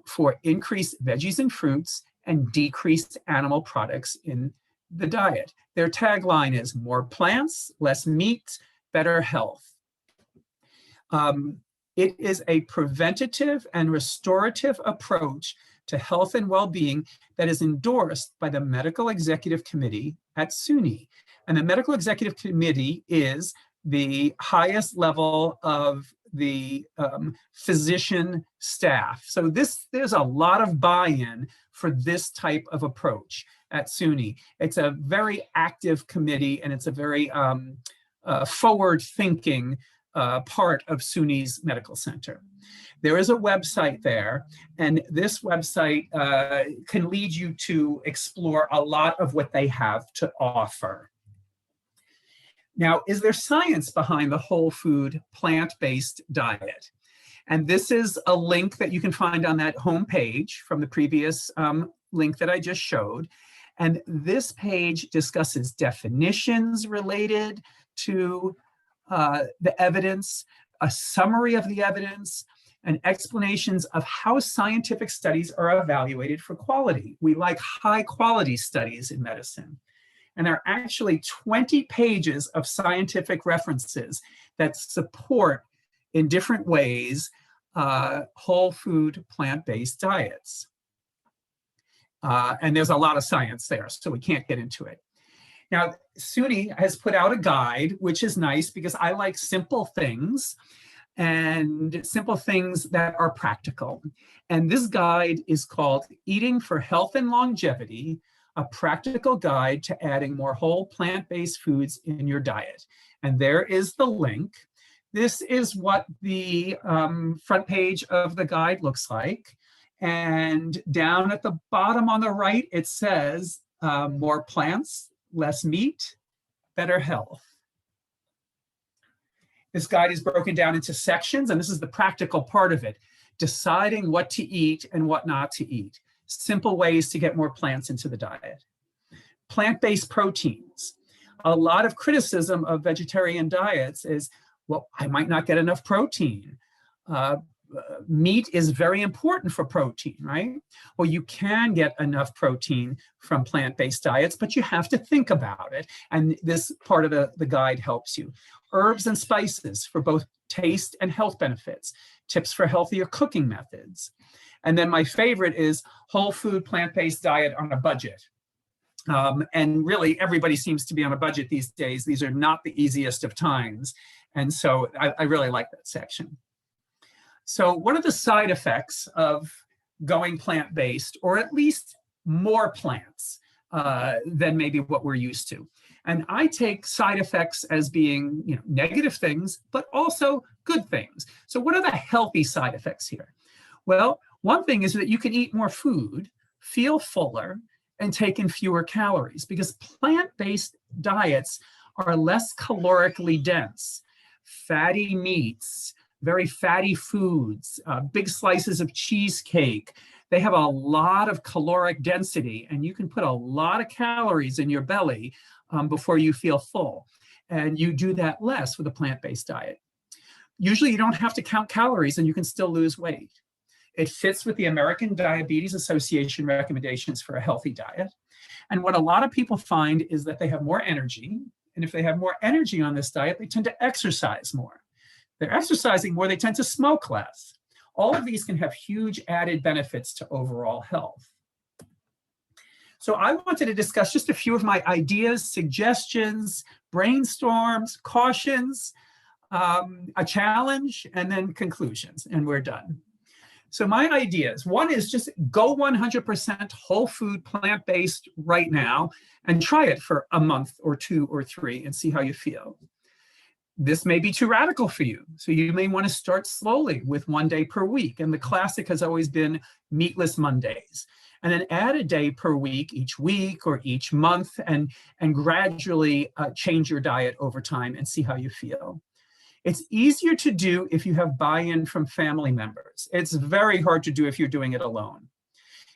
for increased veggies and fruits and decreased animal products in the diet. Their tagline is more plants, less meat, better health. It is a preventative and restorative approach to health and well-being that is endorsed by the Medical Executive Committee at SUNY. And the Medical Executive Committee is the highest level of the physician staff. So there's a lot of buy-in for this type of approach at SUNY. It's a very active committee, and it's a very forward-thinking part of SUNY's medical center. There is a website there, and this website can lead you to explore a lot of what they have to offer. Now, is there science behind the whole food plant-based diet? And this is a link that you can find on that homepage from the previous link that I just showed. And this page discusses definitions related to the evidence, a summary of the evidence, and explanations of how scientific studies are evaluated for quality. We like high quality studies in medicine. And there are actually 20 pages of scientific references that support in different ways whole food plant-based diets. And there's a lot of science there, so we can't get into it. Now, SUNY has put out a guide, which is nice because I like simple things and simple things that are practical. And this guide is called Eating for Health and Longevity, a practical guide to adding more whole plant-based foods in your diet. And there is the link. This is what the front page of the guide looks like. And down at the bottom on the right, it says more plants, less meat, better health. This guide is broken down into sections, and this is the practical part of it, deciding what to eat and what not to eat. Simple ways to get more plants into the diet. Plant-based proteins. A lot of criticism of vegetarian diets is, well, I might not get enough protein. Meat is very important for protein, right? Well, you can get enough protein from plant-based diets, but you have to think about it. And this part of the guide helps you. Herbs and spices for both taste and health benefits. Tips for healthier cooking methods. And then my favorite is whole food plant-based diet on a budget. And really, everybody seems to be on a budget these days. These are not the easiest of times. And so I really like that section. So what are the side effects of going plant-based, or at least more plants? than maybe what we're used to. And I take side effects as being, negative things, but also good things. So what are the healthy side effects here? Well, one thing is that you can eat more food, feel fuller, and take in fewer calories, because plant-based diets are less calorically dense. Fatty meats, very fatty foods, big slices of cheesecake, they have a lot of caloric density, and you can put a lot of calories in your belly before you feel full. And you do that less with a plant-based diet. Usually you don't have to count calories and you can still lose weight. It fits with the American Diabetes Association recommendations for a healthy diet. And what a lot of people find is that they have more energy. And if they have more energy on this diet, they tend to exercise more. They're exercising more, they tend to smoke less. All of these can have huge added benefits to overall health. So I wanted to discuss just a few of my ideas, suggestions, brainstorms, cautions, a challenge, and then conclusions, and we're done. So my ideas, one is just go 100% whole food, plant-based right now, and try it for a month or 2 or 3 and see how you feel. This may be too radical for you, so you may want to start slowly with 1 day per week, and the classic has always been meatless Mondays. And then add a day per week each week or each month, and gradually change your diet over time and see how you feel. It's easier to do if you have buy-in from family members. It's very hard to do if you're doing it alone.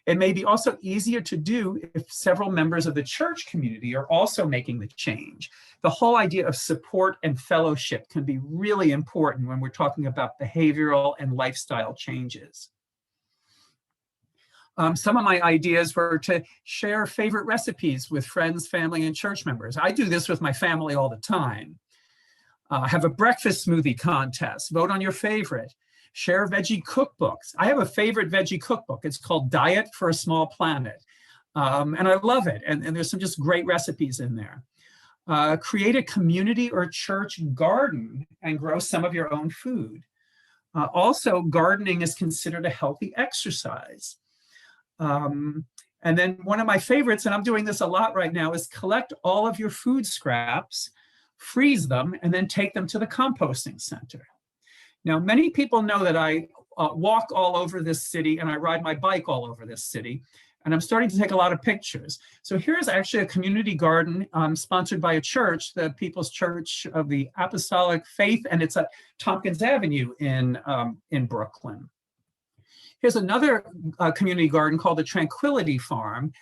It may be also easier to do if several members of the church community are also making the change. The whole idea of support and fellowship can be really important when we're talking about behavioral and lifestyle changes. Some of my ideas were to share favorite recipes with friends, family, and church members. I do this with my family all the time. Have a breakfast smoothie contest, vote on your favorite. Share veggie cookbooks. I have a favorite veggie cookbook. It's called Diet for a Small Planet. And I love it. And there's some just great recipes in there. Create a community or church garden and grow some of your own food. Also, gardening is considered a healthy exercise. And then one of my favorites, and I'm doing this a lot right now, is collect all of your food scraps, freeze them, and then take them to the composting center. Now, many people know that I walk all over this city and I ride my bike all over this city, and I'm starting to take a lot of pictures. So here's actually a community garden sponsored by a church, the People's Church of the Apostolic Faith, and it's at Tompkins Avenue in Brooklyn. Here's another community garden called the Tranquility Farm.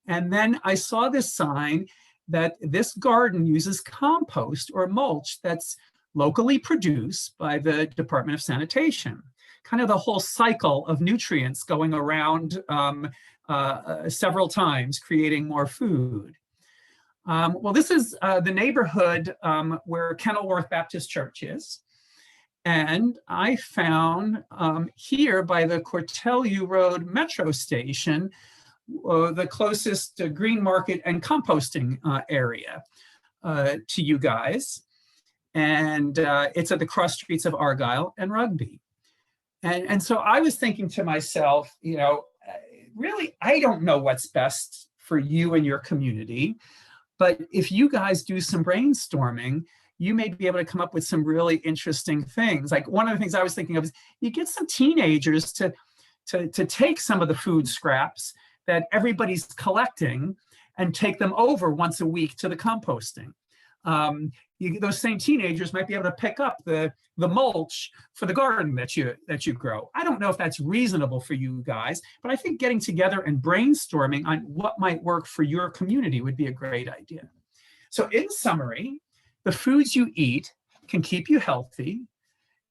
And then I saw this sign that this garden uses compost or mulch that's locally produced by the Department of Sanitation. Kind of the whole cycle of nutrients going around several times, creating more food. Well, this is the neighborhood where Kenilworth Baptist Church is. And I found here by the Cortelyou Road Metro Station, the closest green market and composting area to you guys. And it's at the cross streets of Argyle and Rugby. And so I was thinking to myself, really, I don't know what's best for you and your community, but if you guys do some brainstorming, you may be able to come up with some really interesting things. Like one of the things I was thinking of is you get some teenagers to take some of the food scraps that everybody's collecting and take them over once a week to the composting. Those same teenagers might be able to pick up the mulch for the garden that you grow. I don't know if that's reasonable for you guys, but I think getting together and brainstorming on what might work for your community would be a great idea. So in summary, the foods you eat can keep you healthy,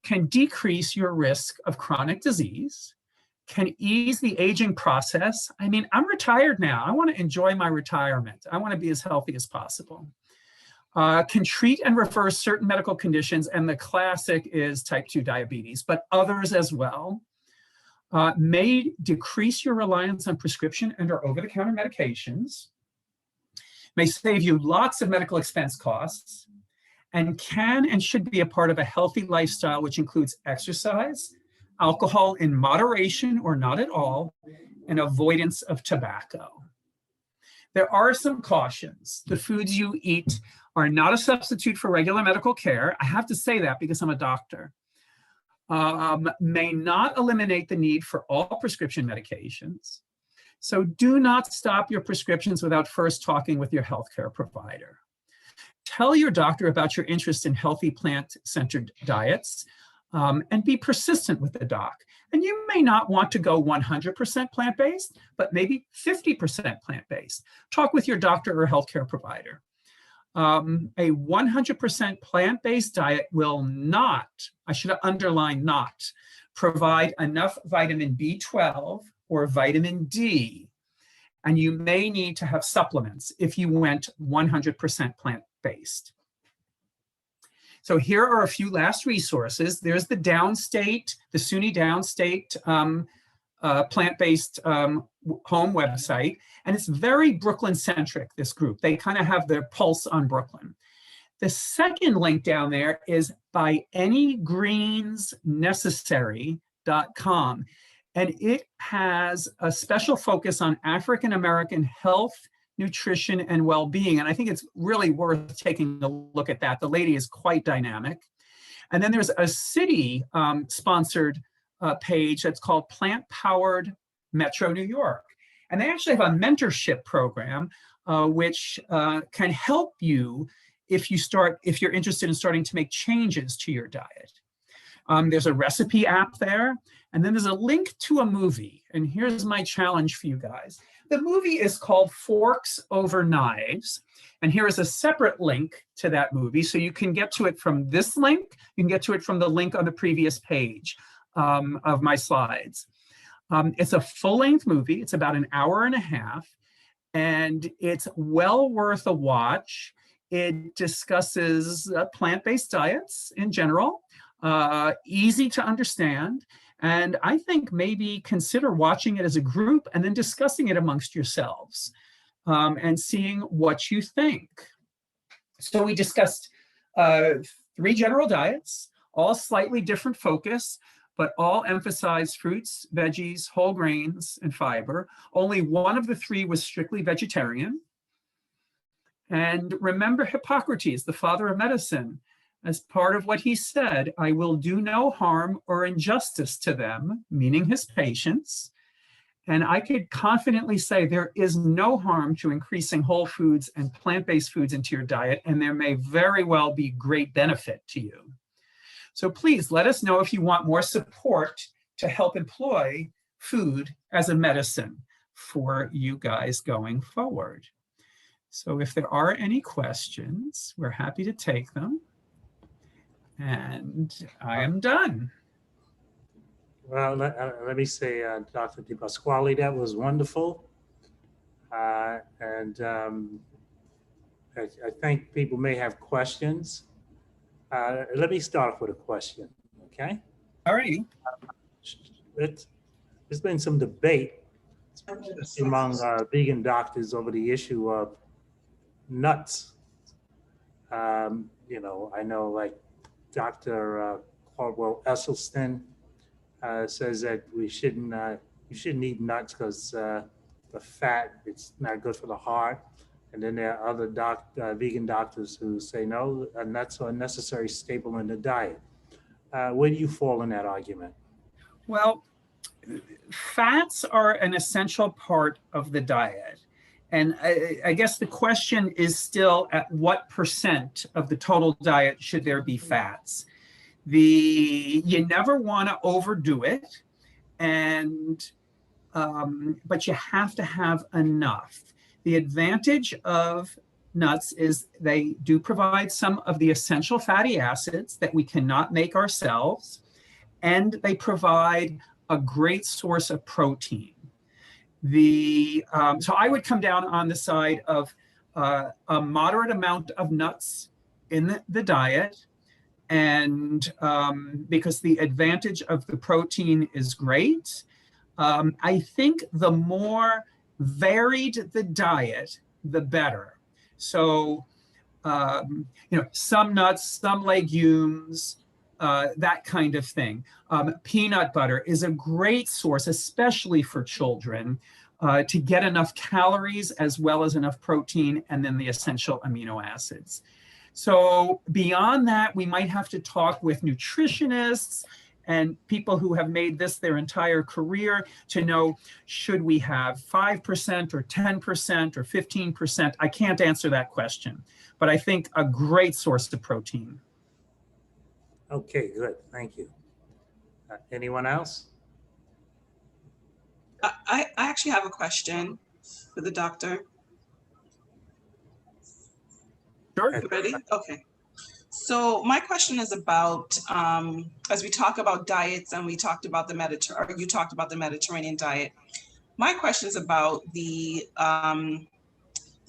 can decrease your risk of chronic disease, can ease the aging process. I mean, I'm retired now. I want to enjoy my retirement. I want to be as healthy as possible. Can treat and reverse certain medical conditions, and the classic is type 2 diabetes, but others as well. May decrease your reliance on prescription and or over-the-counter medications, may save you lots of medical expense costs, and can and should be a part of a healthy lifestyle, which includes exercise, alcohol in moderation or not at all, and avoidance of tobacco. There are some cautions. The foods you eat are not a substitute for regular medical care. I have to say that because I'm a doctor. May not eliminate the need for all prescription medications. So do not stop your prescriptions without first talking with your healthcare provider. Tell your doctor about your interest in healthy plant-centered diets, and be persistent with the doc. And you may not want to go 100% plant-based, but maybe 50% plant-based. Talk with your doctor or healthcare provider. A 100% plant-based diet will not, I should underline not, provide enough vitamin B12 or vitamin D. And you may need to have supplements if you went 100% plant-based. So here are a few last resources. There's the Downstate, the SUNY Downstate plant-based home website. And it's very Brooklyn-centric, this group. They kind of have their pulse on Brooklyn. The second link down there is by anygreensnecessary.com. And it has a special focus on African-American health, nutrition, and well-being. And I think it's really worth taking a look at that. The lady is quite dynamic. And then there's a city sponsored page that's called Plant Powered Metro New York. And they actually have a mentorship program which can help you if you're interested in starting to make changes to your diet. There's a recipe app there, and then there's a link to a movie. And here's my challenge for you guys. The movie is called Forks Over Knives. And here is a separate link to that movie. So you can get to it from this link. You can get to it from the link on the previous page of my slides. It's a full-length movie. It's about an hour and a half, and it's well worth a watch. It discusses plant-based diets in general, easy to understand. And I think maybe consider watching it as a group and then discussing it amongst yourselves and seeing what you think. So we discussed 3 general diets, all slightly different focus, but all emphasize fruits, veggies, whole grains, and fiber. Only one of the 3 was strictly vegetarian. And remember Hippocrates, the father of medicine. As part of what he said, I will do no harm or injustice to them, meaning his patients. And I could confidently say there is no harm to increasing whole foods and plant-based foods into your diet, and there may very well be great benefit to you. So please let us know if you want more support to help employ food as a medicine for you guys going forward. So if there are any questions, we're happy to take them. And I am done. Well, let me say, Dr. Di Pasquale, that was wonderful. I think people may have questions. Let me start off with a question, okay? All right. There's been some debate among vegan doctors over the issue of nuts. You know, I know like Dr. Caldwell Esselstyn says that you shouldn't eat nuts because the fat, it's not good for the heart. And then there are other vegan doctors who say, no, nuts are a necessary staple in the diet. Where do you fall in that argument? Well, fats are an essential part of the diet. And I guess the question is still at what % of the total diet should there be fats? You never want to overdo it, but you have to have enough. The advantage of nuts is they do provide some of the essential fatty acids that we cannot make ourselves, and they provide a great source of protein. So I would come down on the side of a moderate amount of nuts in the diet, and because the advantage of the protein is great. I think the more varied the diet, the better. So, you know, some nuts, some legumes, that kind of thing. Peanut butter is a great source, especially for children, to get enough calories as well as enough protein and then the essential amino acids. So beyond that, we might have to talk with nutritionists and people who have made this their entire career to know, should we have 5% or 10% or 15%? I can't answer that question, but I think a great source of protein. Okay, good. Thank you. Anyone else? I actually have a question for the doctor. Sure. You ready? Okay. So my question is about, as we talk about diets and we talked about the Mediterranean, or you talked about the Mediterranean diet. My question is about the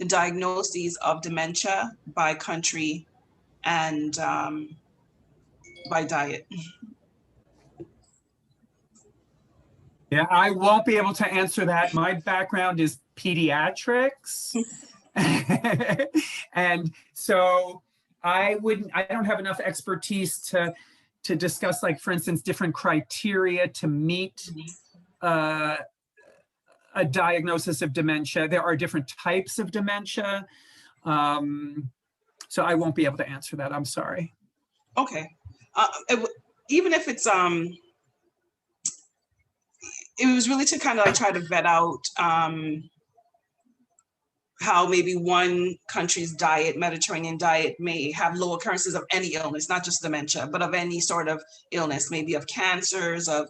diagnoses of dementia by country and by diet. Yeah, I won't be able to answer that. My background is pediatrics. And so I don't have enough expertise to discuss, like, for instance, different criteria to meet a diagnosis of dementia. There are different types of dementia. So I won't be able to answer that. I'm sorry. Okay. Even if it's, it was really to kind of like try to vet out how maybe one country's diet, Mediterranean diet, may have low occurrences of any illness, not just dementia, but of any sort of illness, maybe of cancers, of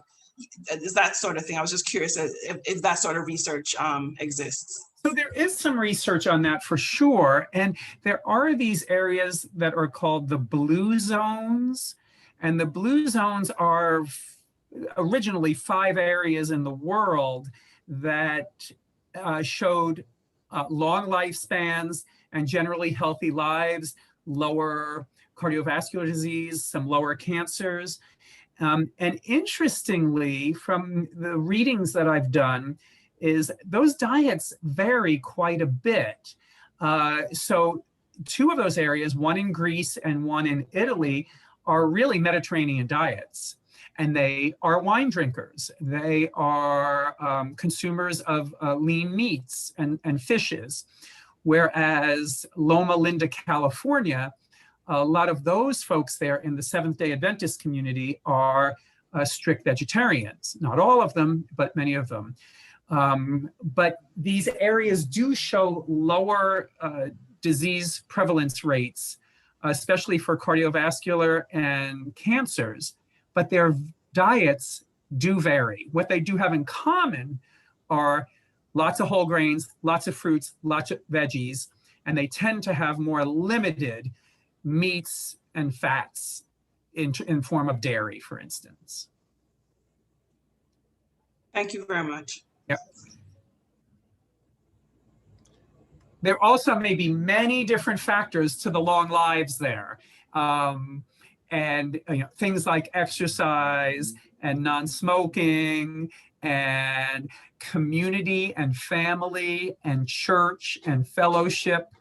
is that sort of thing. I was just curious if that sort of research exists. So there is some research on that for sure. And there are these areas that are called the blue zones. And the blue zones are originally 5 areas in the world that showed long lifespans and generally healthy lives, lower cardiovascular disease, some lower cancers. And interestingly, from the readings that I've done, is those diets vary quite a bit. So 2 of those areas, one in Greece and one in Italy, are really Mediterranean diets. And they are wine drinkers. They are consumers of lean meats and fishes. Whereas Loma Linda, California, a lot of those folks there in the Seventh-day Adventist community are strict vegetarians. Not all of them, but many of them. But these areas do show lower disease prevalence rates, especially for cardiovascular and cancers. But their diets do vary. What they do have in common are lots of whole grains, lots of fruits, lots of veggies, and they tend to have more limited meats and fats in form of dairy, for instance. Thank you very much. Yep. There also may be many different factors to the long lives there. And things like exercise and non-smoking and community and family and church and fellowship.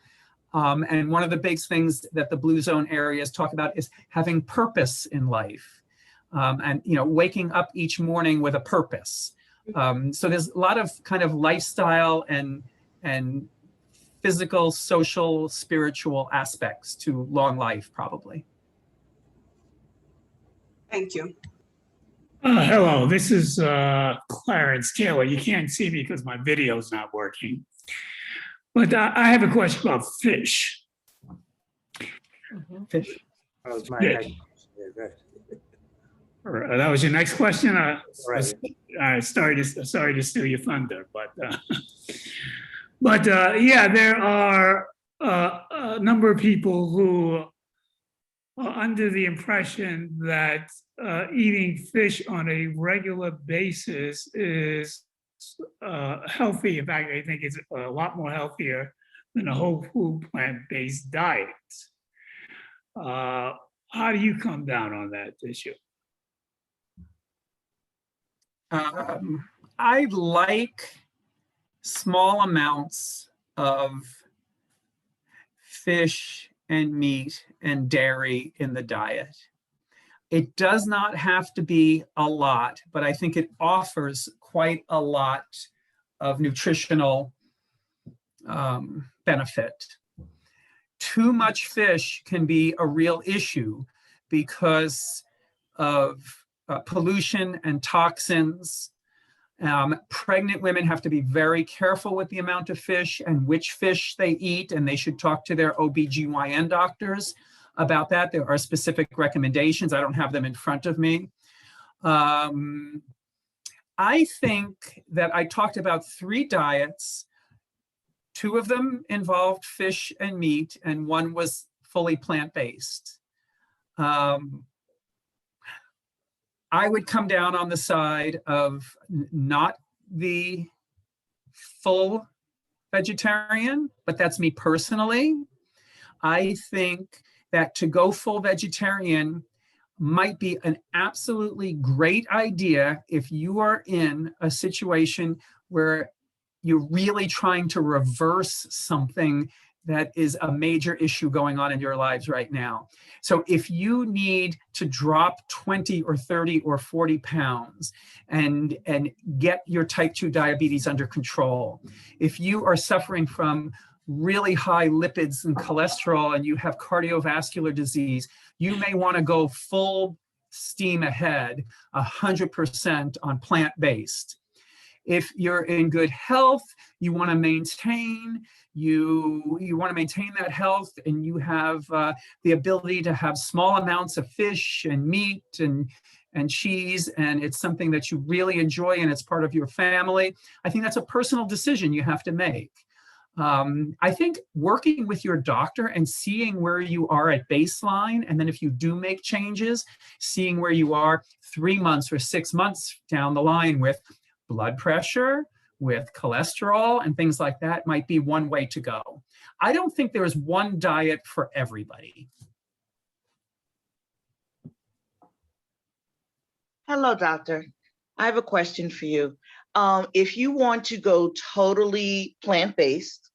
And one of the big things that the blue zone areas talk about is having purpose in life, and waking up each morning with a purpose. So there's a lot of kind of lifestyle and physical, social, spiritual aspects to long life, probably. Thank you. Hello, this is Clarence Taylor. You can't see me because my video's not working. But I have a question about fish. Fish. That was my Yeah. next question. Yeah, good. That was your next question? Right. Sorry to steal your thunder, but yeah, there are a number of people who are under the impression that eating fish on a regular basis is healthy. In fact, I think it's a lot more healthier than a whole food plant-based diet. How do you come down on that issue? I like small amounts of fish and meat and dairy in the diet. It does not have to be a lot, but I think it offers quite a lot of nutritional benefit. Too much fish can be a real issue because of pollution and toxins. Pregnant women have to be very careful with the amount of fish and which fish they eat, and they should talk to their OBGYN doctors about that. There are specific recommendations. I don't have them in front of me. I think that I talked about 3 diets. 2 of them involved fish and meat, and 1 was fully plant-based. I would come down on the side of not the full vegetarian, but that's me personally. I think that to go full vegetarian might be an absolutely great idea if you are in a situation where you're really trying to reverse something that is a major issue going on in your lives right now. So if you need to drop 20 or 30 or 40 pounds and get your type 2 diabetes under control, if you are suffering from really high lipids and cholesterol and you have cardiovascular disease, you may want to go full steam ahead, 100% on plant-based. If you're in good health, you want to maintain that health, and you have the ability to have small amounts of fish and meat and cheese, and it's something that you really enjoy and it's part of your family. I think that's a personal decision you have to make. I think working with your doctor and seeing where you are at baseline, and then if you do make changes, seeing where you are 3 months or 6 months down the line with blood pressure, with cholesterol and things like that might be one way to go. I don't think there is one diet for everybody. Hello, doctor. I have a question for you. If you want to go totally plant-based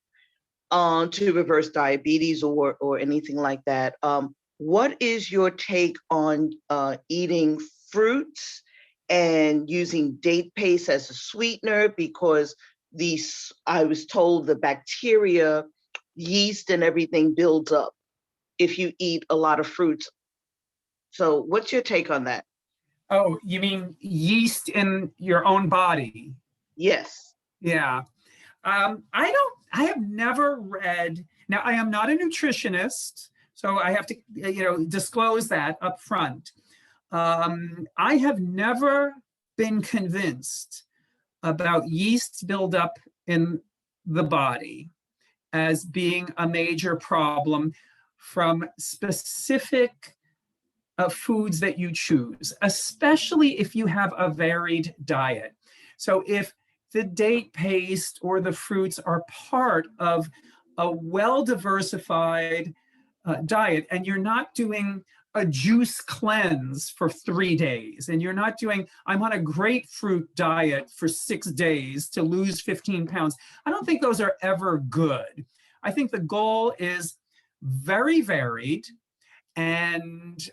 to reverse diabetes or anything like that, what is your take on eating fruits and using date paste as a sweetener? Because I was told the bacteria, yeast and everything builds up if you eat a lot of fruits. So what's your take on that? Oh, you mean yeast in your own body? Yes. Yeah. I have never read, now I am not a nutritionist, so I have to, disclose that up front. I have never been convinced about yeast buildup in the body as being a major problem from specific foods that you choose, especially if you have a varied diet. So if the date paste or the fruits are part of a well-diversified diet, and you're not doing a juice cleanse for 3 days, and you're not doing, I'm on a grapefruit diet for 6 days to lose 15 pounds. I don't think those are ever good. I think the goal is very varied and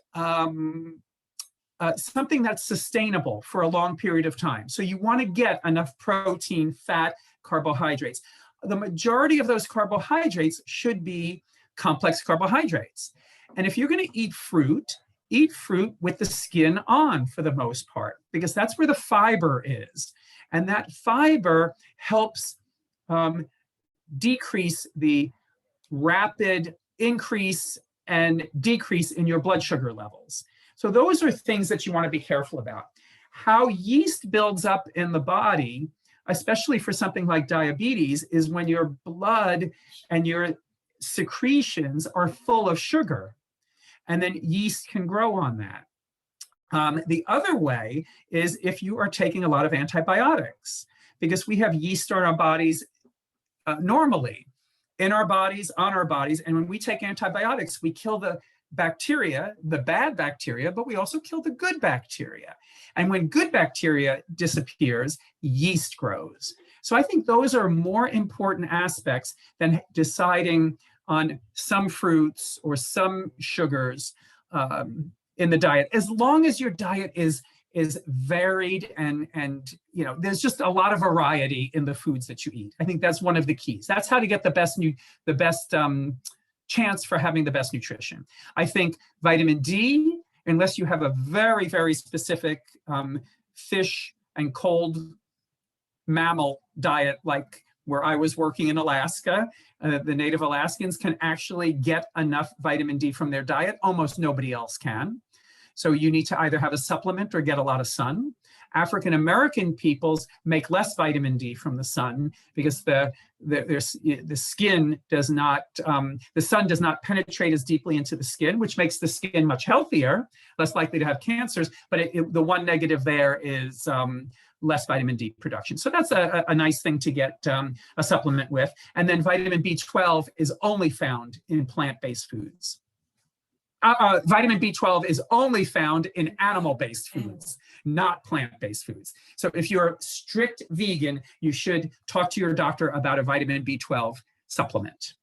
something that's sustainable for a long period of time. So you want to get enough protein, fat, carbohydrates. The majority of those carbohydrates should be complex carbohydrates. And if you're going to eat fruit with the skin on for the most part, because that's where the fiber is. And that fiber helps decrease the rapid increase and decrease in your blood sugar levels. So those are things that you want to be careful about. How yeast builds up in the body, especially for something like diabetes, is when your blood and your secretions are full of sugar. And then yeast can grow on that. The other way is if you are taking a lot of antibiotics, because we have yeast in our bodies normally, in our bodies, on our bodies. And when we take antibiotics, we kill the bacteria, the bad bacteria, but we also kill the good bacteria. And when good bacteria disappears, yeast grows. So I think those are more important aspects than deciding on some fruits or some sugars in the diet, as long as your diet is is varied, and you know, there's just a lot of variety in the foods that you eat. I think that's one of the keys. That's how to get the best chance for having the best nutrition. I think vitamin D, unless you have a very, very specific fish and cold mammal diet, like where I was working in Alaska, the native Alaskans can actually get enough vitamin D from their diet. Almost nobody else can. So you need to either have a supplement or get a lot of sun. African American peoples make less vitamin D from the sun because the skin does not, the sun does not penetrate as deeply into the skin, which makes the skin much healthier, less likely to have cancers. But the one negative there is less vitamin D production. So that's a nice thing to get a supplement with. And then vitamin B12 is only found in plant-based foods. Vitamin B12 is only found in animal-based foods, not plant-based foods. So if you're strict vegan, you should talk to your doctor about a vitamin B12 supplement.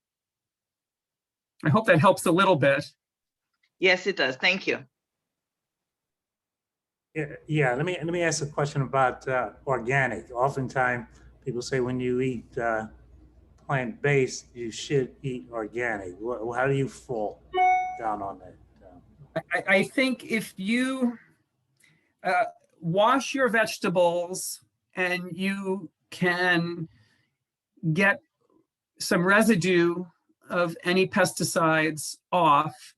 I hope that helps a little bit. Yes, it does. Thank you. Yeah. Let me ask a question about organic. Oftentimes, people say when you eat plant-based, you should eat organic. How do you fall down on that? I think if you wash your vegetables and you can get some residue of any pesticides off,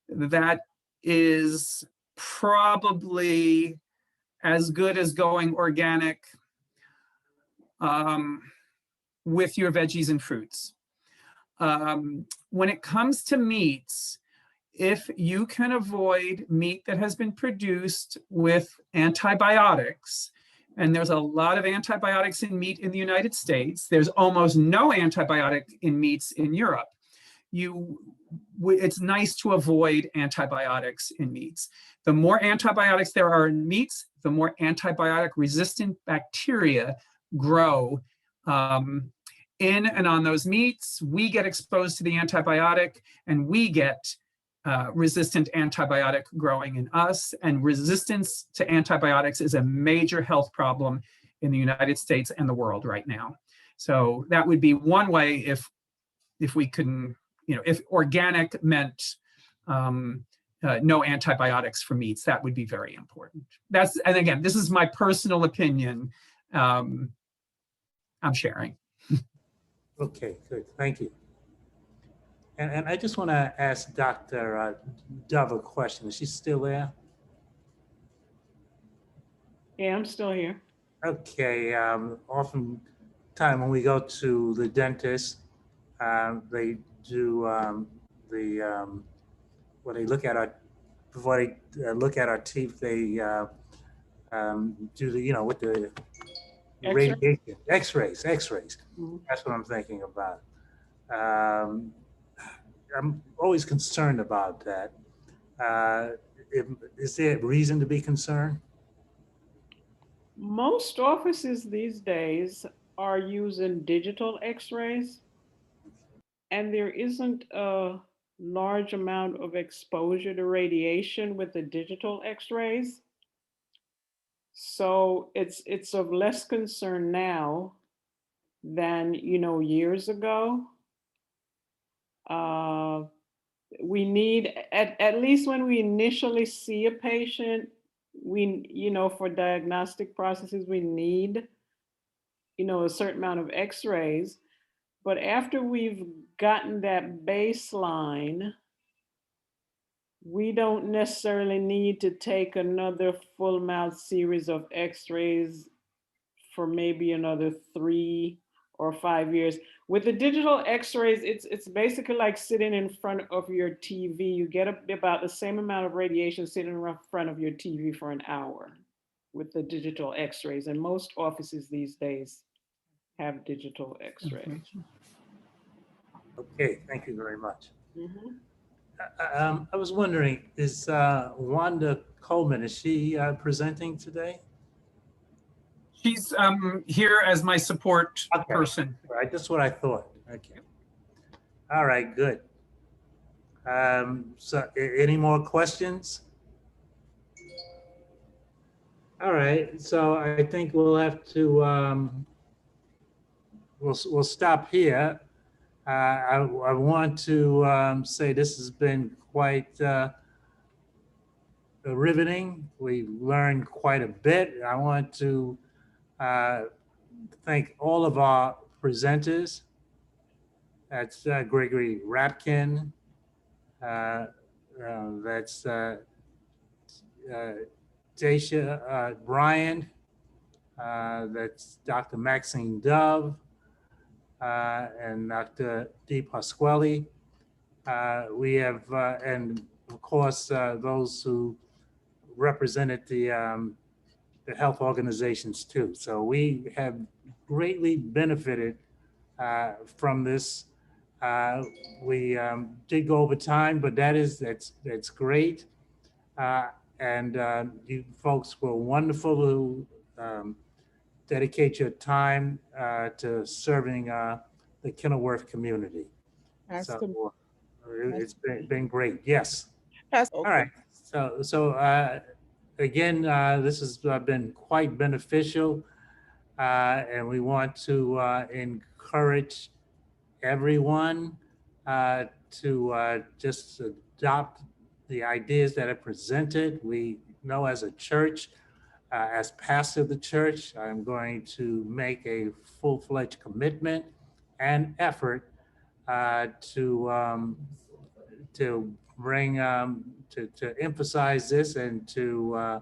that is probably as good as going organic with your veggies and fruits. When it comes to meats, if you can avoid meat that has been produced with antibiotics, and there's a lot of antibiotics in meat in the United States, there's almost no antibiotic in meats in Europe. It's nice to avoid antibiotics in meats. The more antibiotics there are in meats, the more antibiotic resistant bacteria grow in and on those meats. We get exposed to the antibiotic and we get resistant antibiotic growing in us, and resistance to antibiotics is a major health problem in the United States and the world right now. So that would be one way if we can, you know, if organic meant no antibiotics for meats, that would be very important. And again, this is my personal opinion. I'm sharing. Okay, good. Thank you. And I just want to ask Dr. Dove a question. Is she still there? Yeah, I'm still here. Okay. Often time when we go to the dentist, they do when they look at our, before they look at our teeth, they do the, you know, with the radiation, X-rays. Mhm. That's what I'm thinking about. I'm always concerned about that. Is there a reason to be concerned? Most offices these days are using digital x-rays, and there isn't a large amount of exposure to radiation with the digital x-rays. So it's of less concern now than, you know, years ago. We need, at least when we initially see a patient, we, you know, for diagnostic processes, we need, you know, a certain amount of x-rays. But after we've gotten that baseline, we don't necessarily need to take another full mouth series of x-rays for maybe another 3 or 5 years. With the digital x-rays, it's basically like sitting in front of your TV. You get about the same amount of radiation sitting in front of your TV for an hour with the digital x-rays. And most offices these days have digital x-rays. Okay, thank you very much. Mhm. I was wondering, is Wanda Coleman, is she presenting today? She's here as my support person. All right, that's what I thought. Okay. All right, good. So any more questions? All right, so I think we'll have to, we'll stop here. I want to say this has been quite riveting. We learned quite a bit. I want to thank all of our presenters. That's Gregory Rapkin. That's Dacia Bryan. That's Dr. Maxine Dove and Dr. Dee Pasquale. We have, and of course, those who represented the health organizations too. So we have greatly benefited from this. We did go over time, but that's great. And you folks were wonderful to dedicate your time to serving the Kenilworth community. So it's been great. Yes. All right. So again, this has been quite beneficial, and we want to encourage everyone to just adopt the ideas that are presented. We know as a church, as pastor of the church, I'm going to make a full-fledged commitment and effort to bring, to emphasize this and to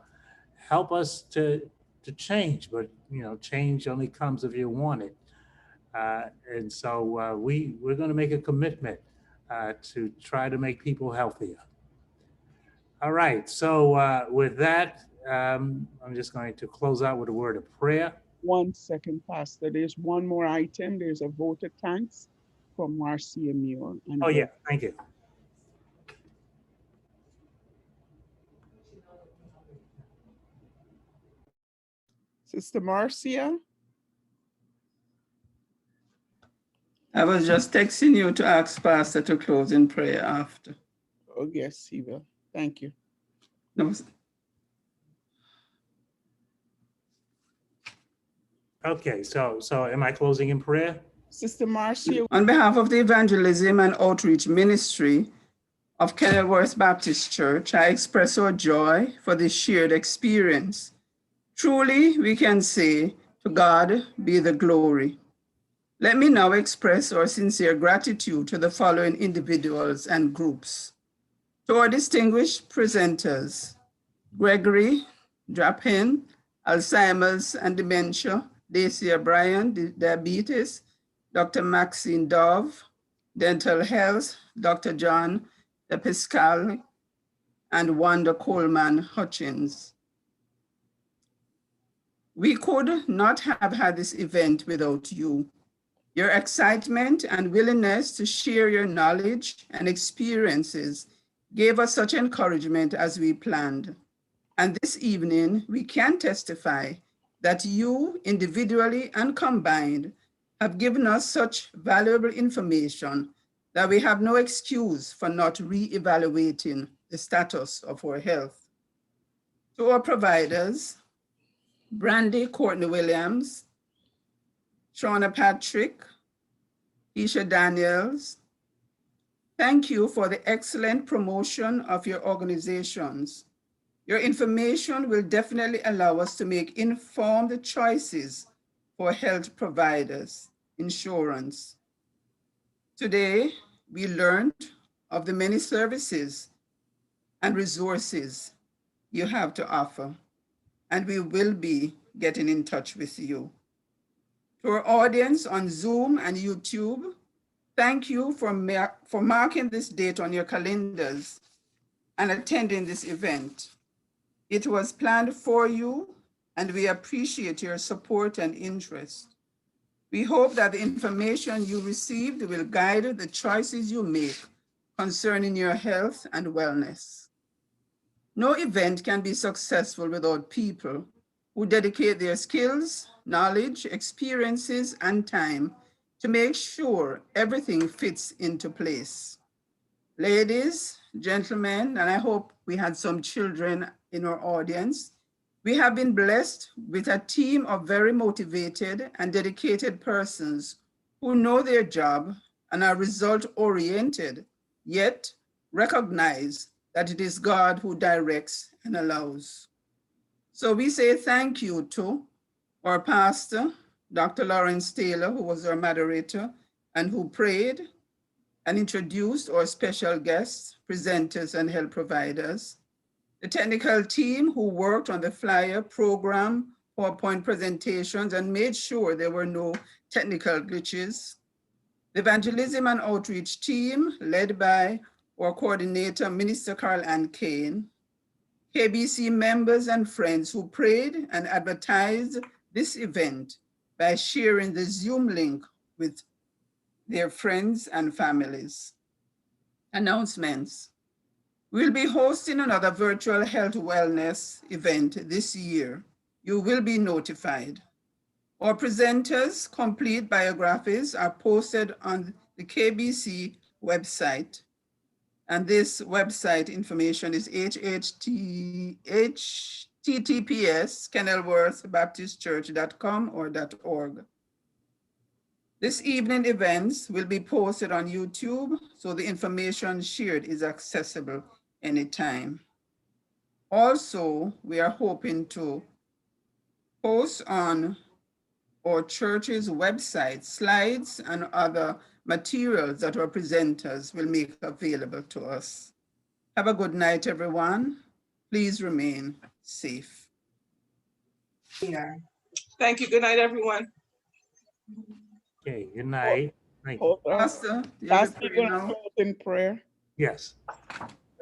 help us to change. But, you know, change only comes if you want it. And so we're going to make a commitment to try to make people healthier. All right, so with that, I'm just going to close out with a word of prayer. 1 second, Pastor. There's one more item. There's a vote of thanks from Marcia Muir. Oh yeah, thank you. Sister Marcia? I was just texting you to ask Pastor to close in prayer after. Oh, yes, he will. Thank you. No. Okay, so am I closing in prayer? Sister Marcia. On behalf of the Evangelism and Outreach Ministry of Kenilworth Baptist Church, I express our joy for this shared experience. Truly, we can say, to God be the glory. Let me now express our sincere gratitude to the following individuals and groups. To our distinguished presenters, Gregory Rapkin, Alzheimer's and Dementia, Dacia Bryan, Diabetes, Dr. Maxine Dove, Dental Health, Dr. John Pascal, and Wanda Coleman Hutchins. We could not have had this event without you. Your excitement and willingness to share your knowledge and experiences gave us such encouragement as we planned. And this evening, we can testify that you, individually and combined, have given us such valuable information that we have no excuse for not re-evaluating the status of our health. To our providers, Brandy Courtney Williams, Shauna Patrick, Isha Daniels, thank you for the excellent promotion of your organizations. Your information will definitely allow us to make informed choices for health providers, insurance. Today, we learned of the many services and resources you have to offer, and we will be getting in touch with you. To our audience on Zoom and YouTube, thank you for marking this date on your calendars and attending this event. It was planned for you, and we appreciate your support and interest. We hope that the information you received will guide the choices you make concerning your health and wellness. No event can be successful without people who dedicate their skills, knowledge, experiences, and time to make sure everything fits into place. Ladies, gentlemen, and I hope we had some children in our audience, We have been blessed with a team of very motivated and dedicated persons who know their job and are result-oriented, yet recognize that it is God who directs and allows. So we say thank you to our pastor, Dr. Lawrence Taylor, who was our moderator and who prayed and introduced our special guests, presenters, and health providers. The technical team who worked on the flyer, program, PowerPoint presentations, and made sure there were no technical glitches. The evangelism and outreach team led by our coordinator, Minister Carl Ann Kane. KBC members and friends who prayed and advertised this event by sharing the Zoom link with their friends and families. Announcements. We'll be hosting another virtual health wellness event this year. You will be notified. Our presenters' complete biographies are posted on the KBC website. And this website information is https kenilworthbaptistchurch.com or .org. This evening events will be posted on YouTube, so the information shared is accessible anytime. Also, we are hoping to post on our church's website slides and other materials that our presenters will make available to us. Have a good night, everyone. Please remain safe. Yeah. Thank you. Good night, everyone. Okay, good night. Thank you. Pastor, you Last pray people now? close in prayer. Yes.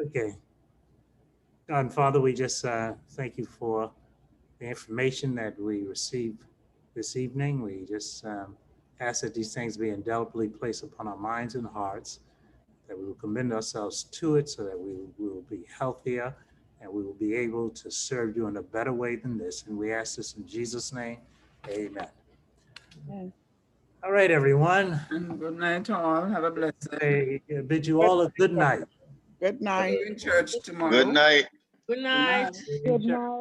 Okay. God and Father, we just thank you for the information that we received this evening. We just ask that these things be indelibly placed upon our minds and hearts, that we will commend ourselves to it so that we will be healthier and we will be able to serve you in a better way than this. And we ask this in Jesus' name. Amen. Amen. All right, everyone. And good night to all. Have a blessed day. I bid you all a good night. Good night. See you in church tomorrow. Good night. Good night. Good night.